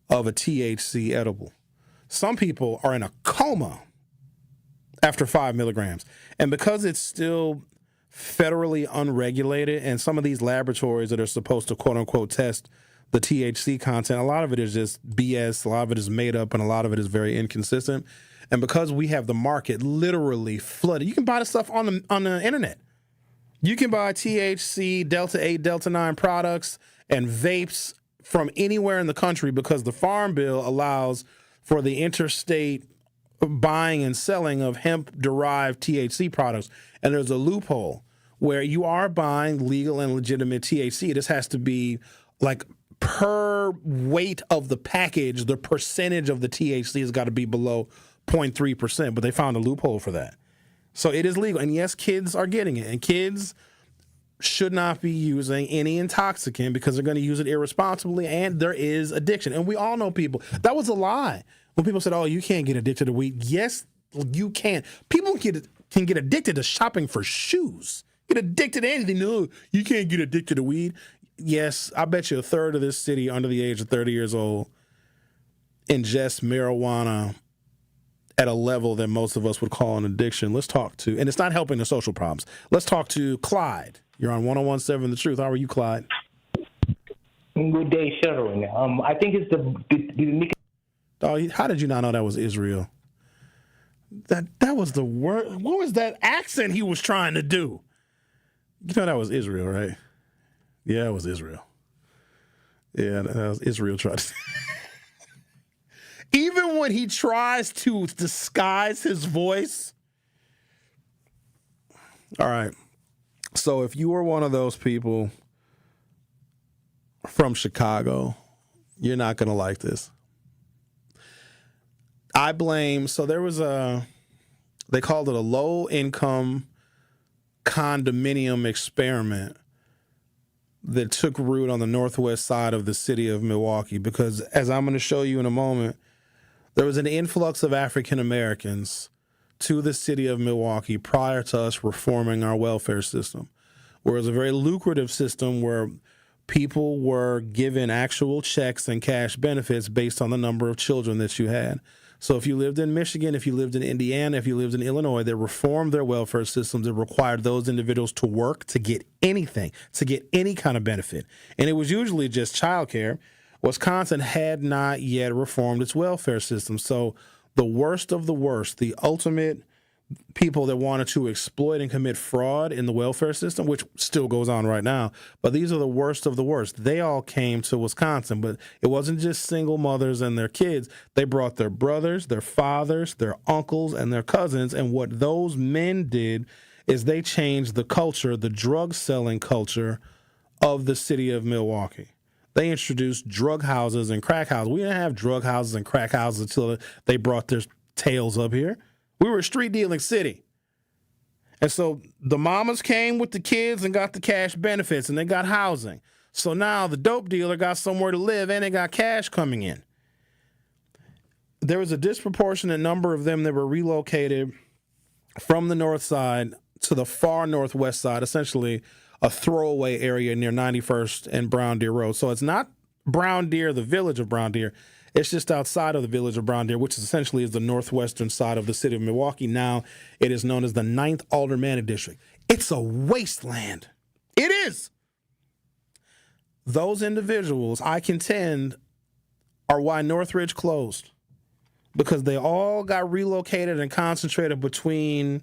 of a THC edible. Some people are in a coma after 5 milligrams. And because it's still federally unregulated, and some of these laboratories that are supposed to quote unquote test the THC content, a lot of it is just BS, a lot of it is made up, and a lot of it is very inconsistent. And because we have the market literally flooded, you can buy the stuff on the internet. You can buy THC, Delta 8, Delta 9 products and vapes from anywhere in the country because the Farm Bill allows for the interstate buying and selling of hemp-derived THC products. And there's a loophole where you are buying legal and legitimate THC. This has to be per weight of the package, the percentage of the THC has got to be below 0.3%, but they found a loophole for that. So it is legal. And yes, kids are getting it. And kids should not be using any intoxicant because they're going to use it irresponsibly, and there is addiction. And we all know people. That was a lie. When people said, oh, you can't get addicted to weed. Yes, you can. People can get addicted to shopping for shoes. Get addicted to anything. No, you can't get addicted to weed. Yes, I bet you a third of this city under the age of 30 years old ingests marijuana at a level that most of us would call an addiction. Let's talk to, and it's not helping the social problems. Let's talk to Clyde. You're on 101.7 The Truth. How are you, Clyde? Good day, Sherwin. I think it's the Oh, how did you not know that was Israel? That was the word. What was that accent he was trying to do? You know that was Israel, right? Yeah, it was Israel. Yeah, that was Israel trying to. Even when he tries to disguise his voice. All right. So if you were one of those people from Chicago, you're not going to like this. There was they called it a low-income condominium experiment that took root on the northwest side of the city of Milwaukee because, as I'm going to show you in a moment, there was an influx of African Americans to the city of Milwaukee prior to us reforming our welfare system, where it was a very lucrative system where people were given actual checks and cash benefits based on the number of children that you had. So if you lived in Michigan, if you lived in Indiana, if you lived in Illinois, they reformed their welfare systems that required those individuals to work to get anything, to get any kind of benefit. And it was usually just childcare. Wisconsin had not yet reformed its welfare system. So the worst of the worst, the ultimate people that wanted to exploit and commit fraud in the welfare system, which still goes on right now. But these are the worst of the worst. They all came to Wisconsin, but it wasn't just single mothers and their kids. They brought their brothers, their fathers, their uncles, and their cousins. And what those men did is they changed the culture, the drug selling culture of the city of Milwaukee. They introduced drug houses and crack houses. We didn't have drug houses and crack houses until they brought their tails up here. We were a street dealing city. And so the mamas came with the kids and got the cash benefits, and they got housing. So now the dope dealer got somewhere to live, and they got cash coming in. There was a disproportionate number of them that were relocated from the north side to the far northwest side, essentially a throwaway area near 91st and Brown Deer Road. So it's not Brown Deer, the village of Brown Deer. It's just outside of the village of Brown Deer, which essentially is the northwestern side of the city of Milwaukee. Now it is known as the 9th Aldermanic District. It's a wasteland. It is. Those individuals, I contend, are why Northridge closed, because they all got relocated and concentrated between.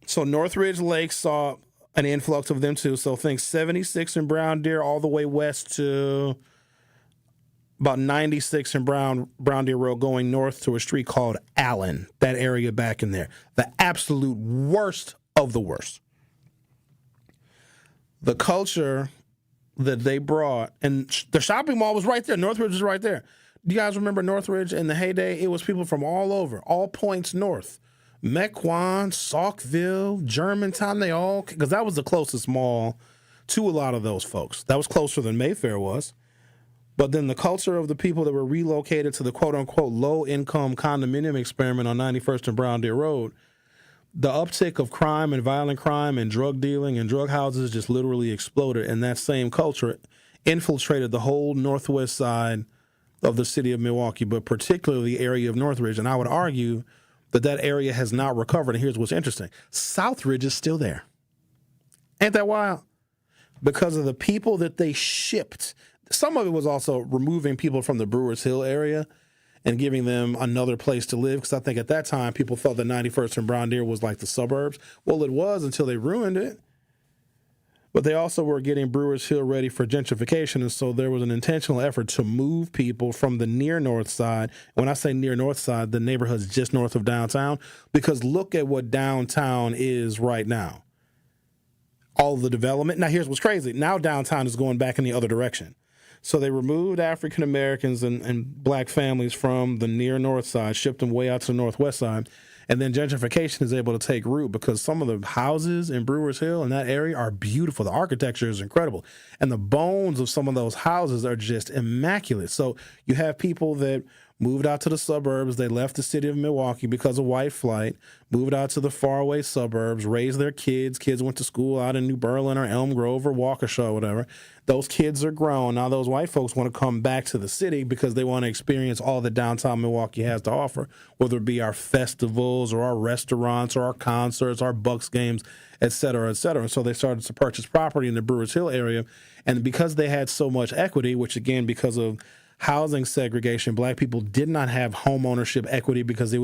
So Northridge Lake saw an influx of them too. So think 76 in Brown Deer all the way west to about 96 in Brown Deer Road, going north to a street called Allen, that area back in there. The absolute worst of the worst. The culture that they brought, and the shopping mall was right there. Northridge was right there. Do you guys remember Northridge in the heyday? It was people from all over, all points north. Mequon, Saukville, Germantown, they all, because that was the closest mall to a lot of those folks. That was closer than Mayfair was. But then the culture of the people that were relocated to the quote-unquote low-income condominium experiment on 91st and Brown Deer Road, the uptick of crime and violent crime and drug dealing and drug houses just literally exploded. And that same culture infiltrated the whole northwest side of the city of Milwaukee, but particularly the area of Northridge. And I would argue that that area has not recovered. And here's what's interesting. Southridge is still there. Ain't that wild? Because of the people that they shipped. Some of it was also removing people from the Brewers Hill area and giving them another place to live, because I think at that time people felt that 91st and Brown Deer was like the suburbs. Well, it was until they ruined it. But they also were getting Brewers Hill ready for gentrification, and so there was an intentional effort to move people from the near north side. When I say near north side, the neighborhood's just north of downtown, because look at what downtown is right now. All the development. Now, here's what's crazy. Now downtown is going back in the other direction. So they removed African Americans and black families from the near north side, shipped them way out to the northwest side. And then gentrification is able to take root, because some of the houses in Brewers Hill in that area are beautiful. The architecture is incredible. And the bones of some of those houses are just immaculate. So you have people that moved out to the suburbs. They left the city of Milwaukee because of white flight, moved out to the faraway suburbs, raised their kids. Kids went to school out in New Berlin or Elm Grove or Waukesha or whatever. Those kids are grown. Now those white folks want to come back to the city because they want to experience all that downtown Milwaukee has to offer, whether it be our festivals or our restaurants or our concerts, our Bucks games, et cetera, et cetera. And so they started to purchase property in the Brewers Hill area. And because they had so much equity, which again, because of housing segregation, black people did not have home ownership equity because they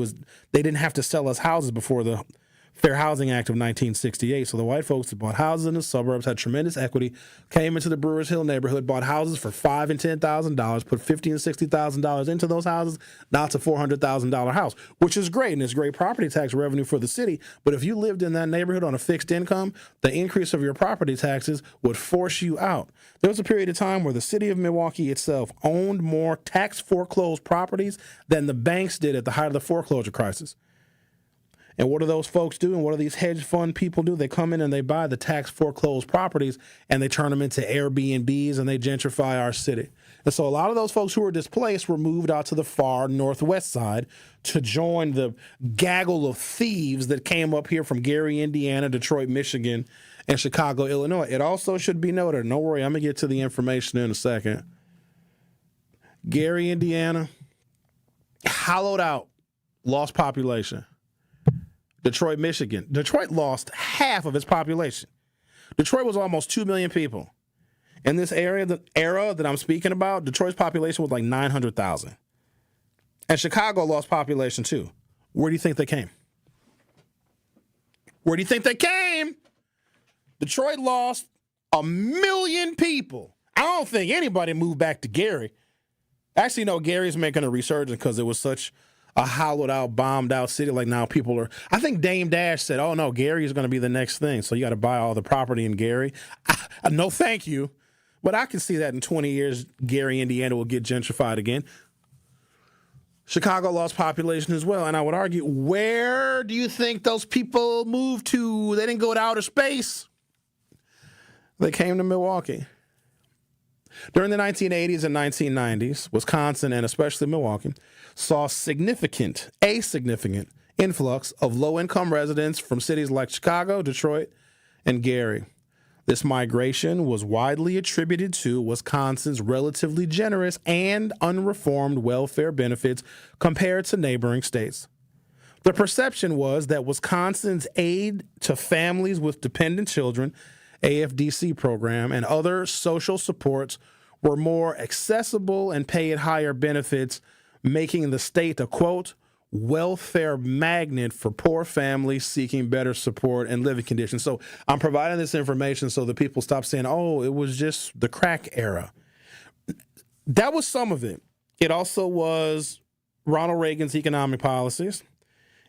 didn't have to sell us houses before the Fair Housing Act of 1968. So the white folks that bought houses in the suburbs had tremendous equity, came into the Brewers Hill neighborhood, bought houses for $5,000 and $10,000, put $50,000 and $60,000 into those houses. Now it's a $400,000 house, which is great, and it's great property tax revenue for the city. But if you lived in that neighborhood on a fixed income, the increase of your property taxes would force you out. There was a period of time where the city of Milwaukee itself owned more tax foreclosed properties than the banks did at the height of the foreclosure crisis. And what do those folks do? And what do these hedge fund people do? They come in and they buy the tax foreclosed properties and they turn them into Airbnbs and they gentrify our city. And so a lot of those folks who were displaced were moved out to the far northwest side to join the gaggle of thieves that came up here from Gary, Indiana, Detroit, Michigan, and Chicago, Illinois. It also should be noted, don't worry, I'm going to get to the information in a second. Gary, Indiana, hollowed out, lost population. Detroit, Michigan. Detroit lost half of its population. Detroit was almost 2 million people. In this era that I'm speaking about, Detroit's population was like 900,000. And Chicago lost population too. Where do you think they came? Where do you think they came? Detroit lost 1 million people. I don't think anybody moved back to Gary. Actually, no, Gary's making a resurgence because it was such a hollowed out, bombed out city. Like now people are, I think Dame Dash said, oh no, Gary is going to be the next thing. So you got to buy all the property in Gary. No, thank you. But I can see that in 20 years, Gary, Indiana will get gentrified again. Chicago lost population as well. And I would argue, where do you think those people moved to? They didn't go to outer space. They came to Milwaukee. During the 1980s and 1990s, Wisconsin, and especially Milwaukee, saw a significant influx of low-income residents from cities like Chicago, Detroit, and Gary. This migration was widely attributed to Wisconsin's relatively generous and unreformed welfare benefits compared to neighboring states. The perception was that Wisconsin's aid to families with dependent children, AFDC program, and other social supports were more accessible and paid higher benefits, making the state a, quote, welfare magnet for poor families seeking better support and living conditions. So I'm providing this information so that people stop saying, oh, it was just the crack era. That was some of it. It also was Ronald Reagan's economic policies.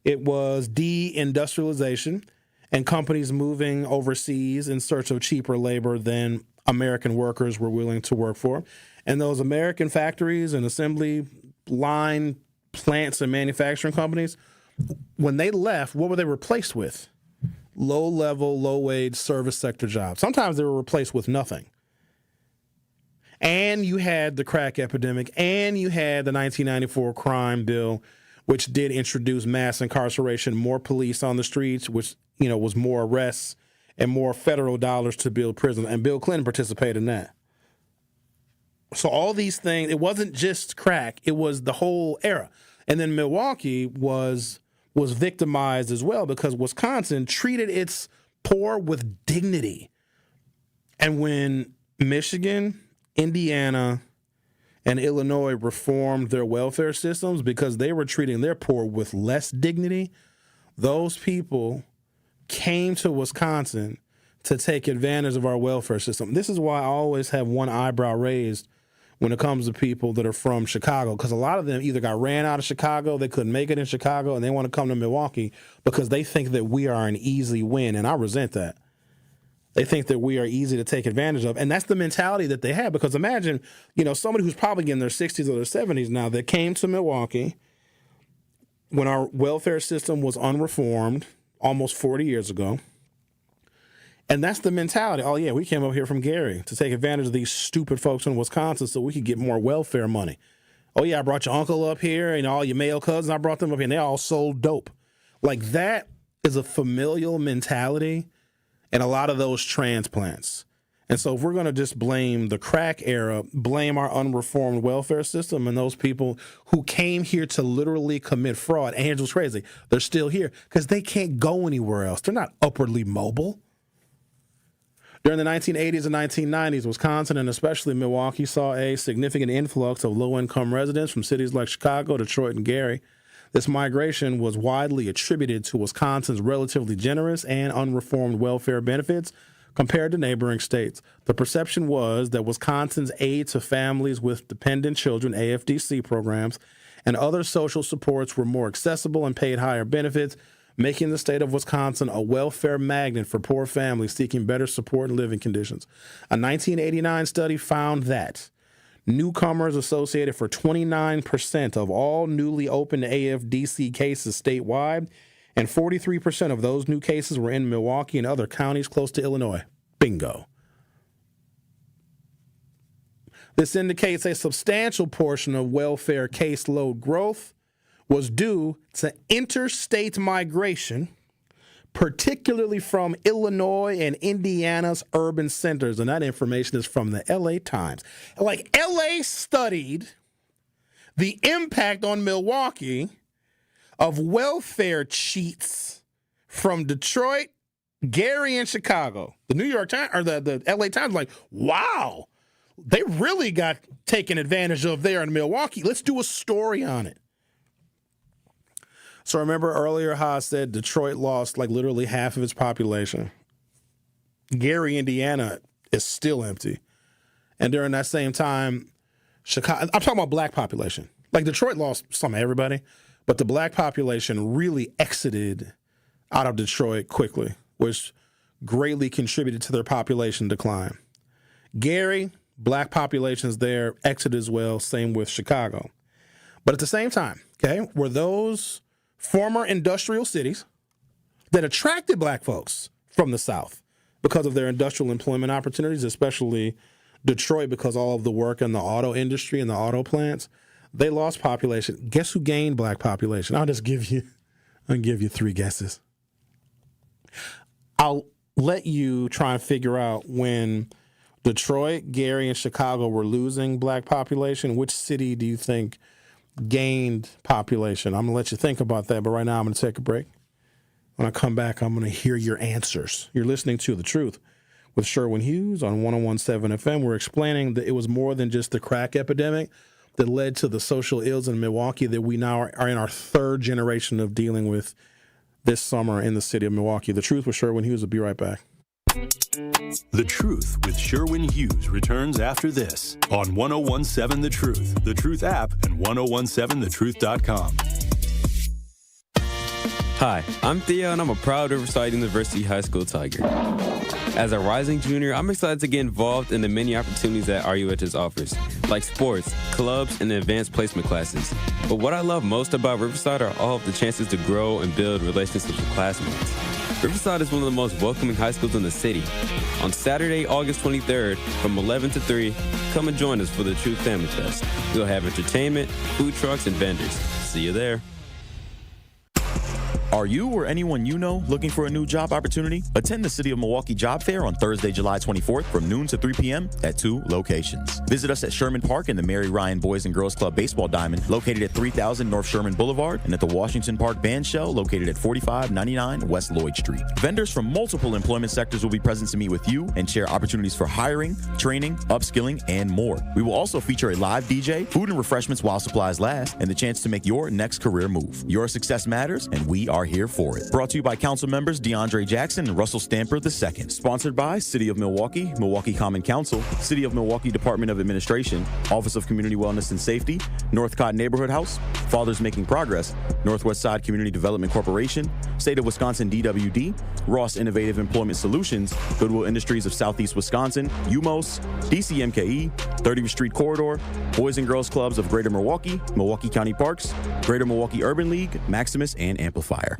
It was deindustrialization and companies moving overseas in search of cheaper labor than American workers were willing to work for. And those American factories and assembly line plants and manufacturing companies, when they left, what were they replaced with? Low-level, low-wage service sector jobs. Sometimes they were replaced with nothing. And you had the crack epidemic, and you had the 1994 crime bill, which did introduce mass incarceration, more police on the streets, which, you know, was more arrests and more federal dollars to build prisons. And Bill Clinton participated in that. So all these things, it wasn't just crack, it was the whole era. And then Milwaukee was victimized as well because Wisconsin treated its poor with dignity. And when Michigan, Indiana, and Illinois reformed their welfare systems because they were treating their poor with less dignity, those people came to Wisconsin to take advantage of our welfare system. This is why I always have one eyebrow raised when it comes to people that are from Chicago, because a lot of them either got ran out of Chicago, they couldn't make it in Chicago, and they want to come to Milwaukee because they think that we are an easy win, and I resent that. They think that we are easy to take advantage of, and that's the mentality that they have, because imagine, you know, somebody who's probably in their 60s or their 70s now that came to Milwaukee when our welfare system was unreformed almost 40 years ago. And that's the mentality. Oh, yeah, we came up here from Gary to take advantage of these stupid folks in Wisconsin so we could get more welfare money. Oh, yeah, I brought your uncle up here and all your male cousins, I brought them up here, and they all sold dope. Like, that is a familial mentality in a lot of those transplants. And so if we're going to just blame the crack era, blame our unreformed welfare system and those people who came here to literally commit fraud, Angel's crazy, they're still here because they can't go anywhere else. They're not upwardly mobile. During the 1980s and 1990s, Wisconsin and especially Milwaukee saw a significant influx of low-income residents from cities like Chicago, Detroit, and Gary. This migration was widely attributed to Wisconsin's relatively generous and unreformed welfare benefits compared to neighboring states. The perception was that Wisconsin's aid to families with dependent children, AFDC programs, and other social supports were more accessible and paid higher benefits, making the state of Wisconsin a welfare magnet for poor families seeking better support and living conditions. A 1989 study found that newcomers associated for 29% of all newly opened AFDC cases statewide, and 43% of those new cases were in Milwaukee and other counties close to Illinois. Bingo. This indicates a substantial portion of welfare caseload growth was due to interstate migration, particularly from Illinois and Indiana's urban centers. And that information is from the LA Times. Like, LA studied the impact on Milwaukee of welfare cheats from Detroit, Gary, and Chicago. The New York Times, or the LA Times, like, wow, they really got taken advantage of there in Milwaukee. Let's do a story on it. So remember earlier how I said Detroit lost like literally half of its population. Gary, Indiana is still empty. And during that same time, Chicago, I'm talking about black population. Like Detroit lost some of everybody, but the black population really exited out of Detroit quickly, which greatly contributed to their population decline. Gary, black populations there, exited as well, same with Chicago. But at the same time, okay, were those former industrial cities that attracted black folks from the South because of their industrial employment opportunities, especially Detroit because all of the work in the auto industry and the auto plants, they lost population. Guess who gained black population? I'll give you 3 guesses. I'll let you try and figure out when Detroit, Gary, and Chicago were losing black population, which city do you think gained population? I'm going to let you think about that, but right now I'm going to take a break. When I come back, I'm going to hear your answers. You're listening to The Truth with Sherwin Hughes on 101.7 FM. We're explaining that it was more than just the crack epidemic that led to the social ills in Milwaukee that we now are in our 3rd generation of dealing with this summer in the city of Milwaukee. The Truth with Sherwin Hughes. Will be right back. The Truth with Sherwin Hughes returns after this on 101.7 The Truth app, and 1017thetruth.com. Hi, I'm Theo, and I'm a proud Riverside University High School Tiger. As a rising junior, I'm excited to get involved in the many opportunities that RUHS offers, like sports, clubs, and advanced placement classes. But what I love most about Riverside are all of the chances to grow and build relationships with classmates. Riverside is one of the most welcoming high schools in the city. On Saturday, August 23rd, from 11 to 3, come and join us for the Truth Family Fest. We'll have entertainment, food trucks, and vendors. See you there. Are you or anyone you know looking for a new job opportunity? Attend the City of Milwaukee Job Fair on Thursday, July 24th from noon to 3 p.m. at 2 locations. Visit us at Sherman Park in the Mary Ryan Boys and Girls Club Baseball Diamond, located at 3000 North Sherman Boulevard, and at the Washington Park Band Shell, located at 4599 West Lloyd Street. Vendors from multiple employment sectors will be present to meet with you and share opportunities for hiring, training, upskilling, and more. We will also feature a live DJ, food and refreshments while supplies last, and the chance to make your next career move. Your success matters, and we are here for it. Brought to you by council members DeAndre Jackson and Russell Stamper II. Sponsored by City of Milwaukee, Milwaukee Common Council, City of Milwaukee Department of Administration, Office of Community Wellness and Safety, Northcott Neighborhood House, Fathers Making Progress, Northwest Side Community Development Corporation, State of Wisconsin DWD, Ross Innovative Employment Solutions, Goodwill Industries of Southeast Wisconsin, UMOS, DCMKE, 30th Street Corridor, Boys and Girls Clubs of Greater Milwaukee, Milwaukee County Parks, Greater Milwaukee Urban League, Maximus, and Amplifier.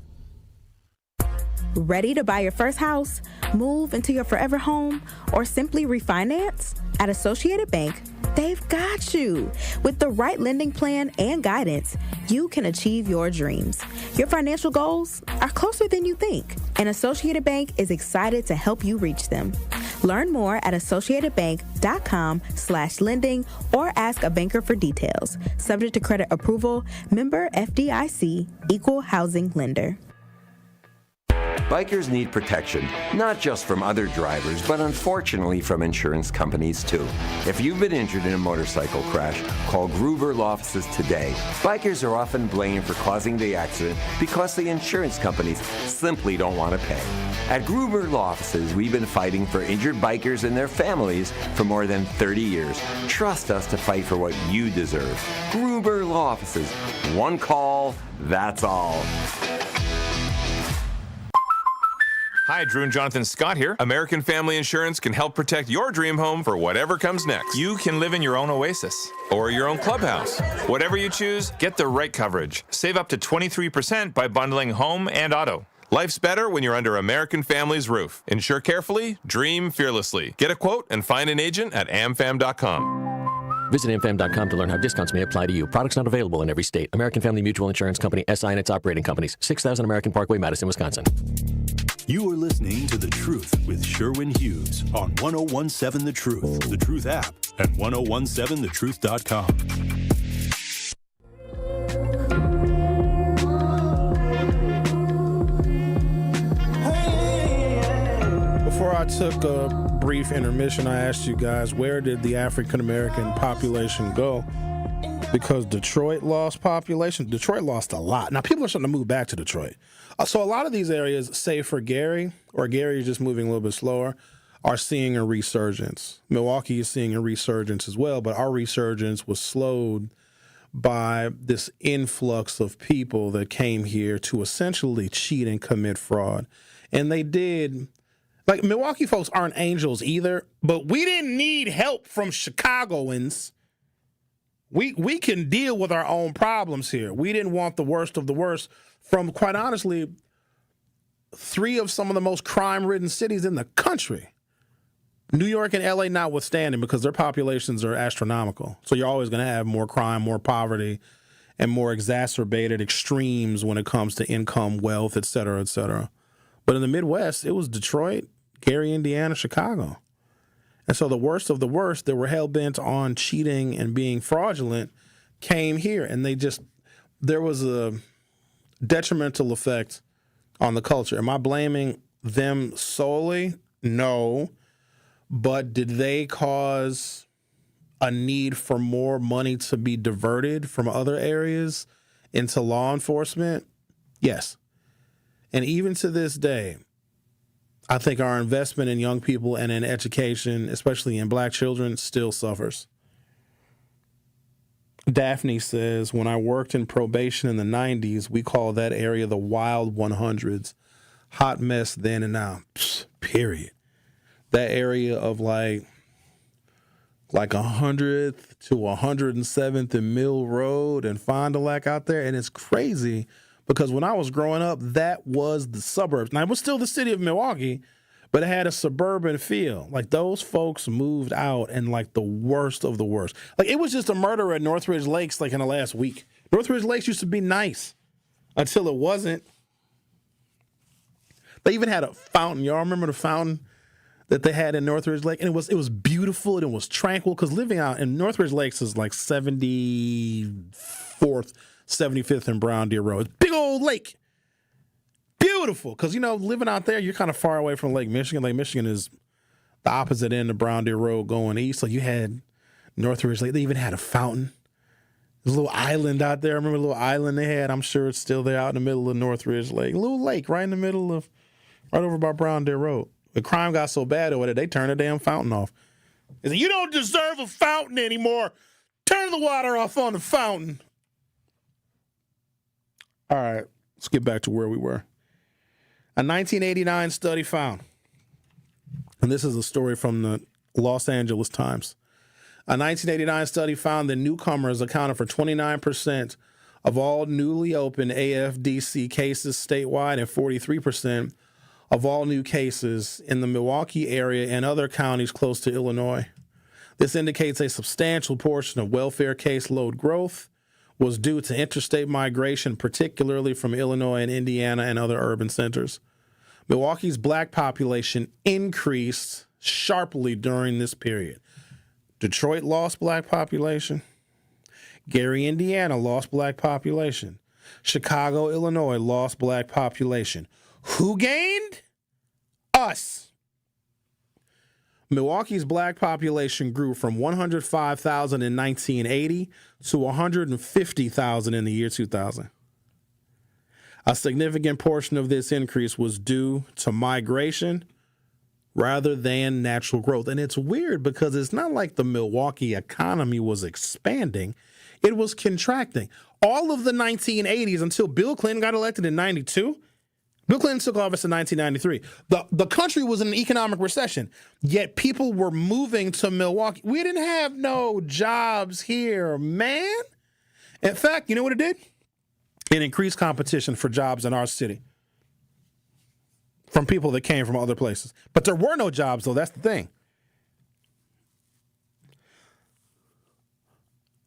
Ready to buy your first house, move into your forever home, or simply refinance? At Associated Bank, they've got you. With the right lending plan and guidance, you can achieve your dreams. Your financial goals are closer than you think, and Associated Bank is excited to help you reach them. Learn more at associatedbank.com/lending or ask a banker for details. Subject to credit approval, member FDIC, equal housing lender. Bikers need protection, not just from other drivers, but unfortunately from insurance companies too. If you've been injured in a motorcycle crash, call Gruber Law Offices today. Bikers are often blamed for causing the accident because the insurance companies simply don't want to pay. At Gruber Law Offices, we've been fighting for injured bikers and their families for more than 30 years. Trust us to fight for what you deserve. Gruber Law Offices. One call, that's all. Hi, Drew and Jonathan Scott here. American Family Insurance can help protect your dream home for whatever comes next. You can live in your own oasis or your own clubhouse. Whatever you choose, get the right coverage. Save up to 23% by bundling home and auto. Life's better when you're under American Family's roof. Insure carefully, dream fearlessly. Get a quote and find an agent at amfam.com. Visit amfam.com to learn how discounts may apply to you. Products not available in every state. American Family Mutual Insurance Company, SI and its operating companies. 6000 American Parkway, Madison, Wisconsin. You are listening to The Truth with Sherwin Hughes on 1017 The Truth, The Truth app, and 1017thetruth.com. Before I took a brief intermission, I asked you guys, where did the African American population go because Detroit lost population. Detroit lost a lot. Now, people are starting to move back to Detroit. So a lot of these areas, say for Gary, or Gary is just moving a little bit slower, are seeing a resurgence. Milwaukee is seeing a resurgence as well, but our resurgence was slowed by this influx of people that came here to essentially cheat and commit fraud. And they did. Like, Milwaukee folks aren't angels either, but we didn't need help from Chicagoans. We can deal with our own problems here. We didn't want the worst of the worst from, quite honestly, three of some of the most crime-ridden cities in the country. New York and L.A. notwithstanding, because their populations are astronomical. So you're always going to have more crime, more poverty, and more exacerbated extremes when it comes to income, wealth, et cetera, et cetera. But in the Midwest, it was Detroit, Gary, Indiana, Chicago. And so the worst of the worst that were hell-bent on cheating and being fraudulent came here. And there was a detrimental effect on the culture. Am I blaming them solely? No. But did they cause a need for more money to be diverted from other areas into law enforcement? Yes. And even to this day, I think our investment in young people and in education, especially in black children, still suffers. Daphne says, when I worked in probation in the 90s, we called that area the Wild 100s. Hot mess then and now. Period. That area of like 100th to 107th and Mill Road and Fond du Lac out there. And it's crazy because when I was growing up, that was the suburbs. Now, it was still the city of Milwaukee, but it had a suburban feel. Like, those folks moved out and like the worst of the worst. Like, it was just a murder at Northridge Lakes like in the last week. Northridge Lakes used to be nice until it wasn't. They even had a fountain. Y'all remember the fountain that they had in Northridge Lake? And it was beautiful and it was tranquil, because living out in Northridge Lakes is like 74th, 75th and Brown Deer Road. Big old lake. Beautiful. Because, living out there, you're kind of far away from Lake Michigan. Lake Michigan is the opposite end of Brown Deer Road going east. So you had Northridge Lake. They even had a fountain. There's a little island out there. I remember a little island they had. I'm sure it's still there out in the middle of Northridge Lake. A little lake right in the middle of, right over by Brown Deer Road. The crime got so bad over there, they turned the damn fountain off. They said, you don't deserve a fountain anymore. Turn the water off on the fountain. All right, let's get back to where we were. A 1989 study found, and this is a story from the Los Angeles Times. A 1989 study found that newcomers accounted for 29% of all newly opened AFDC cases statewide and 43% of all new cases in the Milwaukee area and other counties close to Illinois. This indicates a substantial portion of welfare caseload growth was due to interstate migration, particularly from Illinois and Indiana and other urban centers. Milwaukee's black population increased sharply during this period. Detroit lost black population. Gary, Indiana lost black population. Chicago, Illinois lost black population. Who gained? Us. Milwaukee's black population grew from 105,000 in 1980 to 150,000 in the year 2000. A significant portion of this increase was due to migration rather than natural growth. And it's weird because it's not like the Milwaukee economy was expanding. It was contracting. All of the 1980s until Bill Clinton got elected in 92, Bill Clinton took office in 1993. The country was in an economic recession, yet people were moving to Milwaukee. We didn't have no jobs here, man. In fact, you know what it did? It increased competition for jobs in our city from people that came from other places. But there were no jobs, though. That's the thing.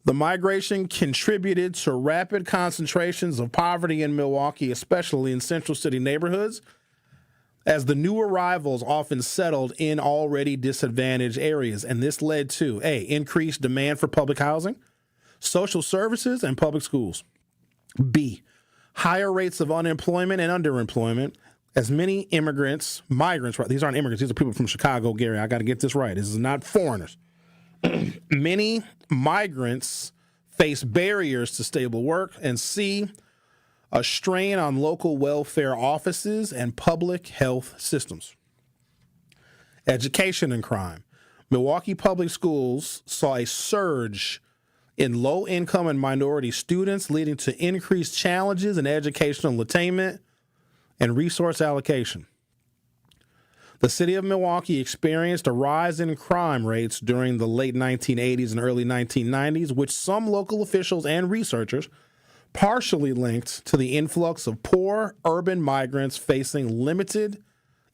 The migration contributed to rapid concentrations of poverty in Milwaukee, especially in central city neighborhoods, as the new arrivals often settled in already disadvantaged areas. And this led to, A, increased demand for public housing, social services, and public schools. B, higher rates of unemployment and underemployment, as many migrants, right? These aren't immigrants. These are people from Chicago, Gary. I got to get this right. This is not foreigners. Many migrants face barriers to stable work, and C, a strain on local welfare offices and public health systems. Education and crime. Milwaukee Public Schools saw a surge in low-income and minority students, leading to increased challenges in educational attainment and resource allocation. The city of Milwaukee experienced a rise in crime rates during the late 1980s and early 1990s, which some local officials and researchers partially linked to the influx of poor urban migrants facing limited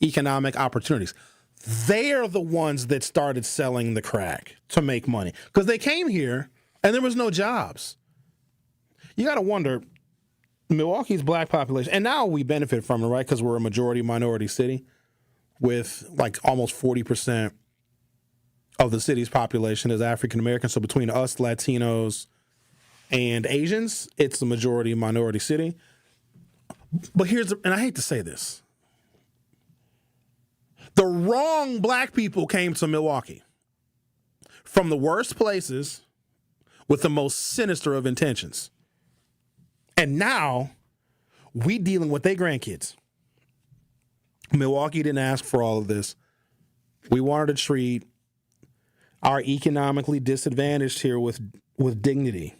economic opportunities. They are the ones that started selling the crack to make money because they came here and there was no jobs. You got to wonder, Milwaukee's black population, and now we benefit from it, right? Because we're a majority minority city with like almost 40% of the city's population is African American. So between us, Latinos, and Asians, it's a majority minority city. But and I hate to say this, the wrong black people came to Milwaukee from the worst places with the most sinister of intentions. And now we dealing with their grandkids. Milwaukee didn't ask for all of this. We wanted to treat our economically disadvantaged here with dignity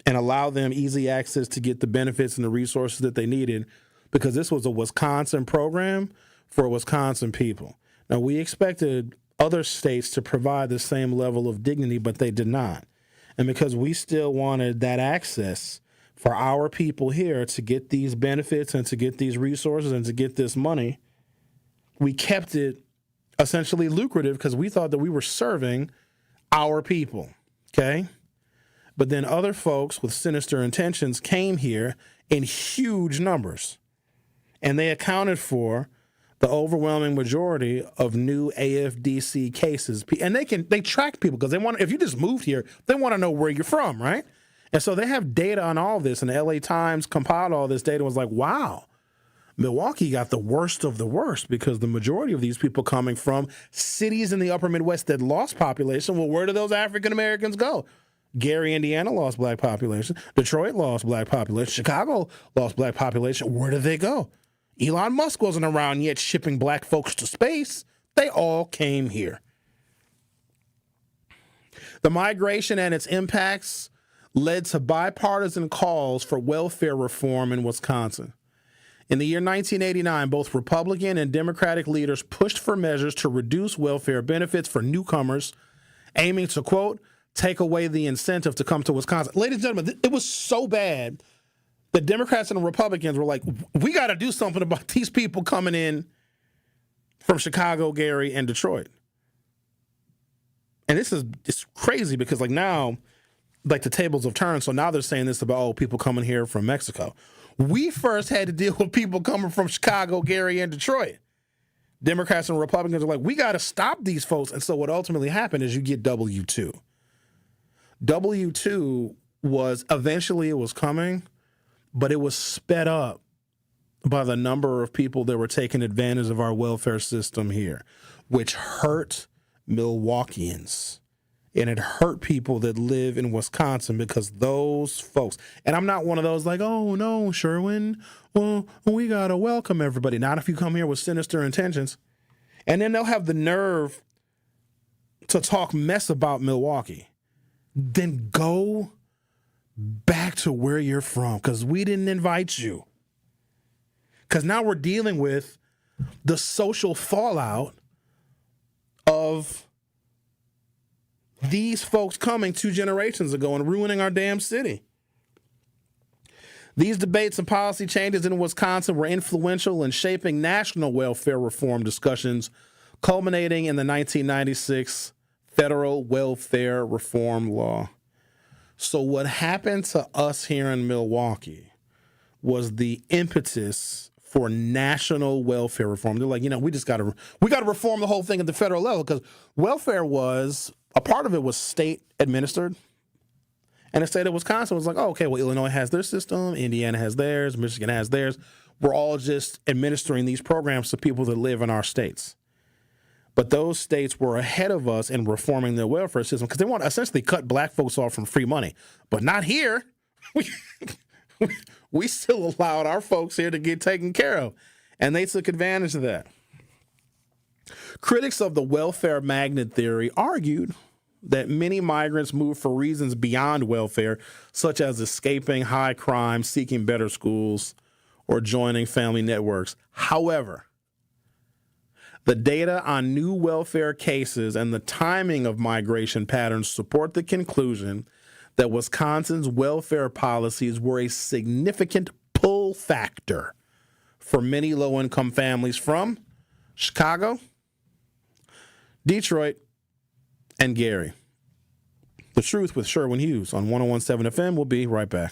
and allow them easy access to get the benefits and the resources that they needed, because this was a Wisconsin program for Wisconsin people. Now, we expected other states to provide the same level of dignity, but they did not. And because we still wanted that access for our people here to get these benefits and to get these resources and to get this money, we kept it essentially lucrative because we thought that we were serving our people, okay? But then other folks with sinister intentions came here in huge numbers, and they accounted for the overwhelming majority of new AFDC cases. And they track people because they want, if you just moved here, they want to know where you're from, right? And so they have data on all of this, and the LA Times compiled all this data and was like, wow, Milwaukee got the worst of the worst because the majority of these people coming from cities in the upper Midwest that lost population. Well, where do those African Americans go? Gary, Indiana lost black population. Detroit lost black population. Chicago lost black population. Where do they go? Elon Musk wasn't around yet shipping black folks to space. They all came here. The migration and its impacts led to bipartisan calls for welfare reform in Wisconsin. In the year 1989, both Republican and Democratic leaders pushed for measures to reduce welfare benefits for newcomers, aiming to, quote, take away the incentive to come to Wisconsin. Ladies and gentlemen, it was so bad that Democrats and Republicans were like, we got to do something about these people coming in from Chicago, Gary, and Detroit. And it's crazy because like now, like the tables have turned. So now they're saying this about, people coming here from Mexico. We first had to deal with people coming from Chicago, Gary, and Detroit. Democrats and Republicans are like, we got to stop these folks. And so what ultimately happened is you get W-2. W-2 was, eventually it was coming, but it was sped up by the number of people that were taking advantage of our welfare system here, which hurt Milwaukeeans. And it hurt people that live in Wisconsin because those folks, and I'm not one of those like, oh, no, Sherwin, well, we got to welcome everybody. Not if you come here with sinister intentions. And then they'll have the nerve to talk mess about Milwaukee. Then go back to where you're from because we didn't invite you. Because now we're dealing with the social fallout of these folks coming 2 generations ago and ruining our damn city. These debates and policy changes in Wisconsin were influential in shaping national welfare reform discussions, culminating in the 1996 federal welfare reform law. So what happened to us here in Milwaukee was the impetus for national welfare reform. They're like, we got to reform the whole thing at the federal level because welfare was, a part of it was state administered. And the state of Wisconsin was like, oh, okay, well, Illinois has their system, Indiana has theirs, Michigan has theirs. We're all just administering these programs to people that live in our states. But those states were ahead of us in reforming their welfare system because they want to essentially cut black folks off from free money. But not here. We still allowed our folks here to get taken care of, and they took advantage of that. Critics of the welfare magnet theory argued that many migrants move for reasons beyond welfare, such as escaping high crime, seeking better schools, or joining family networks. However, the data on new welfare cases and the timing of migration patterns support the conclusion that Wisconsin's welfare policies were a significant pull factor for many low-income families from Chicago, Detroit, and Gary. The Truth with Sherwin Hughes on 101.7 FM. We'll be right back.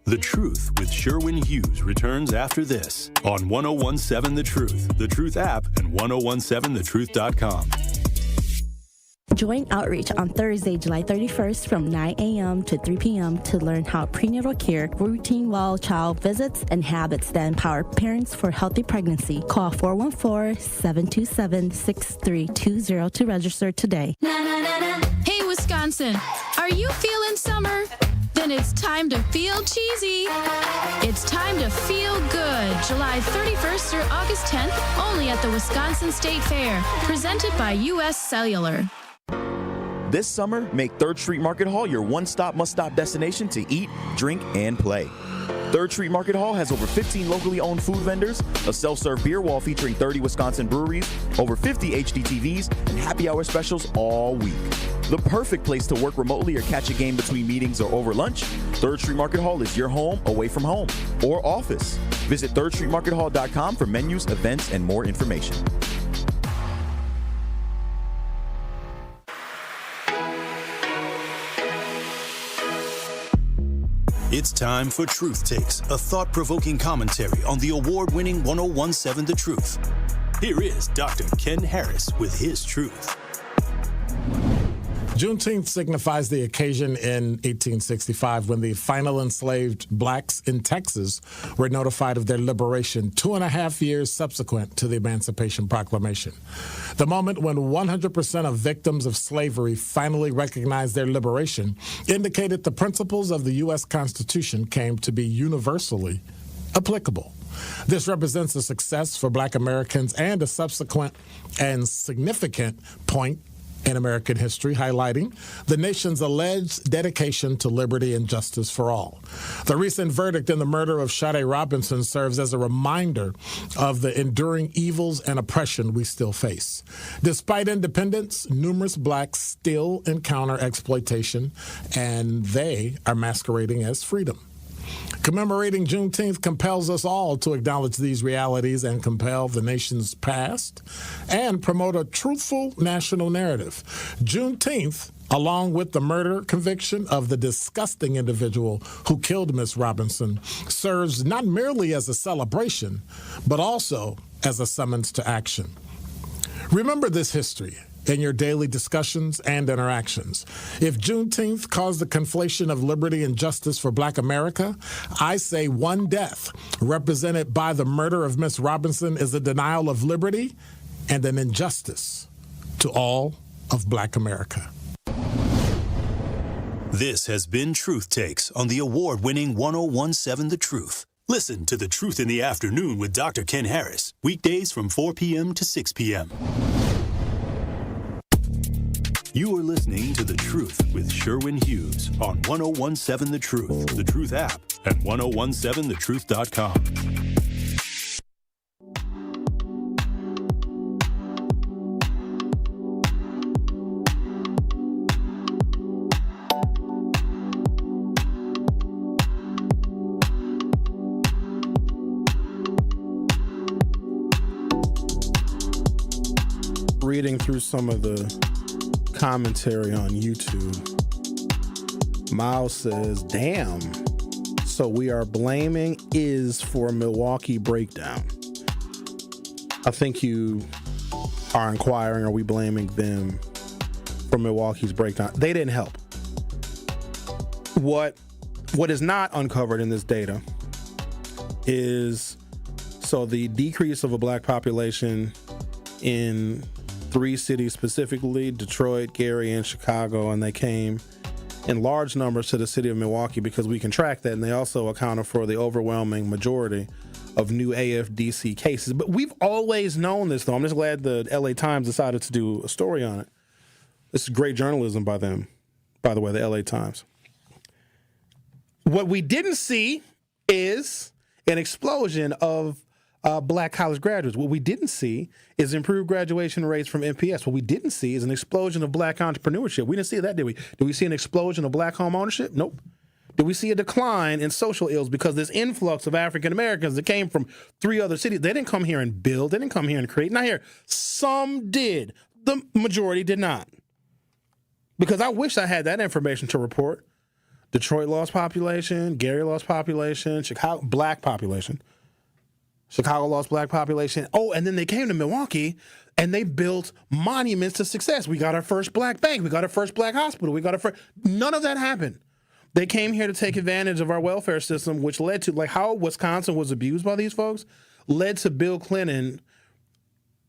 The Truth with Sherwin Hughes returns after this on 101.7 The Truth, The Truth app, and 1017thetruth.com. Join Outreach on Thursday, July 31st from 9 a.m. to 3 p.m. to learn how prenatal care, routine well child visits, and habits that empower parents for healthy pregnancy. Call 414-727-6320 to register today. Hey, Wisconsin, are you feeling summer? Then it's time to feel cheesy. It's time to feel good. July 31st through August 10th, only at the Wisconsin State Fair. Presented by U.S. Cellular. This summer, make 3rd Street Market Hall your one-stop, must-stop destination to eat, drink, and play. 3rd Street Market Hall has over 15 locally owned food vendors, a self-serve beer wall featuring 30 Wisconsin breweries, over 50 HD TVs, and happy hour specials all week. The perfect place to work remotely or catch a game between meetings or over lunch, 3rd Street Market Hall is your home away from home or office. Visit 3rdstreetmarkethall.com for menus, events, and more information. It's time for Truth Takes, a thought-provoking commentary on the award-winning 101.7 The Truth. Here is Dr. Ken Harris with his truth. Juneteenth signifies the occasion in 1865 when the final enslaved blacks in Texas were notified of their liberation 2.5 years subsequent to the Emancipation Proclamation. The moment when 100% of victims of slavery finally recognized their liberation indicated the principles of the U.S. Constitution came to be universally applicable. This represents a success for Black Americans and a subsequent and significant point in American history, highlighting the nation's alleged dedication to liberty and justice for all. The recent verdict in the murder of Sade Robinson serves as a reminder of the enduring evils and oppression we still face. Despite independence, numerous blacks still encounter exploitation, and they are masquerading as freedom. Commemorating Juneteenth compels us all to acknowledge these realities and compel the nation's past and promote a truthful national narrative. Juneteenth, along with the murder conviction of the disgusting individual who killed Miss Robinson, serves not merely as a celebration, but also as a summons to action. Remember this history in your daily discussions and interactions. If Juneteenth caused the conflation of liberty and justice for Black America, I say one death represented by the murder of Miss Robinson is a denial of liberty and an injustice to all of Black America. This has been Truth Takes on the award-winning 101.7 The Truth. Listen to The Truth in the Afternoon with Dr. Ken Harris, weekdays from 4 p.m. to 6 p.m. You are listening to The Truth with Sherwin Hughes on 101.7 The Truth, The Truth app, and 1017thetruth.com. Reading through some of the commentary on YouTube, Miles says, damn, so we are blaming Iz for a Milwaukee breakdown. I think you are inquiring, are we blaming them for Milwaukee's breakdown? They didn't help. What is not uncovered in this data is, so the decrease of a Black population in 3 cities specifically, Detroit, Gary, and Chicago, and they came in large numbers to the city of Milwaukee because we can track that, and they also accounted for the overwhelming majority of new AFDC cases. But we've always known this, though. I'm just glad the LA Times decided to do a story on it. This is great journalism by them, by the way, the LA Times. What we didn't see is an explosion of black college graduates. What we didn't see is improved graduation rates from MPS. What we didn't see is an explosion of black entrepreneurship. We didn't see that, did we? Did we see an explosion of black home ownership? Nope. Did we see a decline in social ills because this influx of African Americans that came from 3 other cities? They didn't come here and build. They didn't come here and create. Not here. Some did. The majority did not. Because I wish I had that information to report. Detroit lost population. Gary lost population. Chicago black population. Chicago lost black population. Oh, and then they came to Milwaukee and they built monuments to success. We got our first black bank. We got our first black hospital. We got our first. None of that happened. They came here to take advantage of our welfare system, which led to, like, how Wisconsin was abused by these folks, led to Bill Clinton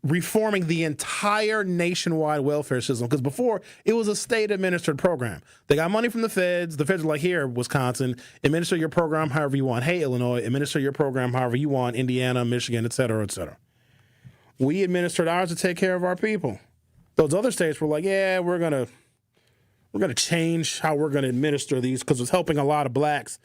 reforming the entire nationwide welfare system. Because before, it was a state-administered program. They got money from the feds. The feds were like, here, Wisconsin, administer your program however you want. Hey, Illinois, administer your program however you want. Indiana, Michigan, et cetera, et cetera. We administered ours to take care of our people. Those other states were like, yeah, we're going to change how we're going to administer these because it's helping a lot of blacks.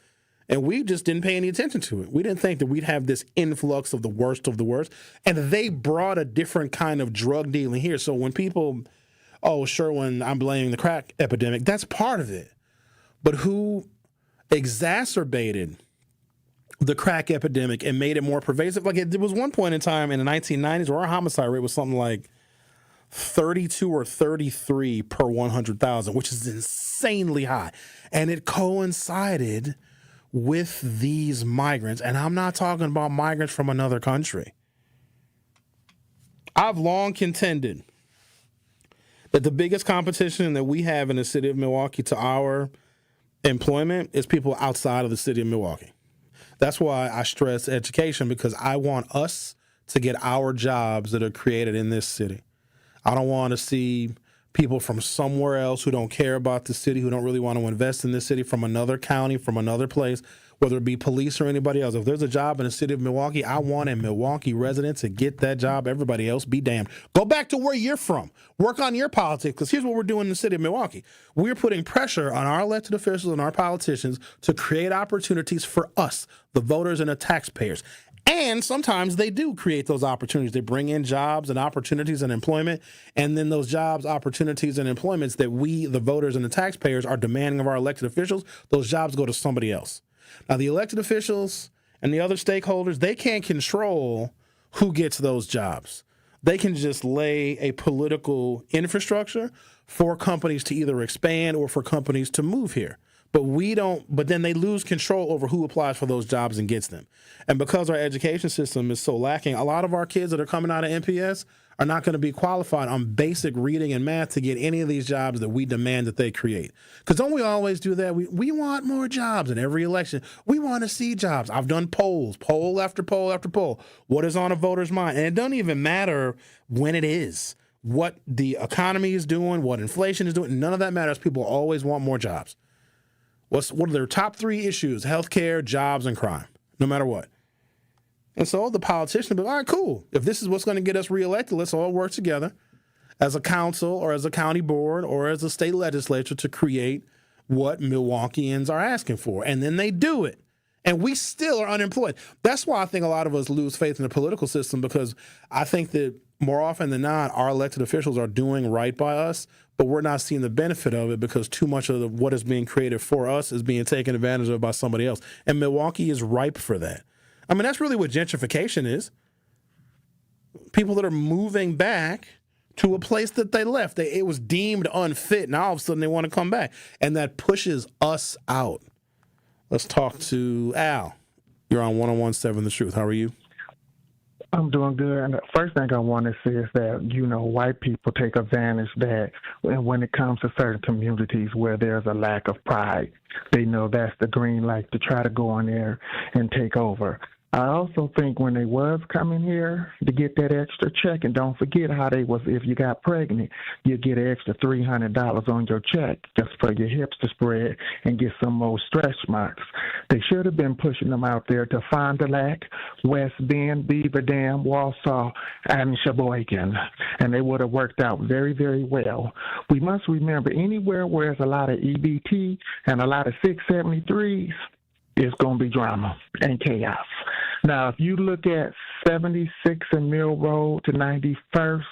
And we just didn't pay any attention to it. We didn't think that we'd have this influx of the worst of the worst. And they brought a different kind of drug dealing here. So when people, oh, Sherwin, I'm blaming the crack epidemic, that's part of it. But who exacerbated the crack epidemic and made it more pervasive? Like, there was one point in time in the 1990s where our homicide rate was something like 32 or 33 per 100,000, which is insanely high. And it coincided with these migrants. And I'm not talking about migrants from another country. I've long contended that the biggest competition that we have in the city of Milwaukee to our employment is people outside of the city of Milwaukee. That's why I stress education, because I want us to get our jobs that are created in this city. I don't want to see people from somewhere else who don't care about the city, who don't really want to invest in this city, from another county, from another place, whether it be police or anybody else. If there's a job in the city of Milwaukee, I want a Milwaukee resident to get that job. Everybody else, be damned. Go back to where you're from. Work on your politics, because here's what we're doing in the city of Milwaukee. We're putting pressure on our elected officials and our politicians to create opportunities for us, the voters and the taxpayers. And sometimes they do create those opportunities. They bring in jobs and opportunities and employment, and then those jobs, opportunities, and employments that we, the voters and the taxpayers, are demanding of our elected officials, those jobs go to somebody else. Now, the elected officials and the other stakeholders, they can't control who gets those jobs. They can just lay a political infrastructure for companies to either expand or for companies to move here. But we don't, but then they lose control over who applies for those jobs and gets them. And because our education system is so lacking, a lot of our kids that are coming out of MPS are not going to be qualified on basic reading and math to get any of these jobs that we demand that they create. Because don't we always do that? We want more jobs in every election. We want to see jobs. I've done polls, poll after poll after poll. What is on a voter's mind? And it doesn't even matter when it is, what the economy is doing, what inflation is doing. None of that matters. People always want more jobs. What are their top 3 issues? Healthcare, jobs, and crime, no matter what. And so the politicians be like, all right, cool. If this is what's going to get us reelected, let's all work together as a council or as a county board or as a state legislature to create what Milwaukeeans are asking for. And then they do it. And we still are unemployed. That's why I think a lot of us lose faith in the political system, because I think that more often than not, our elected officials are doing right by us, but we're not seeing the benefit of it because too much of what is being created for us is being taken advantage of by somebody else. And Milwaukee is ripe for that. I mean, that's really what gentrification is. People that are moving back to a place that they left. It was deemed unfit. Now all of a sudden they want to come back. And that pushes us out. Let's talk to Al. You're on 101.7 The Truth. How are you? I'm doing good. And the first thing I want to say is that, white people take advantage that when it comes to certain communities where there's a lack of pride, they know that's the green light to try to go in there and take over. I also think when they was coming here to get that extra check, and don't forget how they was, if you got pregnant, you get an extra $300 on your check just for your hips to spread and get some more stretch marks. They should have been pushing them out there to Fond du Lac, West Bend, Beaver Dam, Walsall, and Sheboygan, and they would have worked out very, very well. We must remember anywhere where there's a lot of EBT and a lot of 673s, it's going to be drama and chaos. Now, if you look at 76 and Mill Road to 91st,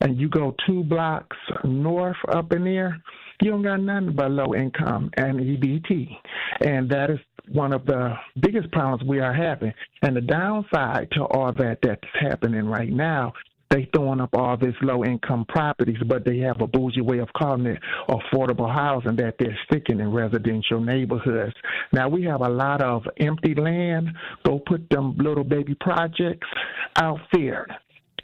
and you go 2 blocks north up in there, you don't got nothing but low income and EBT. And that is one of the biggest problems we are having. And the downside to all that that's happening right now, they throwing up all this low-income properties, but they have a bougie way of calling it affordable housing that they're sticking in residential neighborhoods. Now, we have a lot of empty land. Go put them little baby projects out there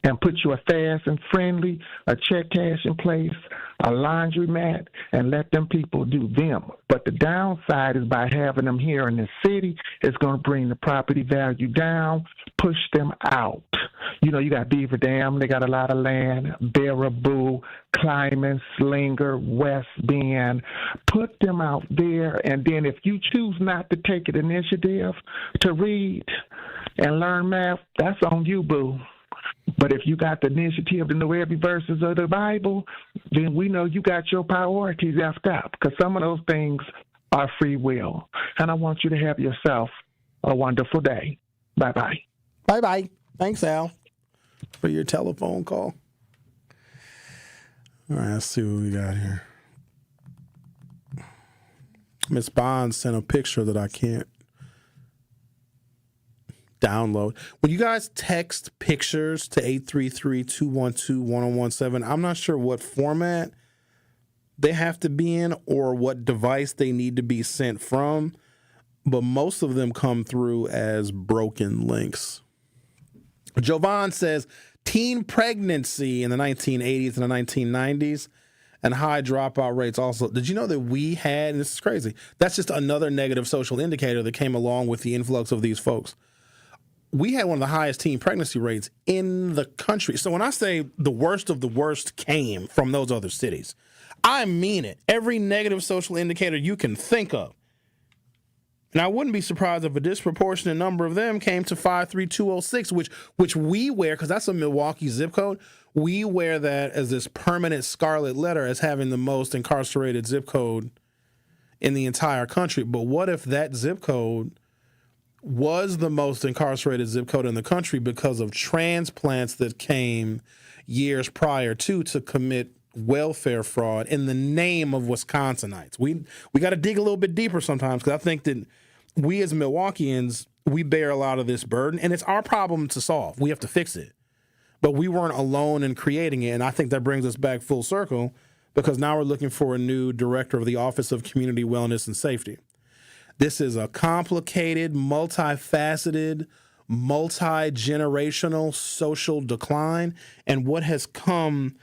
and put you a fast and friendly, a check cash in place, a laundromat, and let them people do them. But the downside is by having them here in the city, it's going to bring the property value down, push them out. You know, you got Beaver Dam, they got a lot of land, Baraboo, Climbing, Slinger, West Bend. Put them out there, and then if you choose not to take an initiative to read and learn math, that's on you, boo. But if you got the initiative to know every verses of the Bible, then we know you got your priorities effed up, because some of those things are free will. And I want you to have yourself a wonderful day. Bye-bye. Bye-bye. Thanks, Al, for your telephone call. All right, let's see what we got here. Miss Bond sent a picture that I can't download. When you guys text pictures to 833-212-1017, I'm not sure what format they have to be in or what device they need to be sent from, but most of them come through as broken links. Jovan says teen pregnancy in the 1980s and the 1990s and high dropout rates also. Did you know that we had, and this is crazy, that's just another negative social indicator that came along with the influx of these folks. We had one of the highest teen pregnancy rates in the country. So when I say the worst of the worst came from those other cities, I mean it. Every negative social indicator you can think of. And I wouldn't be surprised if a disproportionate number of them came to 53206, which we wear, because that's a Milwaukee zip code. We wear that as this permanent scarlet letter as having the most incarcerated zip code in the entire country. But what if that zip code was the most incarcerated zip code in the country because of transplants that came years prior to commit welfare fraud in the name of Wisconsinites? We got to dig a little bit deeper sometimes, because I think that we as Milwaukeeans, we bear a lot of this burden, and it's our problem to solve. We have to fix it. But we weren't alone in creating it, and I think that brings us back full circle, because now we're looking for a new director of the Office of Community Wellness and Safety. This is a complicated, multifaceted, multi-generational social decline, and what has come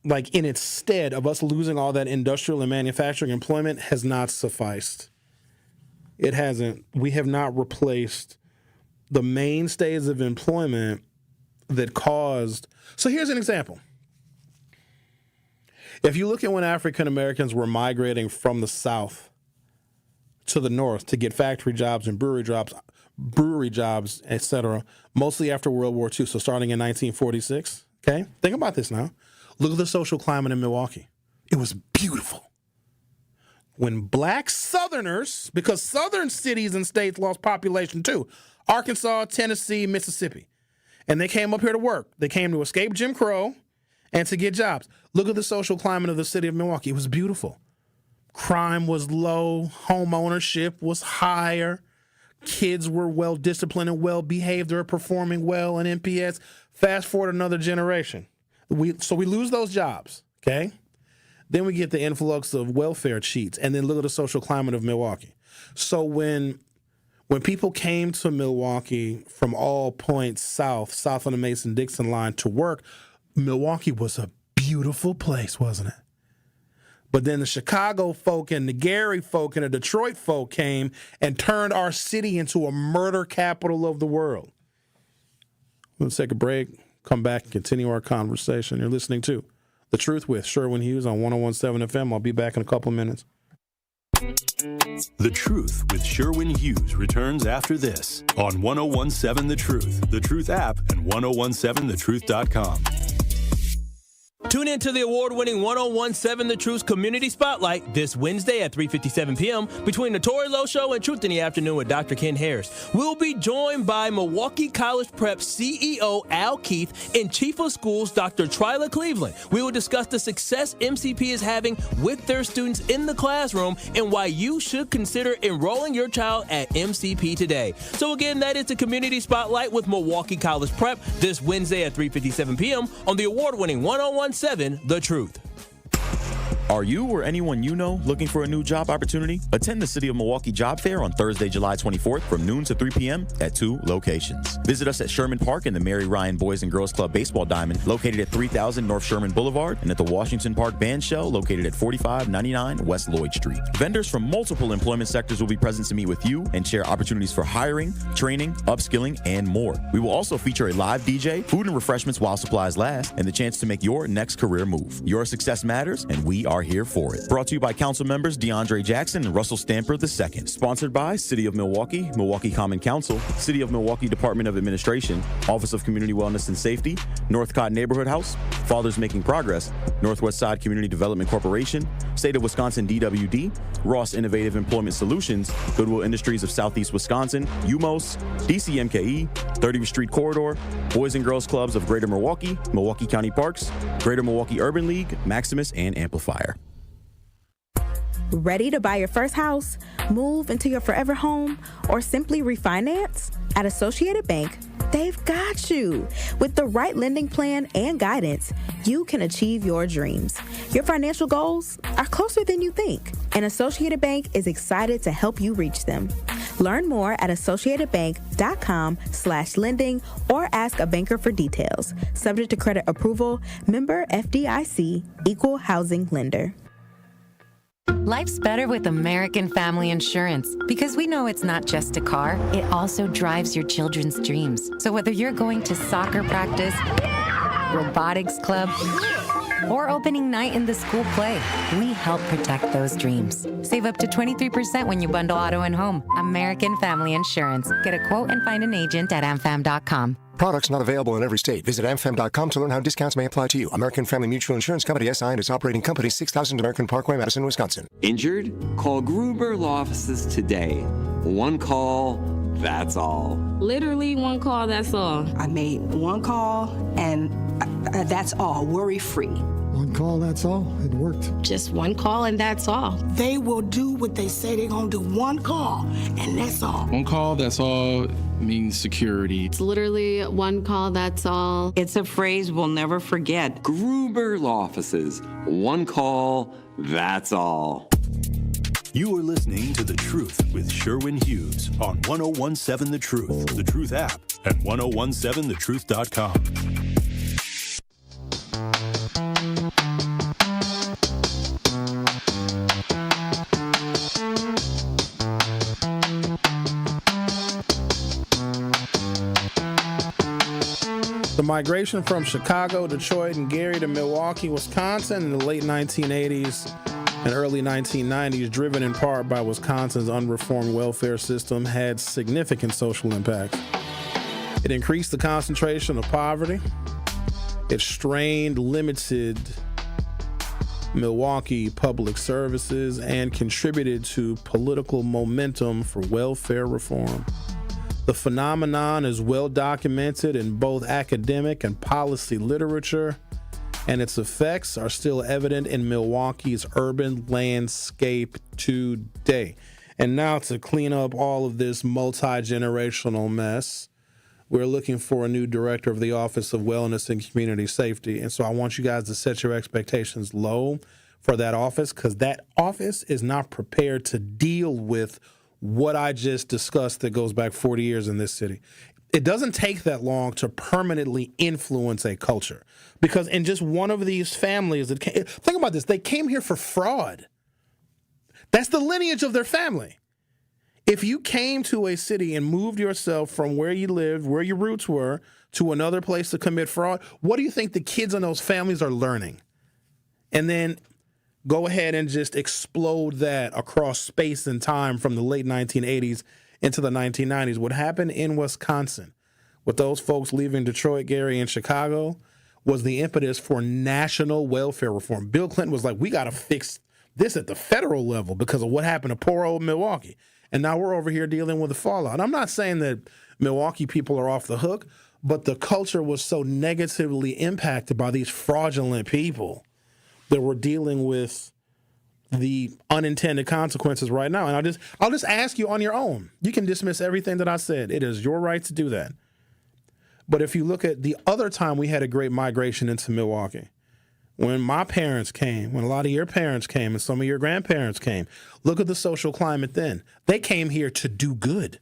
like in its stead of us losing all that industrial and manufacturing employment has not sufficed. It hasn't. We have not replaced the mainstays of employment that caused. So here's an example. If you look at when African Americans were migrating from the South to the North to get factory jobs and brewery jobs, etc., mostly after World War II, so starting in 1946, okay? Think about this now. Look at the social climate in Milwaukee. It was beautiful. When black Southerners, because Southern cities and states lost population too, Arkansas, Tennessee, Mississippi, and they came up here to work. They came to escape Jim Crow and to get jobs. Look at the social climate of the city of Milwaukee. It was beautiful. Crime was low. Home ownership was higher. Kids were well disciplined and well behaved. They were performing well in NPS. Fast forward another generation. So we lose those jobs, okay? Then we get the influx of welfare cheats, and then look at the social climate of Milwaukee. So when people came to Milwaukee from all points south on the Mason-Dixon line to work, Milwaukee was a beautiful place, wasn't it? But then the Chicago folk and the Gary folk and the Detroit folk came and turned our city into a murder capital of the world. Let's take a break, come back, and continue our conversation. You're listening to The Truth with Sherwin Hughes on 101.7 FM. I'll be back in a couple of minutes. The Truth with Sherwin Hughes returns after this on 101.7 The Truth, The Truth app, and 1017thetruth.com. Tune in to the award-winning 101.7 The Truth Community Spotlight this Wednesday at 3:57 p.m. between the Tori Lowe Show and Truth in the Afternoon with Dr. Ken Harris. We'll be joined by Milwaukee College Prep CEO Al Keith and Chief of Schools Dr. Tryla Cleveland. We will discuss the success MCP is having with their students in the classroom and why you should consider enrolling your child at MCP today. So again, that is the Community Spotlight with Milwaukee College Prep this Wednesday at 3:57 p.m. on the award-winning 101.7 The Truth. Are you or anyone you know looking for a new job opportunity? Attend the City of Milwaukee Job Fair on Thursday, July 24th from noon to 3 p.m. at 2 locations. Visit us at Sherman Park in the Mary Ryan Boys and Girls Club Baseball Diamond, located at 3000 North Sherman Boulevard, and at the Washington Park Band Shell, located at 4599 West Lloyd Street. Vendors from multiple employment sectors will be present to meet with you and share opportunities for hiring, training, upskilling, and more. We will also feature a live DJ, food and refreshments while supplies last, and the chance to make your next career move. Your success matters, and we are here for it. Brought to you by council members DeAndre Jackson and Russell Stamper II. Sponsored by City of Milwaukee, Milwaukee Common Council, City of Milwaukee Department of Administration, Office of Community Wellness and Safety, Northcott Neighborhood House, Fathers Making Progress, Northwest Side Community Development Corporation, State of Wisconsin DWD, Ross Innovative Employment Solutions, Goodwill Industries of Southeast Wisconsin, UMOS, DCMKE, 30th Street Corridor, Boys and Girls Clubs of Greater Milwaukee, Milwaukee County Parks, Greater Milwaukee Urban League, Maximus, and Amplifier. Ready to buy your first house, move into your forever home, or simply refinance? At Associated Bank, they've got you. With the right lending plan and guidance, you can achieve your dreams. Your financial goals are closer than you think, and Associated Bank is excited to help you reach them. Learn more at associatedbank.com/lending or ask a banker for details. Subject to credit approval, member FDIC, equal housing lender. Life's better with American Family Insurance because we know it's not just a car, it also drives your children's dreams. So whether you're going to soccer practice, robotics club, or opening night in the school play, we help protect those dreams. Save up to 23% when you bundle auto and home. American Family Insurance. Get a quote and find an agent at amfam.com. Products not available in every state. Visit amfam.com to learn how discounts may apply to you. American Family Mutual Insurance Company, SI, and its operating company, 6000 American Parkway, Madison, Wisconsin. Injured? Call Gruber Law Offices today. One call, that's all. Literally one call, that's all. I made one call, and that's all, worry-free. One call, that's all. It worked. Just one call, and that's all. They will do what they say they're going to do. One call, and that's all. One call, that's all means security. It's literally one call, that's all. It's a phrase we'll never forget. Gruber Law Offices. One call, that's all. You are listening to The Truth with Sherwin Hughes on 1017 The Truth, The Truth app, and 1017thetruth.com. The migration from Chicago, Detroit, and Gary to Milwaukee, Wisconsin in the late 1980s and early 1990s, driven in part by Wisconsin's unreformed welfare system, had significant social impact. It increased the concentration of poverty. It strained limited Milwaukee public services and contributed to political momentum for welfare reform. The phenomenon is well documented in both academic and policy literature, and its effects are still evident in Milwaukee's urban landscape today. And now, to clean up all of this multi-generational mess, we're looking for a new director of the Office of Wellness and Community Safety. And so I want you guys to set your expectations low for that office, because that office is not prepared to deal with what I just discussed that goes back 40 years in this city. it doesn't take that long to permanently influence a culture. Because in just one of these families, think about this, they came here for fraud. That's the lineage of their family. If you came to a city and moved yourself from where you lived, where your roots were, to another place to commit fraud, what do you think the kids in those families are learning? And then go ahead and just explode that across space and time from the late 1980s into the 1990s. What happened in Wisconsin with those folks leaving Detroit, Gary, and Chicago was the impetus for national welfare reform. Bill Clinton was like, we got to fix this at the federal level because of what happened to poor old Milwaukee. And now we're over here dealing with the fallout. I'm not saying that Milwaukee people are off the hook, but the culture was so negatively impacted by these fraudulent people that we're dealing with the unintended consequences right now. And I'll just ask you on your own. You can dismiss everything that I said. It is your right to do that. But if you look at the other time we had a great migration into Milwaukee, when my parents came, when a lot of your parents came and some of your grandparents came, look at the social climate then. They came here to do good,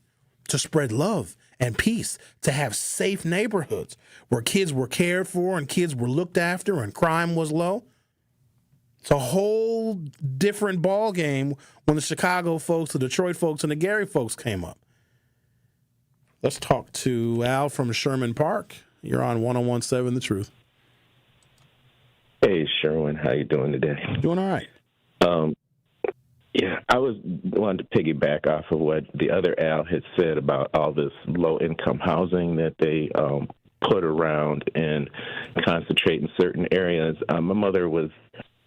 to spread love and peace, to have safe neighborhoods where kids were cared for and kids were looked after and crime was low. It's a whole different ball game when the Chicago folks, the Detroit folks, and the Gary folks came up. Let's talk to Al from Sherman Park. You're on 101.7 The Truth. Hey, Sherwin, how you doing today? Doing all right. Yeah, I wanted to piggyback off of what the other Al had said about all this low-income housing that they put around and concentrate in certain areas. My mother was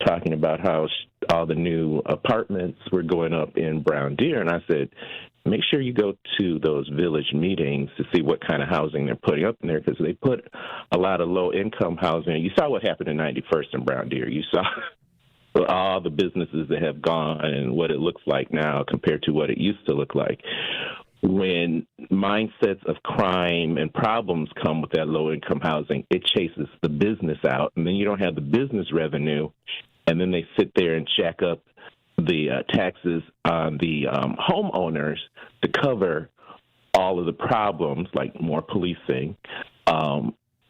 talking about how all the new apartments were going up in Brown Deer, and I said, make sure you go to those village meetings to see what kind of housing they're putting up in there, because they put a lot of low-income housing. You saw what happened in 91st in Brown Deer. You saw all the businesses that have gone and what it looks like now compared to what it used to look like. When mindsets of crime and problems come with that low-income housing, it chases the business out, and then you don't have the business revenue, and then they sit there and jack up the taxes on the homeowners to cover all of the problems, like more policing,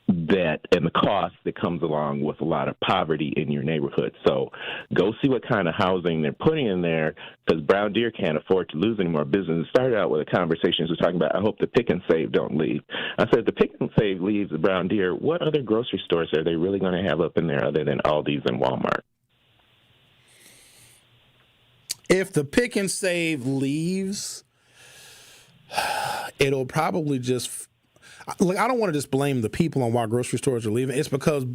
that and the cost that comes along with a lot of poverty in your neighborhood. So go see what kind of housing they're putting in there, because Brown Deer can't afford to lose any more business. It started out with a conversation we're talking about, I hope the pick and save don't leave. I said, the pick and save leaves at Brown Deer, what other grocery stores are they really going to have up in there other than Aldi's and Walmart? If the pick and save leaves, it'll probably just look. I don't want to just blame the people on why grocery stores are leaving. It's because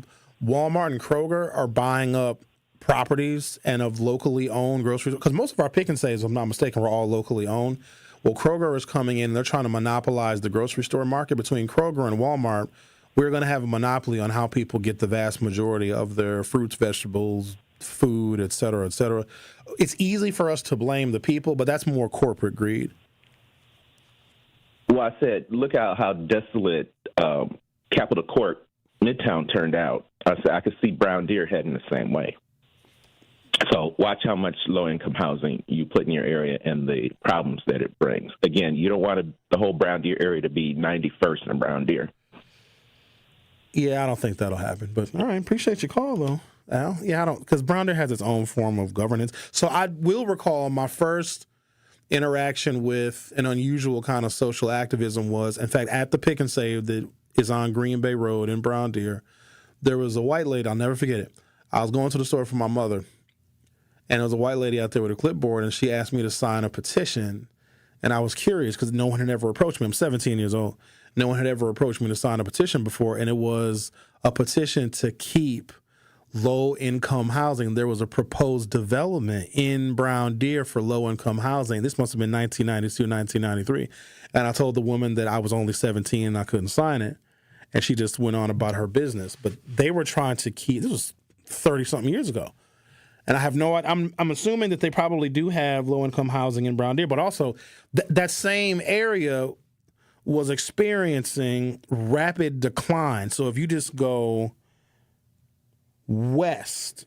Walmart and Kroger are buying up properties and of locally owned grocery stores. Because most of our pick and saves, if I'm not mistaken, were all locally owned. Well, Kroger is coming in. They're trying to monopolize the grocery store market. Between Kroger and Walmart, we're going to have a monopoly on how people get the vast majority of their fruits, vegetables, food, et cetera, et cetera. It's easy for us to blame the people, but that's more corporate greed. Well, I said, look out how desolate Capitol Court Midtown turned out. I said, I could see Brown Deer heading the same way. So watch how much low-income housing you put in your area and the problems that it brings. Again, you don't want the whole Brown Deer area to be 91st in Brown Deer. Yeah, I don't think that'll happen. But all right, appreciate your call, though, Al. Yeah, I don't, because Brown Deer has its own form of governance. So I will recall my first interaction with an unusual kind of social activism was, in fact, at the Pick and Save that is on Green Bay Road in Brown Deer. There was a white lady, I'll never forget it. I was going to the store for my mother, and there was a white lady out there with a clipboard, and she asked me to sign a petition. And I was curious because no one had ever approached me. I'm 17 years old. No one had ever approached me to sign a petition before, and it was a petition to keep low-income housing. There was a proposed development in Brown Deer for low-income housing. This must have been 1992, 1993. And I told the woman that I was only 17 and I couldn't sign it, and she just went on about her business. But they were trying to keep, this was 30-something years ago. And I have no idea. I'm assuming that they probably do have low-income housing in Brown Deer, but also that same area was experiencing rapid decline. So if you just go west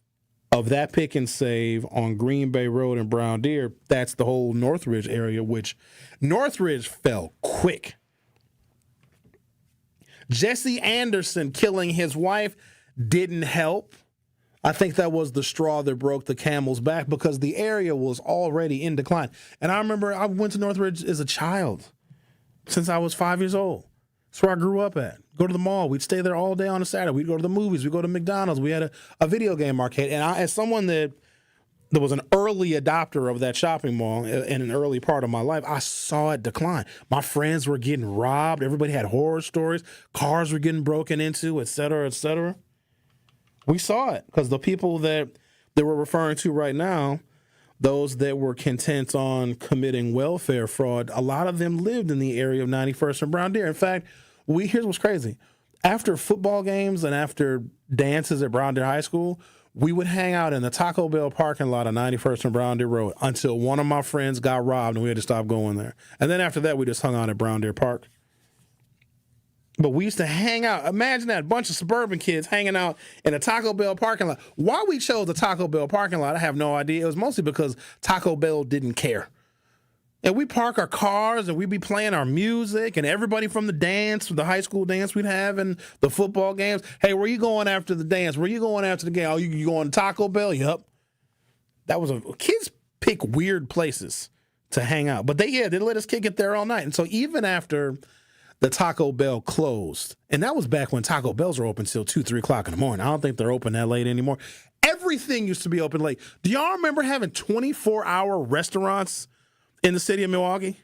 of that Pick and Save on Green Bay Road in Brown Deer, that's the whole Northridge area, which Northridge fell quick. Jesse Anderson killing his wife didn't help. I think that was the straw that broke the camel's back because the area was already in decline. And I remember I went to Northridge as a child since I was 5 years old. That's where I grew up at. Go to the mall. We'd stay there all day on a Saturday. We'd go to the movies. We'd go to McDonald's. We had a video game arcade. And I, as someone that was an early adopter of that shopping mall in an early part of my life, I saw it decline. My friends were getting robbed. Everybody had horror stories. Cars were getting broken into, et cetera, et cetera. We saw it because the people that we're referring to right now, those that were content on committing welfare fraud, a lot of them lived in the area of 91st and Brown Deer. In fact, here's what's crazy. After football games and after dances at Brown Deer High School, we would hang out in the Taco Bell parking lot of 91st and Brown Deer Road until one of my friends got robbed and we had to stop going there. And then after that, we just hung out at Brown Deer Park. But we used to hang out. Imagine that, a bunch of suburban kids hanging out in a Taco Bell parking lot. Why we chose the Taco Bell parking lot, I have no idea. It was mostly because Taco Bell didn't care. And we park our cars and we'd be playing our music and everybody from the dance, the high school dance we'd have and the football games. Hey, where you going after the dance? Where you going after the game? Oh, you going to Taco Bell? Yup. That was kids pick weird places to hang out. But they let us kick it there all night. And so even after the Taco Bell closed, and that was back when Taco Bells were open till 2, 3 o'clock in the morning. I don't think they're open that late anymore. Everything used to be open late. Do y'all remember having 24-hour restaurants in the city of Milwaukee?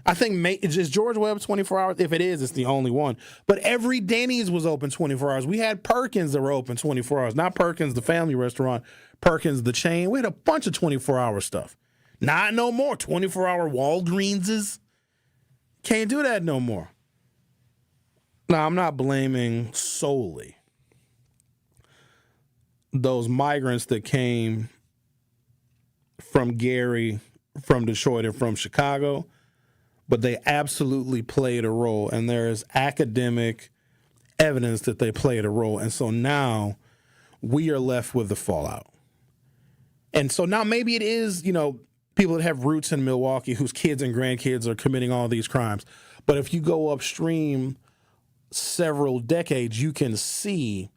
I think is George Webb 24 hours? If it is, it's the only one. But every Denny's was open 24 hours. We had Perkins that were open 24 hours. Not Perkins, the family restaurant. Perkins, the chain. We had a bunch of 24-hour stuff. Not no more. 24-hour Walgreenses. Can't do that no more. Now, I'm not blaming solely those migrants that came from Gary, from Detroit, and from Chicago, but they absolutely played a role, and there is academic evidence that they played a role. And so now we are left with the fallout. And so now maybe it is, people that have roots in Milwaukee whose kids and grandkids are committing all these crimes. But if you go upstream several decades, you can see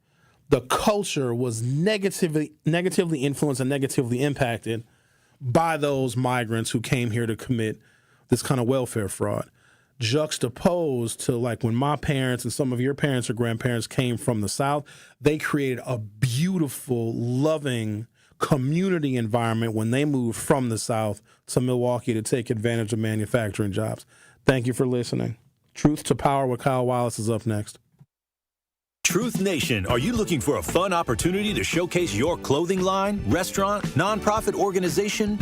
the culture was negatively influenced and negatively impacted by those migrants who came here to commit this kind of welfare fraud, juxtaposed to like when my parents and some of your parents or grandparents came from the South. They created a beautiful, loving community environment when they moved from the South to Milwaukee to take advantage of manufacturing jobs. Thank you for listening. Truth to Power with Kyle Wallace is up next. Truth Nation, are you looking for a fun opportunity to showcase your clothing line, restaurant, nonprofit organization,